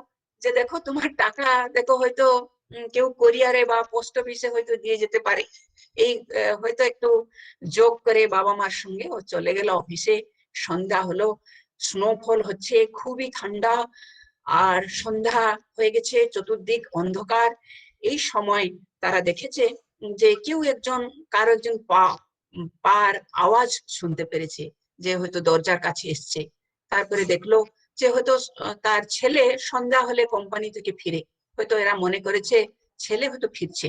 যে দেখো তোমার টাকা দেখো, হয়তো কেউ কোরিয়ারে বা পোস্ট অফিসে হয়তো দিয়ে যেতে পারে, এই হয়তো একটু যোগ করে বাবা মার সঙ্গে ও চলে গেল অফিসে। সন্ধ্যা হলো, স্নোফল হচ্ছে, খুবই ঠান্ডা, আর সন্ধ্যা হয়ে গেছে, চতুর্দিক অন্ধকার। এই সময় তারা দেখেছে যে কেউ একজন, কারো একজন পার আওয়াজ শুনতে পেরেছে, যে হয়তো দরজার কাছে এসছে। তারপরে দেখলো যে হয়তো তার ছেলে সন্ধ্যা হলে কোম্পানি থেকে ফিরে, হয়তো এরা মনে করেছে ছেলে হয়তো ফিরছে।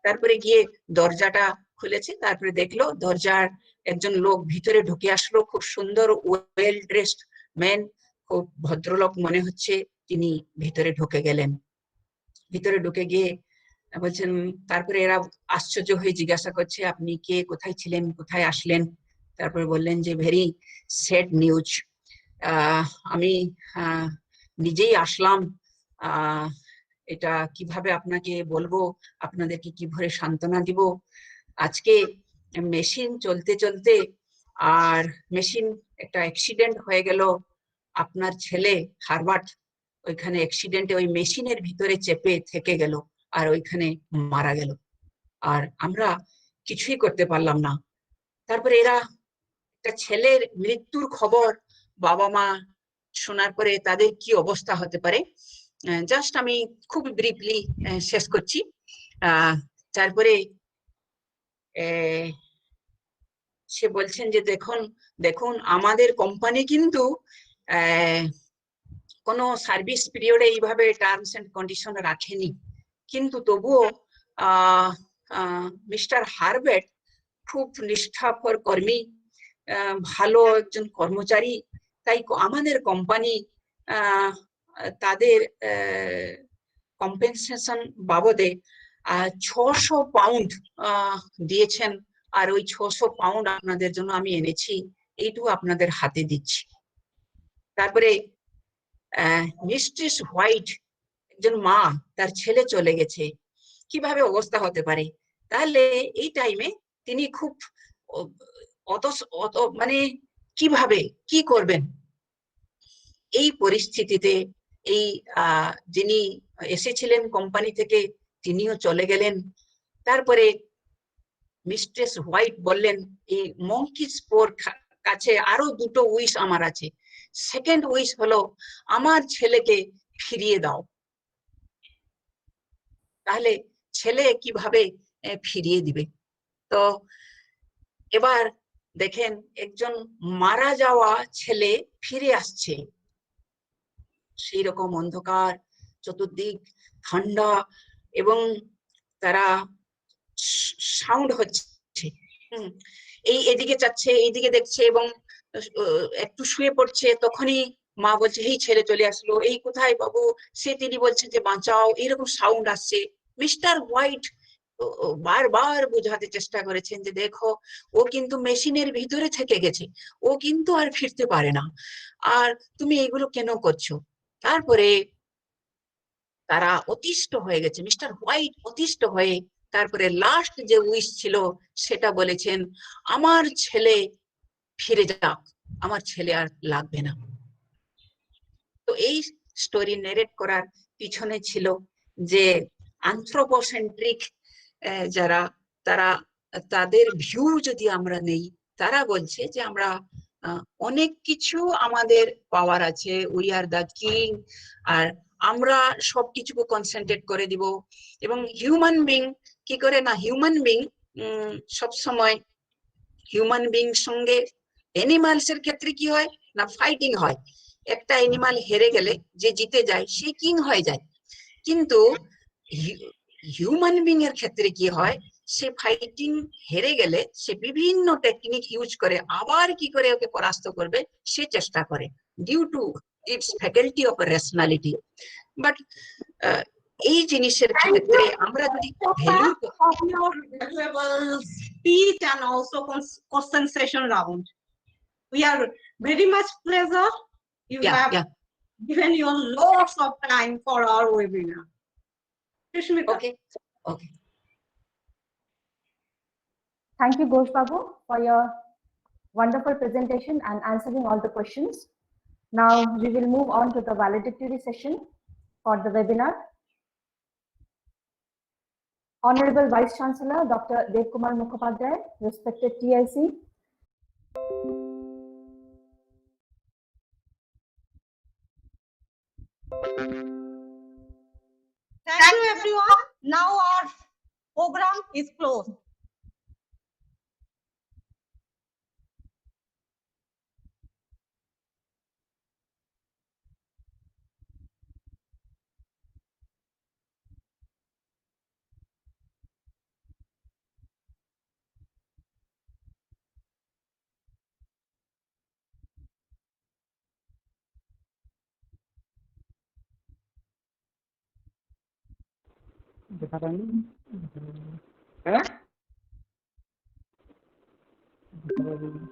তারপরে গিয়ে দরজাটা খুলেছে, তারপরে দেখলো দরজার একজন লোক ভিতরে ঢুকে আসলো, খুব সুন্দর ওয়েল ড্রেসড ম্যান, খুব ভদ্রলোক মনে হচ্ছে। তিনি ভিতরে ঢুকে গেলেন, ভিতরে ঢুকে গিয়ে বলছেন, তারপরে এরা আশ্চর্য হয়ে জিজ্ঞাসা করছে আপনি কে, কোথায় ছিলেন, কোথায় আসলেন? তারপরে বললেন যে ভেরি স্যাড নিউজ, আমি নিজেই আসলাম, এটা কিভাবে আপনাকে বলবো, আপনাদেরকে কিভাবে সান্ত্বনা দিব। আজকে মেশিন চলতে চলতে আর মেশিন একটা অ্যাক্সিডেন্ট হয়ে গেল, আপনার ছেলে হারবার্ট ওইখানে অ্যাক্সিডেন্টে ওই মেশিনের ভিতরে চেপে থেকে গেল, আর ওইখানে মারা গেল, আর আমরা কিছুই করতে পারলাম না। তারপরে এরা একটা ছেলের মৃত্যুর খবর বাবা মা শোনার পরে তাদের কি অবস্থা হতে পারে, জাস্ট আমি খুব ব্রিফলি শেষ করছি। তারপরে সে বলছেন যে দেখুন আমাদের কোম্পানি কিন্তু কোনো সার্ভিস পিরিয়ডে এইভাবে টার্মস এন্ড কন্ডিশন রাখেনি, কিন্তু তবুও মিস্টার হারবার্ট খুব নিষ্ঠাপর কর্মী, ভালো একজন কর্মচারী, তাই আমাদের কোম্পানি তাদের কম্পেনসেশন বাবদে 600 পাউন্ড দিয়েছেন, আর ওই 600 পাউন্ড আপনাদের জন্য আমি এনেছি, এইটুকু আপনাদের হাতে দিচ্ছি। তারপরে মিস্ট্রেস হোয়াইট, একজন মা, তার ছেলে চলে গেছে, কিভাবে অবস্থা হতে পারে? তাহলে এই টাইমে তিনি খুব অত মানে কিভাবে কি করবেন এই পরিস্থিতিতে? এই যিনি এসেছিলেন কোম্পানি থেকে তিনিও চলে গেলেন। তারপরে মিস্ট্রেস হোয়াইট বললেন এই মঙ্কিস পোর কাছে আরো দুটো উইশ আমার আছে। সেকেন্ড উইশ হলো আমার ছেলেকে ফিরিয়ে দাও। তাহলে ছেলে কিভাবে ফিরিয়ে দিবে? তো এবার দেখেন একজন মারা যাওয়া ছেলে ফিরে আসছে, সেই রকম অন্ধকার, চতুর্দিক ঠান্ডা, এবং তারা সাউন্ড হচ্ছে, এই এদিকে যাচ্ছে, এইদিকে দেখছে, এবং একটু শুয়ে পড়ছে, তখনই মা বলছে এই ছেলে চলে আসলো, এই কোথায় বাবু? তিনি বলছেন যে বাঁচাও, এইরকম সাউন্ড আসছে। মিস্টার হোয়াইট বারবার বোঝাতে চেষ্টা করেছেন যে দেখো ও কিন্তু মেশিনের ভিতরে থেকে গেছে, ও কিন্তু আর ফিরতে পারে না, আর তুমি এগুলো কেন করছো? তারপরে তারা অতিষ্ঠ হয়ে গেছে, মিস্টার হোয়াইট অতিষ্ঠ হয়ে তারপরে লাস্ট যে উইশ ছিল সেটা বলেছেন, আমার ছেলে ফিরে যাক, আমার ছেলে আর লাগবে না। তো এই স্টোরি নেরেট করার পিছনে ছিল যে অ্যানথ্রোপোসেন্ট্রিক যারা, তারা তাদের ভিউ যদি আমরা নেই, তারা বলছে যে আমরা অনেক কিছু আমাদের পাওয়ার আছে, উই আর দ্য কিং, আর আমরা সবকিছুকে কনসেন্ট্রেট করে দিব। এবং হিউম্যান বিং কি করে না, হিউম্যান বিং সবসময় হিউম্যান বিং সঙ্গে অ্যানিমালস এর ক্ষেত্রে কি হয় না, ফাইটিং হয়। একটা অ্যানিমাল হেরে গেলে যে জিতে যায় সে কিং হয়ে যায়, কিন্তু হিউম্যান বিং এর ক্ষেত্রে কি হয়, সে ফাইটিং হেরে গেলে সে বিভিন্ন টেকনিক ইউজ করে আবার কি করে ওকে পরাস্ত করবে সে চেষ্টা করে, due to its faculty of rationality. But এই জিনিসের ক্ষেত্রে আমরা যদি value of your valuable speech and also question session round. We are very much pleasure. You have given your lots of time for our webinar. Sushmita. Okay. Okay. Thank you, Ghosh Babu, for your wonderful presentation and answering all the questions. Now we will move on to the valedictory session for the webinar. Honorable Vice Chancellor, Dr. Dev Kumar Mukhopadhyay, respected TIC. Thank you, everyone. Now our program is closed.